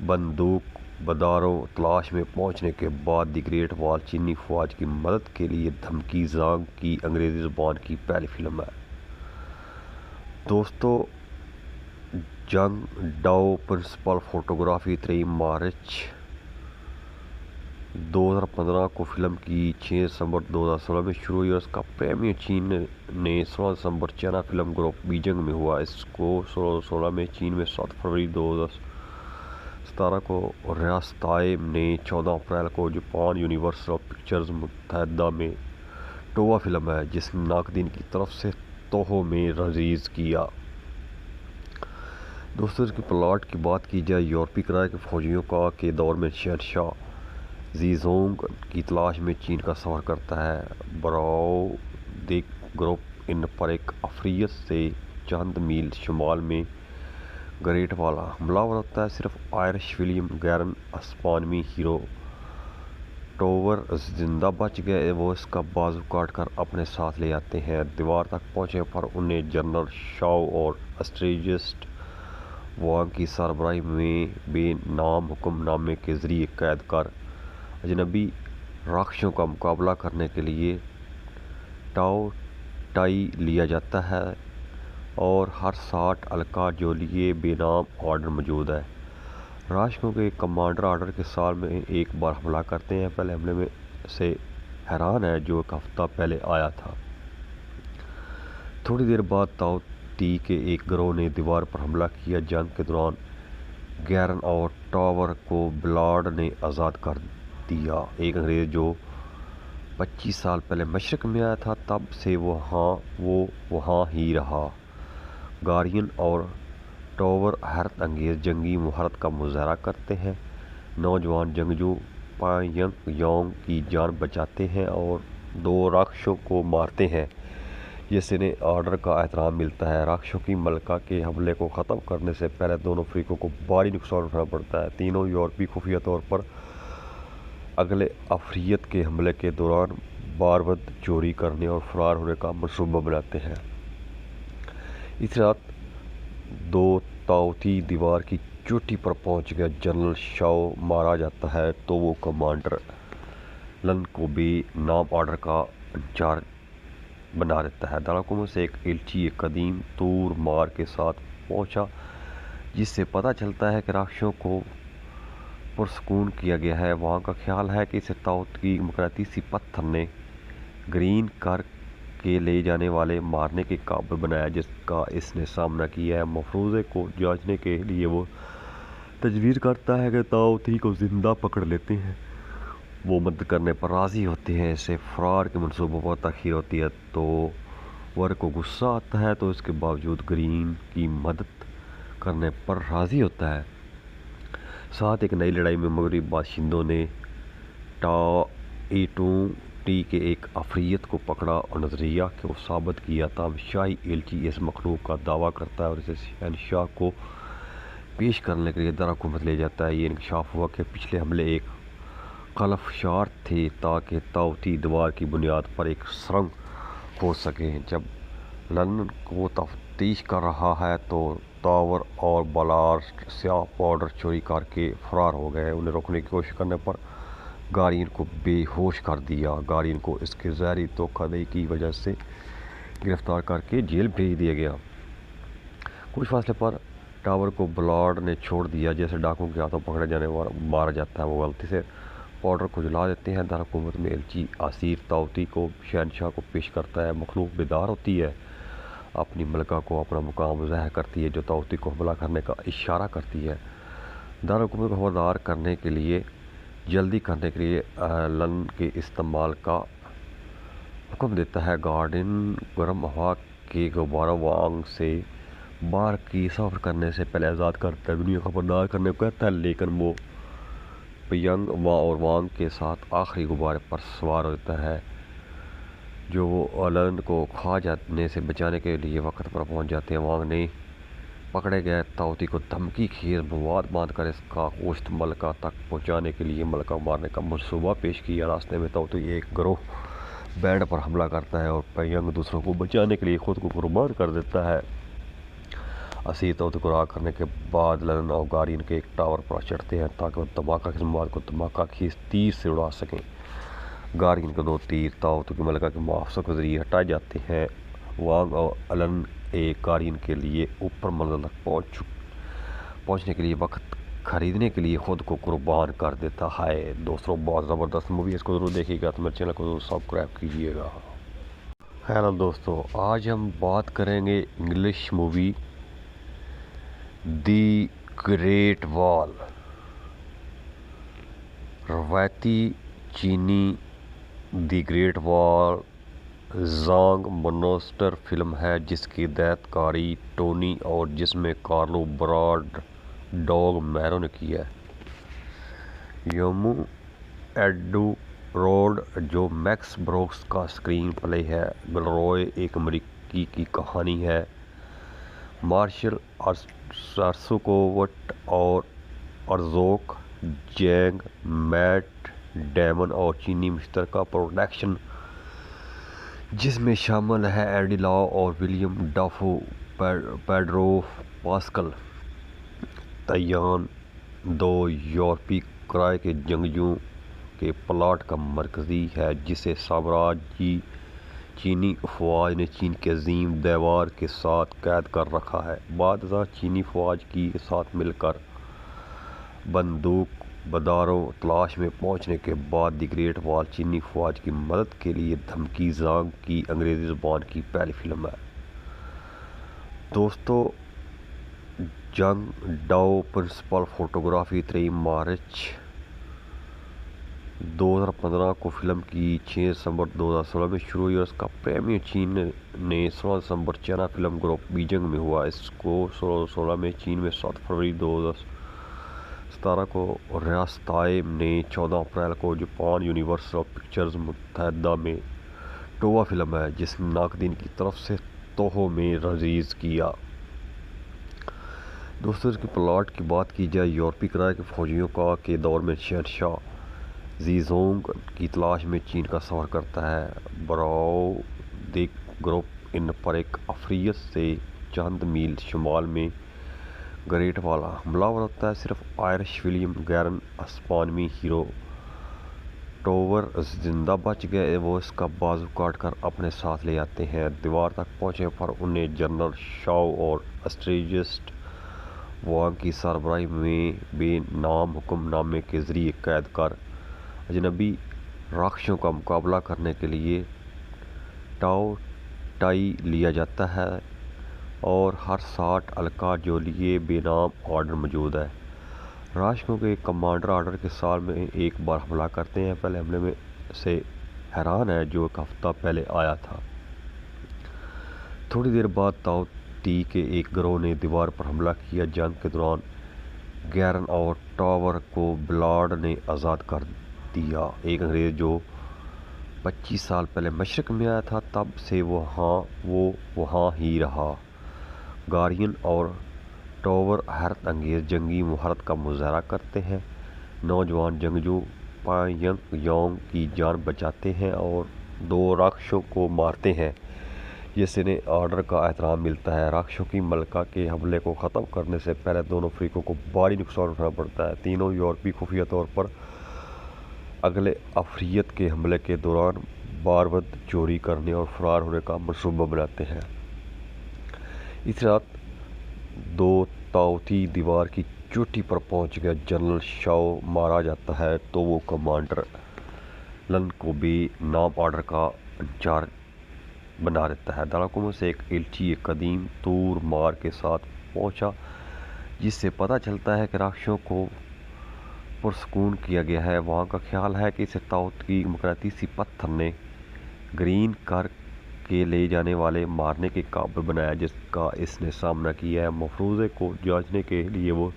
بندوق برداروں تلاش میں پہنچنے کے بعد دی گریٹ وال چینی فوج کی مدد کے لیے دھمکی۔ زانگ کی انگریزی زبان کی پہلی فلم ہے۔ دوستو، جنگ ڈاؤ پرنسپل فوٹوگرافی 3 مارچ 2015 کو فلم کی 6 دسمبر 2016 میں شروع ہوئی اور اس کا پریمیئر چین نے 16 دسمبر چائنا فلم گروپ بیجنگ میں ہوا۔ اس کو 2016 میں چین میں 7 فروری 2017 کو، ریاستہائے نے 14 اپریل کو جاپان یونیورسل پکچرز متحدہ میں ٹووا فلم ہے جس نے ناقدین کی طرف سے توہو میں ریلیز کیا۔ دوستو، اس کی پلاٹ کی بات کی جائے، یورپی کرائے کے فوجیوں کا کے دور میں شہنشاہ زیزونگ کی تلاش میں چین کا سفر کرتا ہے۔ براؤدگ گروپ ان پر ایک افریت سے چند میل شمال میں گریٹ وال حملہ آور ہوتا ہے۔ صرف آئرش ولیم گیرن اسپانوی ہیرو ٹوور زندہ بچ گئے۔ وہ اس کا بازو کاٹ کر اپنے ساتھ لے آتے ہیں۔ دیوار تک پہنچنے پر انہیں جنرل شاؤ اور اسٹریٹجسٹ وانگ کی سربراہی میں بے نام حکم نامے کے ذریعے قید کر اجنبی راکھشوں کا مقابلہ کرنے کے لیے ٹاؤ ٹائی لیا جاتا ہے اور ہر 60 الکا جو لیے بے نام آرڈر موجود ہے۔ راکھشوں کے کمانڈر آرڈر کے سال میں ایک بار حملہ کرتے ہیں۔ پہلے حملے میں سے حیران ہے جو ایک ہفتہ پہلے آیا تھا۔ تھوڑی دیر بعد تاؤ تی کے ایک گروہ نے دیوار پر حملہ کیا۔ جنگ کے دوران گیرن اور ٹاور کو بلارڈ نے آزاد کر دیا۔ ایک انگریز جو 25 سال پہلے مشرق میں آیا تھا، تب سے وہ وہاں ہی رہا۔ گارین اور ٹاور حیرت انگیز جنگی مہارت کا مظاہرہ کرتے ہیں۔ نوجوان جنگجو پان یانگ کی جان بچاتے ہیں اور 2 راکھشوں کو مارتے ہیں جس سے انہیں آرڈر کا احترام ملتا ہے۔ راکھشوں کی ملکہ کے حملے کو ختم کرنے سے پہلے دونوں فریقوں کو بھاری نقصان اٹھانا پڑتا ہے۔ تینوں یورپی خفیہ طور پر اگلے افریت کے حملے کے دوران بارود چوری کرنے اور فرار ہونے کا منصوبہ بناتے ہیں۔ اس رات تاؤ تی دیوار کی چوٹی پر پہنچ گیا۔ جنرل شاؤ مارا جاتا ہے تو وہ کمانڈر لن کو بے نام آرڈر کا انچارج بنا دیتا ہے۔ دارالحکومت سے ایک ایلچی ایک قدیم تور مار کے ساتھ پہنچا جس سے پتہ چلتا ہے کہ راکھشوں کو پرسکون کیا گیا ہے۔ وہاں کا خیال ہے کہ اسے تاؤ کی مقناطیسی پتھر نے گرین کر کے لے جانے والے مارنے کے قابل بنایا جس کا اس نے سامنا کیا ہے۔ مفروضے کو جانچنے کے لیے وہ تجویز کرتا ہے کہ تاؤ تی کو زندہ پکڑ لیتے ہیں۔ وہ مدد کرنے پر راضی ہوتے ہیں۔ اسے فرار کے منصوبوں پر تاخیر ہوتی ہے تو ور کو غصہ آتا ہے تو اس کے باوجود گرین کی مدد کرنے پر راضی ہوتا ہے۔ ساتھ ایک نئی لڑائی میں مغربی باشندوں نے ٹاؤ تی کے ایک افریت کو پکڑا اور نظریہ کو ثابت کیا۔ تاہم شاہی ایلچی اس مخلوق کا دعویٰ کرتا ہے اور اسے شہنشاہ کو پیش کرنے کے لیے دارالحکومت لے جاتا ہے۔ یہ انکشاف ہوا کہ پچھلے حملے ایک خلفشار تھے تاکہ تاؤ تی دیوار کی بنیاد پر ایک سرنگ کھود سکے۔ جب لن وہ تفتیش کر رہا ہے تو ٹاور اور بلارڈ سیاہ پاؤڈر چوری کر کے فرار ہو گئے۔ انہیں روکنے کی کوشش کرنے پر گارین کو بے ہوش کر دیا۔ گارین کو اس کے زہری دھوکہ دہی کی وجہ سے گرفتار کر کے جیل بھیج دیا گیا۔ کچھ فاصلے پر ٹاور کو بلارڈ نے چھوڑ دیا۔ جیسے ڈاکوؤں کے ہاتھوں پکڑے جانے پر مارا جاتا ہے، وہ غلطی سے پاؤڈر کو جلا دیتے ہیں۔ دارالحکومت میں ایلچی اسیر طاووسی کو شہنشاہ کو پیش کرتا ہے۔ مخلوق بیدار ہوتی ہے، اپنی ملکہ کو اپنا مقام ظاہر کرتی ہے جو طاووسی کو حملہ کرنے کا اشارہ کرتی ہے۔ دارالحکومت کو خبردار کرنے کے لیے جلدی کرنے کے لیے لن کے استعمال کا حکم دیتا ہے۔ گارڈین گرم ہوا کے غبارہ وانگ سے باہر کی سفر کرنے سے پہلے آزاد کرتا ہے، دنیا کو خبردار کرنے کو کہتا ہے، لیکن وہ پینگ اور وانگ کے ساتھ آخری غبارے پر سوار ہوتا ہے جو وہ لن کو کھا جانے سے بچانے کے لیے وقت پر پہنچ جاتے ہیں۔ وانگ نے پکڑے گئے طاووسی کو دھمکی خیز مواد باندھ کر اس کا گوشت ملکہ تک پہنچانے کے لیے ملکہ مارنے کا منصوبہ پیش کیا۔ راستے میں طاووسی ایک گروہ بینڈ پر حملہ کرتا ہے اور پینگ دوسروں کو بچانے کے لیے خود کو قربان کر دیتا ہے۔ اسیر طاووسی کو رہا کرنے کے بعد لن اور گارین کے ایک ٹاور پر چڑھتے ہیں تاکہ وہ دھماکہ خیز مواد کو دھماکہ خیز تیر سے اڑا سکیں۔ گارین کے 2 تیر طاووسی کی ملکہ کے محافظوں کے ذریعے ہٹائے جاتے ہیں۔ وانگ اور لن ایک گارین کے لیے اوپر منزل تک پہنچنے کے لیے وقت خریدنے کے لیے خود کو قربان کر دیتا ہے۔ دوستوں بہت زبردست مووی ہے، اس کو ضرور دیکھیے گا تو میرے چینل کو ضرور سبسکرائب کیجیے گا۔ ہیلو دوستوں، آج ہم بات کریں گے انگلش مووی دی گریٹ وال۔ روایتی چینی دی گریٹ وال زانگ مونسٹر فلم ہے جس کی ہدایت کاری ٹونی اور جس میں کارلو براڈ ڈوگ میرو نے کی ہے۔ یومو ایڈورڈ جو میکس بروکس کا اسکرین پلے ہے۔ گلروئے ایک امریکی کی کہانی ہے۔ مارشل ارسوکووٹ اور ارزوک جینگ میٹ ڈیمن اور چینی مشترکہ پروڈکشن جس میں شامل ہے اینڈی لاؤ اور ولیم ڈافو، پیڈرو پاسکل۔ تیان 2 یورپی کرائے کے جنگجوؤں کے پلاٹ کا مرکزی ہے جسے سامراجی چینی افواج نے چین کے عظیم دیوار کے ساتھ قید کر رکھا ہے۔ بعد ازاں چینی فوج کے ساتھ مل کر بندوق برداروں تلاش میں پہنچنے کے بعد دی گریٹ وال چینی فوج کی مدد کے لیے دھمکی زانگ کی انگریزی زبان کی پہلی فلم ہے۔ دوستو جنگ ڈاؤ پرنسپل فوٹوگرافی 23 مارچ 2015 کو فلم کی 6 دسمبر 2016 میں شروع ہوئی اور اس کا پریمیئر چین نے 16 دسمبر چائنا فلم گروپ بیجنگ میں ہوا۔ اس کو 2016 میں چین میں 7 فروری 2017 کو ریاستہائے نے 14 اپریل کو جاپان یونیورسل پکچرز متحدہ میں ٹووا فلم ہے جس نے ناقدین کی طرف سے توہوں میں ریلیز کیا۔ دوستوں اس کے پلاٹ کی بات کی جائے، یورپی کرائے کے فوجیوں کا کے دور میں شہنشاہ زیزونگ کی تلاش میں چین کا سفر کرتا ہے۔ براؤدیک گروپ ان پر ایک افریت سے چند میل شمال میں گریٹ وال حملہ آور ہوتا ہے۔ صرف آئرش ولیم گیرن اسپانوی ہیرو ٹوور زندہ بچ گئے، وہ اس کا بازو کاٹ کر اپنے ساتھ لے آتے ہیں۔ دیوار تک پہنچنے پر انہیں جنرل شاؤ اور اسٹریٹجسٹ وانگ کی سربراہی میں بے نام حکم نامے کے ذریعے قید کر اجنبی راکھشوں کا مقابلہ کرنے کے لیے ٹاؤ ٹائی لیا جاتا ہے اور ہر 60 الکا جو لیے بے نام آرڈر موجود ہے۔ راکھشوں کے کمانڈر آرڈر کے سال میں ایک بار حملہ کرتے ہیں، پہلے حملے میں سے حیران ہے جو ایک ہفتہ پہلے آیا تھا۔ تھوڑی دیر بعد تاؤ تی کے ایک گروہ نے دیوار پر حملہ کیا۔ جنگ کے دوران گیرن اور ٹاور کو بلارڈ نے آزاد کر دیا، ایک انگریز جو 25 سال پہلے مشرق میں آیا تھا، تب سے وہ وہاں ہی رہا۔ گارین اور ٹاور حیرت انگیز جنگی مہارت کا مظاہرہ کرتے ہیں۔ نوجوان جنگجو پینگ یانگ کی جان بچاتے ہیں اور 2 راکھشوں کو مارتے ہیں جس سے انہیں آرڈر کا احترام ملتا ہے۔ راکھشوں کی ملکہ کے حملے کو ختم کرنے سے پہلے دونوں فریقوں کو بھاری نقصان اٹھانا پڑتا ہے۔ تینوں یورپی خفیہ طور پر اگلے افریت کے حملے کے دوران بارود چوری کرنے اور فرار ہونے کا منصوبہ بناتے ہیں۔ اس رات 2 طاؤ تی دیوار کی چوٹی پر پہنچ گیا جنرل شاو مارا جاتا ہے تو وہ کمانڈر لن کو بھی نام آرڈر کا انچارج بنا دیتا ہے۔ دارالحکومت سے ایک ایلچی ایک قدیم تور مار کے ساتھ پہنچا جس سے پتہ چلتا ہے کہ راکشسوں کو پرسکون کیا گیا ہے۔ وہاں کا خیال ہے کہ اسے تاؤت کی مقناطیسی پتھر نے گرین کر کے لے جانے والے مارنے کے قابل بنایا جس کا اس نے سامنا کیا ہے۔ مفروضے کو جانچنے کے لیے وہ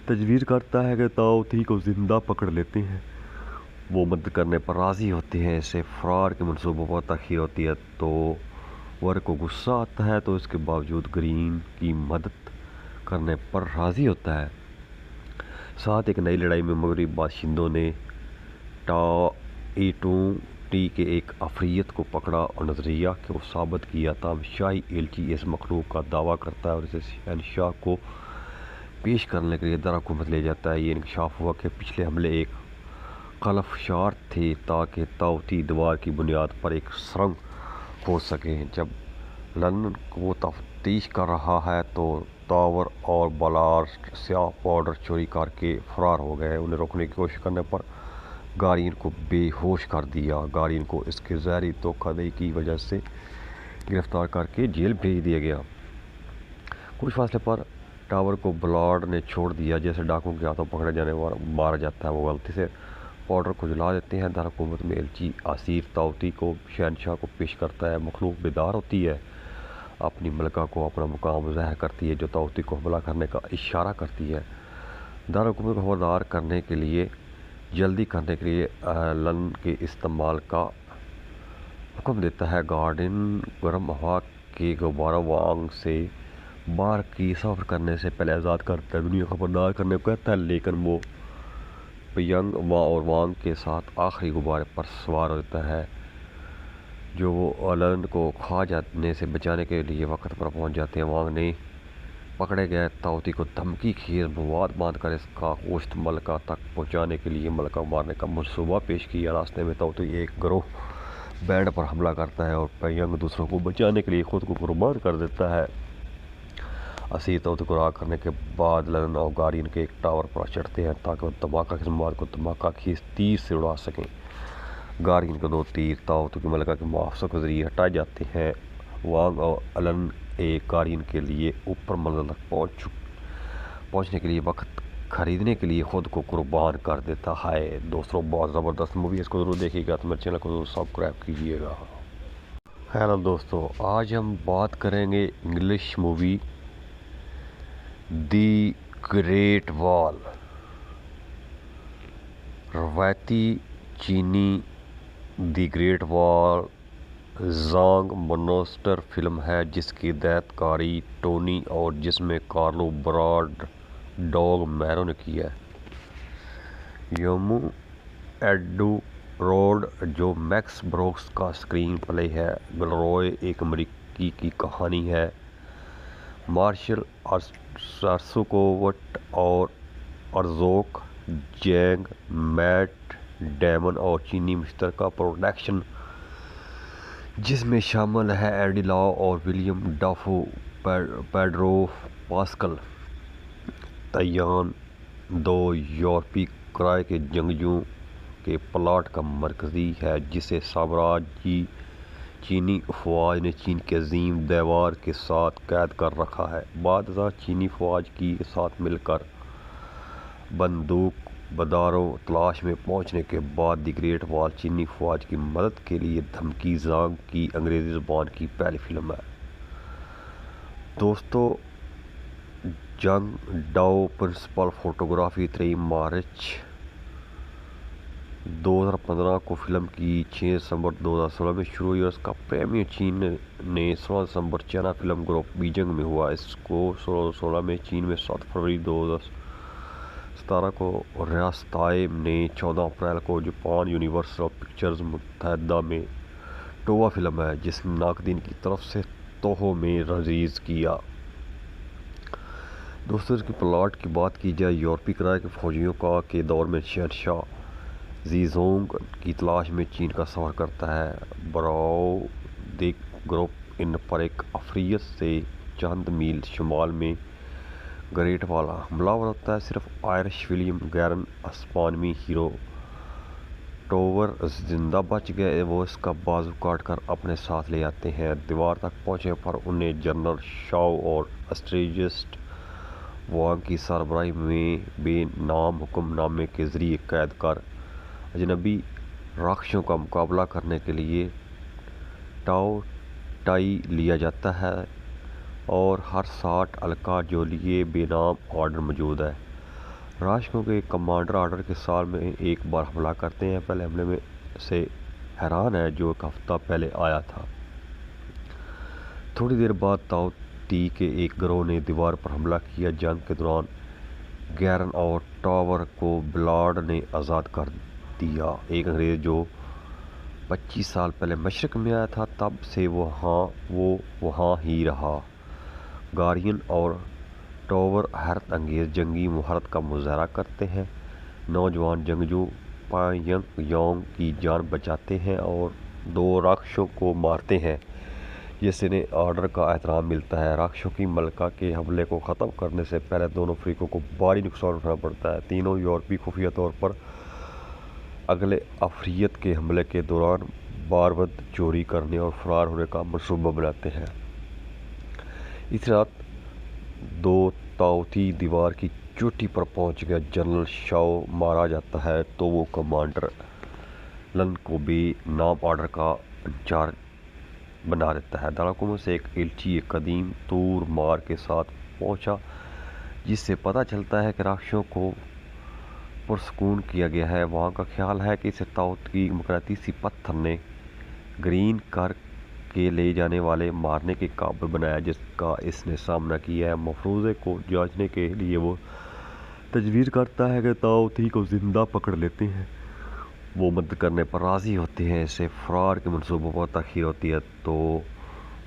تجویز کرتا ہے کہ تاؤتی کو زندہ پکڑ لیتے ہیں۔ وہ مدد کرنے پر راضی ہوتے ہیں۔ اسے فرار کے منصوبوں پر تاخیر ہوتی ہے تو ور کو غصہ آتا ہے تو اس کے باوجود گرین کی مدد کرنے پر راضی ہوتا ہے۔ ساتھ ایک نئی لڑائی میں مغربی باشندوں نے ٹائٹون ٹی کے ایک عفریت کو پکڑا اور نظریہ کو ثابت کیا، تاہم شاہی ایلچی اس مخلوق کا دعویٰ کرتا ہے اور اسے شہنشاہ کو پیش کرنے کے لیے دارالحکومت لے جاتا ہے۔ یہ انکشاف ہوا کہ پچھلے حملے ایک خلفشار تھے تاکہ تاؤتی دیوار کی بنیاد پر ایک سرنگ کھود سکیں۔ جب لن وہ تفتیش کر رہا ہے تو تاور اور بالاسٹ سیاہ پاؤڈر چوری کر کے فرار ہو گئے۔ انہیں روکنے کی کوشش کرنے پر گارین کو بے ہوش کر دیا۔ گارین کو اس کے زہری دھوکہ دہی کی وجہ سے گرفتار کر کے جیل بھیج دیا گیا۔ کچھ فاصلے پر ٹاور کو بلارڈ نے چھوڑ دیا جیسے ڈاکوؤں کے ہاتھوں پکڑے جانے پر مارا جاتا ہے۔ وہ غلطی سے پاؤڈر کو جلا دیتے ہیں۔ دارالحکومت میں ایلچی آصف تاؤتی کو شہنشاہ کو پیش کرتا ہے۔ مخلوق بیدار ہوتی ہے، اپنی ملکہ کو اپنا مقام ظاہر کرتی ہے جو تاؤتی کو حملہ کرنے کا اشارہ کرتی ہے۔ دارالحکومت کو خبردار کرنے کے لیے جلدی کرنے کے لیے لن کے استعمال کا حکم دیتا ہے۔ گارڈین گرم ہوا کے غبارہ وانگ سے باہر کی سفر کرنے سے پہلے آزاد کرتا ہے۔ دنیا خبردار کرنے کو کہتا ہے لیکن وہ پیانگ اور وانگ کے ساتھ آخری غبارے پر سوار ہوتا ہے جو وہ لن کو کھا جانے سے بچانے کے لیے وقت پر پہنچ جاتے ہیں۔ وانگ نے پکڑے گئے تاؤتی کو دھمکی خیز مواد باندھ کر اس کا گوشت ملکہ تک پہنچانے کے لیے ملکہ مارنے کا منصوبہ پیش کیا۔ راستے میں تاؤتی ایک گروہ بینڈ پر حملہ کرتا ہے اور پیانگ دوسروں کو بچانے کے لیے خود کو قربان کر دیتا ہے۔ اسیر تاؤتی کو رہا کرنے کے بعد لن اور گارین کے ایک ٹاور پر چڑھتے ہیں تاکہ وہ دھماکہ خیز مواد کو دھماکہ خیز تیر سے اڑا سکیں۔ گارین کے دو تیر تاؤتی کی ملکہ کے محافظوں کے ذریعے ہٹائے جاتے ہیں۔ وانگ اور لن ایک گارین کے لیے اوپر منزل تک پہنچنے کے لیے وقت خریدنے کے لیے خود کو قربان کر دیتا ہے۔ دوستوں بہت زبردست مووی ہے، اس کو ضرور دیکھیے گا تو میرے چینل کو ضرور سبسکرائب کیجیے گا۔ ہیلو دوستوں، آج ہم بات کریں گے انگلش مووی دی گریٹ وال۔ روایتی چینی دی گریٹ وال زانگ مونسٹر فلم ہے جس کی ہدایت کاری ٹونی اور جس میں کارلو براڈ ڈوگ میرو نے کی ہے۔ یومو ایڈورڈ جو میکس بروکس کا اسکرین پلے ہے۔ گلروئے ایک امریکی کی کہانی ہے۔ مارشل ارسوکووٹ اور ارزوک جینگ میٹ ڈیمن اور چینی مشترکہ پروڈکشن جس میں شامل ہیں اینڈی لاؤ اور ولیم ڈافو، پیڈرو پاسکل۔ تیان دو یورپی کرائے کے جنگجوؤں کے پلاٹ کا مرکزی ہے جسے سامراجی چینی افواج نے چین کے عظیم دیوار کے ساتھ قید کر رکھا ہے۔ بعد ازاں چینی فوج کے ساتھ مل کر بندوق برداروں تلاش میں پہنچنے کے بعد دی گریٹ وال چینی فوج کی مدد کے لیے دھمکی زانگ کی انگریزی زبان کی پہلی فلم ہے۔ دوستو جنگ ڈاؤ پرنسپل فوٹوگرافی 3 مارچ 2015 کو فلم کی 6 دسمبر 2016 میں شروع ہوئی اور اس کا پریمیئر چین نے 16 دسمبر چائنا فلم گروپ بیجنگ میں ہوا۔ اس کو 2016 میں چین میں 7 فروری 2017 کو ریاستہائے نے 14 اپریل کو جاپان یونیورسل پکچرز متحدہ میں ٹووا فلم ہے جس نے ناقدین کی طرف سے توہو میں ریلیز کیا۔ دوستو اس کی پلاٹ کی بات کی جائے، یورپی کرائے کے فوجیوں کا کے دور میں شہنشاہ زیزونگ کی تلاش میں چین کا سفر کرتا ہے۔ براؤ دیگ گروپ ان پر ایک عفریت سے چند میل شمال میں گریٹ والا حملہ ہوتا ہے صرف آئرش ولیم گیرن اسپانوی ہیرو ٹاور زندہ بچ گئے، وہ اس کا بازو کاٹ کر اپنے ساتھ لے آتے ہیں۔ دیوار تک پہنچنے پر انہیں جنرل شاو اور اسٹریٹجسٹ وانگ کی سربراہی میں بے نام حکم نامے کے ذریعے قید کر اجنبی راکشسوں کا مقابلہ کرنے کے لیے ٹاؤ ٹائی لیا جاتا ہے، اور ہر 60 الکا جو لیے بے نام آرڈر موجود ہے۔ راکشسوں کے کمانڈر آرڈر کے سال میں ایک بار حملہ کرتے ہیں، پہلے حملے میں سے حیران ہے جو ایک ہفتہ پہلے آیا تھا۔ تھوڑی دیر بعد تاؤ تی کے ایک گروہ نے دیوار پر حملہ کیا۔ جنگ کے دوران گیرن اور ٹاور کو بلارڈ نے آزاد کر دیا، ایک انگریز جو 25 سال پہلے مشرق میں آیا تھا، تب سے وہ وہاں ہی رہا۔ گارین اور ٹاور حیرت انگیز جنگی مہارت کا مظاہرہ کرتے ہیں، نوجوان جنگجو پائے یانگ کی جان بچاتے ہیں اور 2 راکشسوں کو مارتے ہیں، جس سے انہیں آرڈر کا احترام ملتا ہے۔ راکشسوں کی ملکہ کے حملے کو ختم کرنے سے پہلے دونوں فریقوں کو بھاری نقصان اٹھانا پڑتا ہے۔ تینوں یورپی خفیہ طور پر اگلے افریت کے حملے کے دوران بارود چوری کرنے اور فرار ہونے کا منصوبہ بناتے ہیں۔ اس رات تاؤ تی دیوار کی چوٹی پر پہنچ گیا۔ جنرل شاو مارا جاتا ہے تو وہ کمانڈر لن کو بے نام آرڈر کا انچارج بنا دیتا ہے۔ دارالحکومت سے ایک ایلچی ایک قدیم تور مار کے ساتھ پہنچا، جس سے پتہ چلتا ہے کہ راکشسوں کو پرسکون کیا گیا ہے۔ وہاں کا خیال ہے کہ اسے تاؤ کی مقناطیسی پتھر نے گرین کر کے لے جانے والے مارنے کے قابل بنایا، جس کا اس نے سامنا کیا ہے۔ مفروضے کو جانچنے کے لیے وہ تجویز کرتا ہے کہ تاؤ تی کو زندہ پکڑ لیتے ہیں، وہ مدد کرنے پر راضی ہوتے ہیں۔ اسے فرار کے منصوبوں پر تاخیر ہوتی ہے تو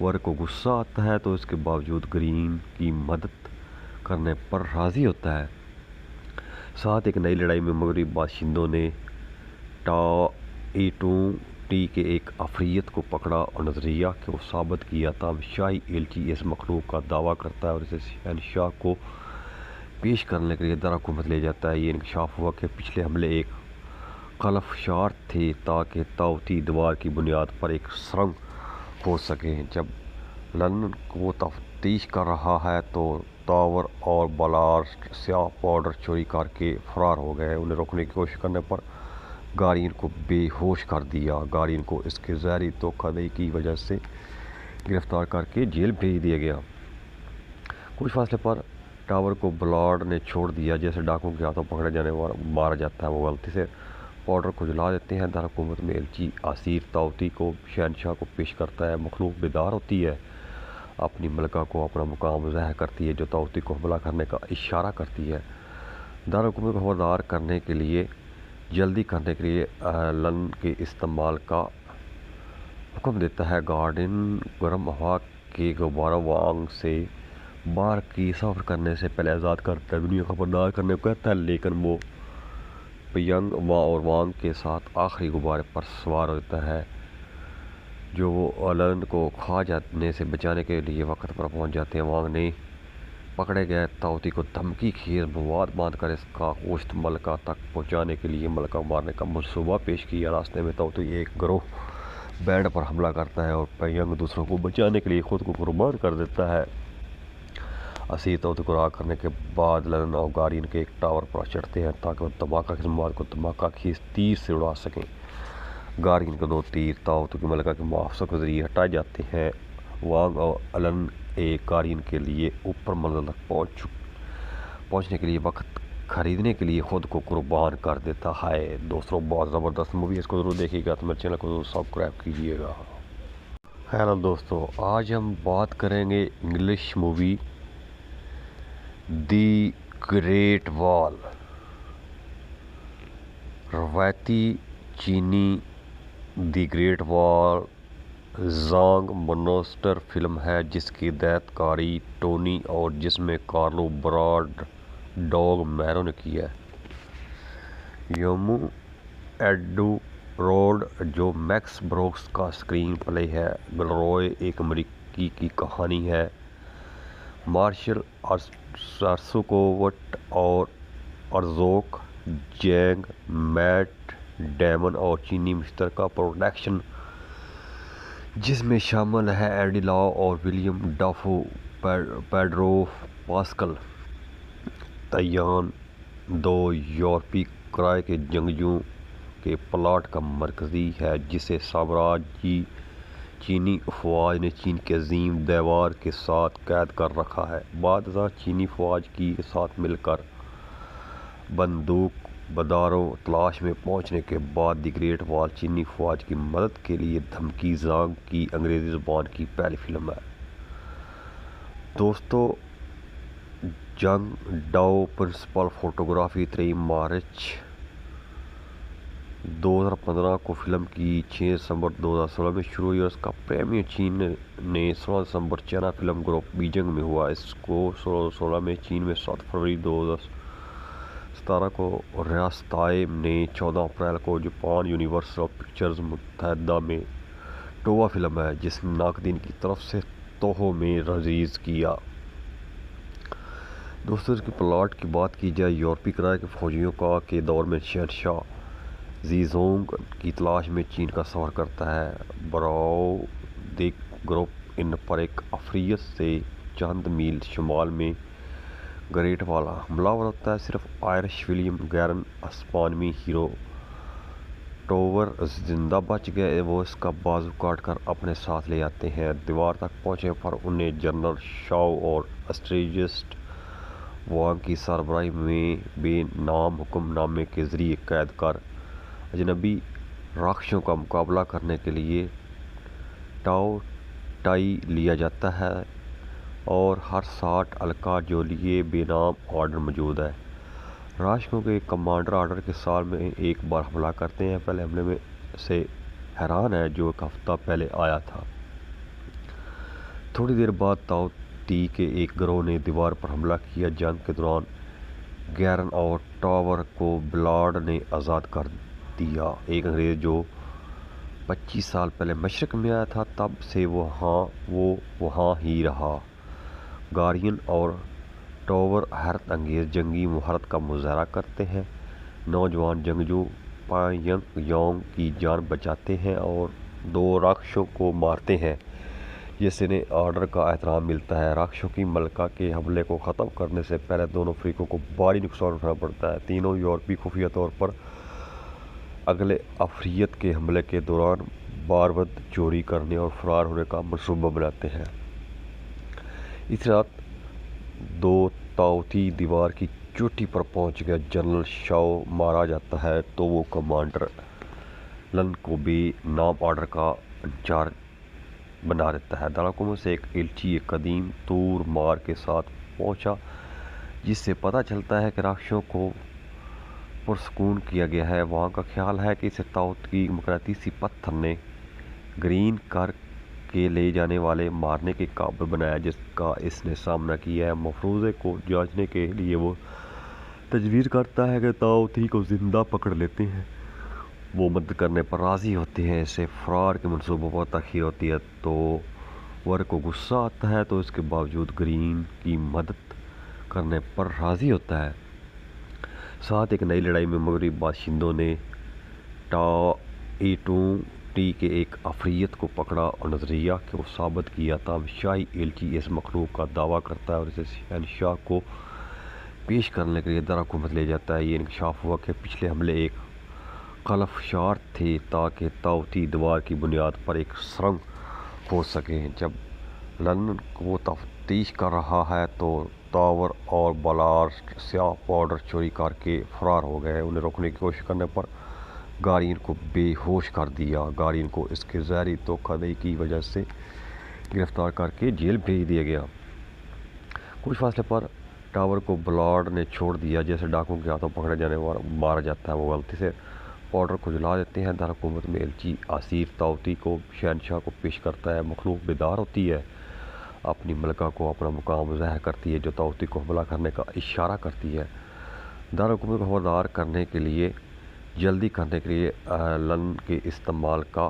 ور کو غصہ آتا ہے، تو اس کے باوجود گرین کی مدد کرنے پر راضی ہوتا ہے۔ ساتھ ایک نئی لڑائی میں مغربی باشندوں نے ٹاؤ تی کے ایک افریت کو پکڑا اور نظریہ کو ثابت کیا، تاہم شاہی ایلچی اس مخلوق کا دعویٰ کرتا ہے اور اسے شہنشاہ کو پیش کرنے کے لیے دارالحکومت لے جاتا ہے۔ یہ انکشاف ہوا کہ پچھلے حملے ایک خلفشار تھے تاکہ تاؤ تی دیوار کی بنیاد پر ایک سرنگ کھود سکے۔ جب لن وہ تفتیش کر رہا ہے تو ٹاور اور بلارڈ سیاہ پاؤڈر چوری کر کے فرار ہو گئے۔ انہیں روکنے کی کوشش کرنے پر گارین کو بے ہوش کر دیا۔ گارین کو اس کے زہری دھوکہ دہی کی وجہ سے گرفتار کر کے جیل بھیج دیا گیا۔ کچھ فاصلے پر ٹاور کو بلارڈ نے چھوڑ دیا، جیسے ڈاکوؤں کے ہاتھوں پکڑے جانے والا مارا جاتا ہے۔ وہ غلطی سے پاؤڈر کو جلا دیتے ہیں۔ دارالحکومت میں ایلچی اسیر تاؤ تی کو شہنشاہ کو پیش کرتا ہے۔ مخلوق بیدار ہوتی ہے، اپنی ملکہ کو اپنا مقام ظاہر کرتی ہے، جو تاؤ تی کو حملہ کرنے کا اشارہ کرتی ہے۔ دارالحکومت کو خبردار کرنے کے لیے جلدی کرنے کے لیے لن کے استعمال کا حکم دیتا ہے۔ گارڈن گرم ہوا کے غباروں وانگ سے باہر کی سفر کرنے سے پہلے آزاد کرتا ہے، دنیا کو خبردار کرنے کو کہتا ہے، لیکن وہ پیانگ اور وانگ کے ساتھ آخری غبارے پر سوار ہوتا ہے، جو وہ لن کو کھا جانے سے بچانے کے لیے وقت پر پہنچ جاتے ہیں۔ وانگ نے پکڑے گئے تاؤ تی کو دھمکی خیز مواد باندھ کر اس کا گوشت ملکہ تک پہنچانے کے لیے ملکہ کو مارنے کا منصوبہ پیش کیا۔ راستے میں تاؤ تی ایک گروہ بینڈ پر حملہ کرتا ہے اور پیانگ دوسروں کو بچانے کے لیے خود کو قربان کر دیتا ہے۔ اسیر تاؤ تی کو رہا کرنے کے بعد لن اور گارین کے ایک ٹاور پر چڑھتے ہیں تاکہ وہ دھماکہ خیز مواد کو دھماکہ خیز تیر سے اڑا سکیں۔ گارین کے 2 تیر تاؤ تی کی ملکہ کے محافظوں کے ذریعے ہٹائے جاتے ہیں۔ وانگ اور لن ایک گارین کے لیے اوپر منزل تک پہنچنے کے لیے وقت خریدنے کے لیے خود کو قربان کر دیتا ہے۔ دوستوں، بہت زبردست مووی ہے، اس کو ضرور دیکھیے گا، تو میرے چینل کو ضرور سبسکرائب کیجیے گا۔ ہیلو دوستوں، آج ہم بات کریں گے انگلش مووی دی گریٹ وال۔ روایتی چینی دی گریٹ وال زانگ مونسٹر فلم ہے جس کی ہدایت کاری ٹونی اور جس میں کارلو براڈ ڈوگ میرو نے کی ہے۔ یومو ایڈورڈ جو میکس بروکس کا اسکرین پلے ہے۔ گلروئے ایک امریکی کی کہانی ہے۔ مارشل ارسوکووٹ اور ارزوک جینگ، میٹ ڈیمن اور چینی مشترکہ پروڈکشن جس میں شامل ہے اینڈی لاؤ اور ولیم ڈافو، پیڈرو پاسکل، تیان، دو یورپی کرائے کے جنگجوؤں کے پلاٹ کا مرکزی ہے جسے سامراجی چینی افواج نے چین کے عظیم دیوار کے ساتھ قید کر رکھا ہے۔ بعد ازاں چینی فوج کے ساتھ مل کر بندوق برداروں تلاش میں پہنچنے کے بعد دی گریٹ وال چینی فوج کی مدد کے لیے دھمکی زانگ کی انگریزی زبان کی پہلی فلم ہے۔ دوستو، جنگ ڈاؤ پرنسپل فوٹوگرافی 23 مارچ 2015 کو فلم کی 6 دسمبر 2016 میں شروع ہوئی اور اس کا پریمیئر چین نے 16 دسمبر چائنا فلم گروپ بیجنگ میں ہوا۔ اس کو 2016 میں چین میں 7 فروری 2017 کو، ریاستہائے نے 14 اپریل کو جاپان یونیورسل پکچرز متحدہ میں ٹووا فلم ہے جس نے ناقدین کی طرف سے توہو میں ریلیز کیا۔ دوستو، اس کی پلاٹ کی بات کی جائے، یورپی کرائے کے فوجیوں کا کے دور میں شہنشاہ زیزونگ کی تلاش میں چین کا سفر کرتا ہے۔ براؤ دیک گروپ ان پر ایک افریت سے چند میل شمال میں گریٹ وال حملہ آور ہوتا ہے۔ صرف آئرش ولیم گیرن، اسپانوی ہیرو ٹوور زندہ بچ گئے، وہ اس کا بازو کاٹ کر اپنے ساتھ لے آتے ہیں۔ دیوار تک پہنچنے پر انہیں جنرل شاؤ اور اسٹریٹجسٹ وانگ کی سربراہی میں بے نام حکم نامے کے ذریعے قید کر اجنبی راکھشوں کا مقابلہ کرنے کے لیے ٹاؤ ٹائی لیا جاتا ہے اور ہر 60 الکا جو لیے بے نام آرڈر موجود ہے۔ راکھشوں کے کمانڈر آرڈر کے سال میں ایک بار حملہ کرتے ہیں۔ پہلے حملے میں سے حیران ہے جو ایک ہفتہ پہلے آیا تھا۔ تھوڑی دیر بعد تاؤ تی کے ایک گروہ نے دیوار پر حملہ کیا۔ جنگ کے دوران گیرن اور ٹاور کو بلارڈ نے آزاد کر دیا، ایک انگریز جو 25 سال پہلے مشرق میں آیا تھا۔ تب سے وہ وہاں ہی رہا۔ گارین اور ٹاور حیرت انگیز جنگی مہارت کا مظاہرہ کرتے ہیں، نوجوان جنگجو پائیں ینگ یانگ کی جان بچاتے ہیں اور 2 راکھشوں کو مارتے ہیں جس سے انہیں آرڈر کا احترام ملتا ہے۔ راکھشوں کی ملکہ کے حملے کو ختم کرنے سے پہلے دونوں فریقوں کو بھاری نقصان اٹھانا پڑتا ہے۔ تینوں یورپی خفیہ طور پر اگلے افریت کے حملے کے دوران بارود چوری کرنے اور فرار ہونے کا منصوبہ بناتے ہیں۔ اس رات تاؤ تی دیوار کی چوٹی پر پہنچ گیا۔ جنرل شاؤ مارا جاتا ہے تو وہ کمانڈر لن کو بے نام آرڈر کا انچارج بنا دیتا ہے۔ دارالحکومت سے ایک ایلچی ایک قدیم تور مار کے ساتھ پہنچا جس سے پتہ چلتا ہے کہ راکھشوں کو پرسکون کیا گیا ہے۔ وہاں کا خیال ہے کہ اسے تاؤ کی مقناطیسی پتھر نے گرین کر کے لے جانے والے مارنے کے قابل بنایا جس کا اس نے سامنا کیا ہے۔ مفروضے کو جانچنے کے لیے وہ تجویز کرتا ہے کہ تاؤ تی کو زندہ پکڑ لیتے ہیں۔ وہ مدد کرنے پر راضی ہوتے ہیں۔ اسے فرار کے منصوبوں پر تاخیر ہوتی ہے تو ور کو غصہ آتا ہے تو اس کے باوجود گرین کی مدد کرنے پر راضی ہوتا ہے۔ ساتھ ایک نئی لڑائی میں مغربی باشندوں نے ٹاؤ تی کے ایک افریت کو پکڑا اور نظریہ کو ثابت کیا، تاہم شاہی ایلچی اس مخلوق کا دعویٰ کرتا ہے اور اسے شہنشاہ کو پیش کرنے کے لیے دارالحکومت لے جاتا ہے۔ یہ انکشاف ہوا کہ پچھلے حملے ایک خلفشار تھے تاکہ تاؤ تی دیوار کی بنیاد پر ایک سرنگ کھود سکیں۔ جب لن وہ تفتیش کر رہا ہے تو ٹاور اور بلارڈ سیاہ پاؤڈر چوری کر کے فرار ہو گئے۔ انہیں روکنے کی کوشش کرنے پر گارین کو بے ہوش کر دیا۔ گارین کو اس کے زہری دھوکہ دہی کی وجہ سے گرفتار کر کے جیل بھیج دیا گیا۔ کچھ فاصلے پر ٹاور کو بلارڈ نے چھوڑ دیا۔ جیسے ڈاکوؤں کے ہاتھوں پکڑے جانے پر مارا جاتا ہے، وہ غلطی سے پاؤڈر کو جلا دیتے ہیں۔ دارالحکومت میں ایلچی آصف تاؤ تی کو شہنشاہ کو پیش کرتا ہے۔ مخلوق بیدار ہوتی ہے، اپنی ملکہ کو اپنا مقام ظاہر کرتی ہے جو تاؤ تی کو حملہ کرنے کا اشارہ کرتی ہے۔ دارالحکومت کو خبردار کرنے کے لیے جلدی کرنے کے لیے لن کے استعمال کا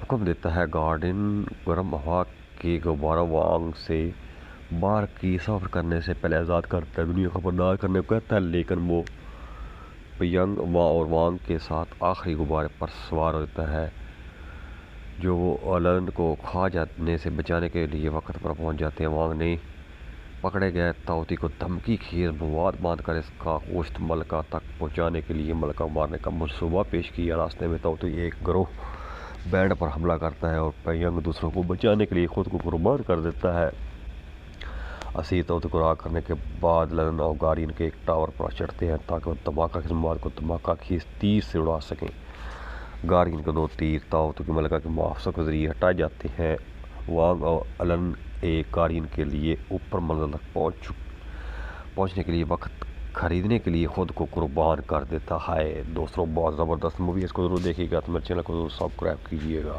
حکم دیتا ہے۔ گارڈن گرم ہوا کے غبارہ وانگ سے باہر کی سفر کرنے سے پہلے آزاد کرتا ہے، دنیا خبردار کرنے کو کہتا ہے، لیکن وہ ینگ اور وانگ کے ساتھ آخری غبارے پر سوار ہوتا ہے جو وہ الن کو کھا جانے سے بچانے کے لیے وقت پر پہنچ جاتے ہیں۔ وانگ نے پکڑے گئے طاووتی کو دھمکی خیز مواد باندھ کر اس کا گوشت ملکہ تک پہنچانے کے لیے ملکہ مارنے کا منصوبہ پیش کیا۔ راستے میں طاووتی ایک گروہ بینڈ پر حملہ کرتا ہے اور پیانگ دوسروں کو بچانے کے لیے خود کو قربان کر دیتا ہے۔ اسیر طاووتی کو رہا کرنے کے بعد لن اور گارین کے ایک ٹاور پر چڑھتے ہیں تاکہ وہ دھماکہ خیز مواد کو دھماکہ خیز تیر سے اڑا سکیں۔ گارین کے 2 تیر طاووتی کی ملکہ کے محافظوں کے ذریعے ہٹائے جاتے ہیں۔ وانگ اور الن ایک گارین کے لیے اوپر منزل تک پہنچنے کے لیے وقت خریدنے کے لیے خود کو قربان کر دیتا ہے۔ دوستوں بہت زبردست مووی ہے، اس کو ضرور دیکھیے گا، تو میرے چینل کو ضرور سبسکرائب کیجیے گا۔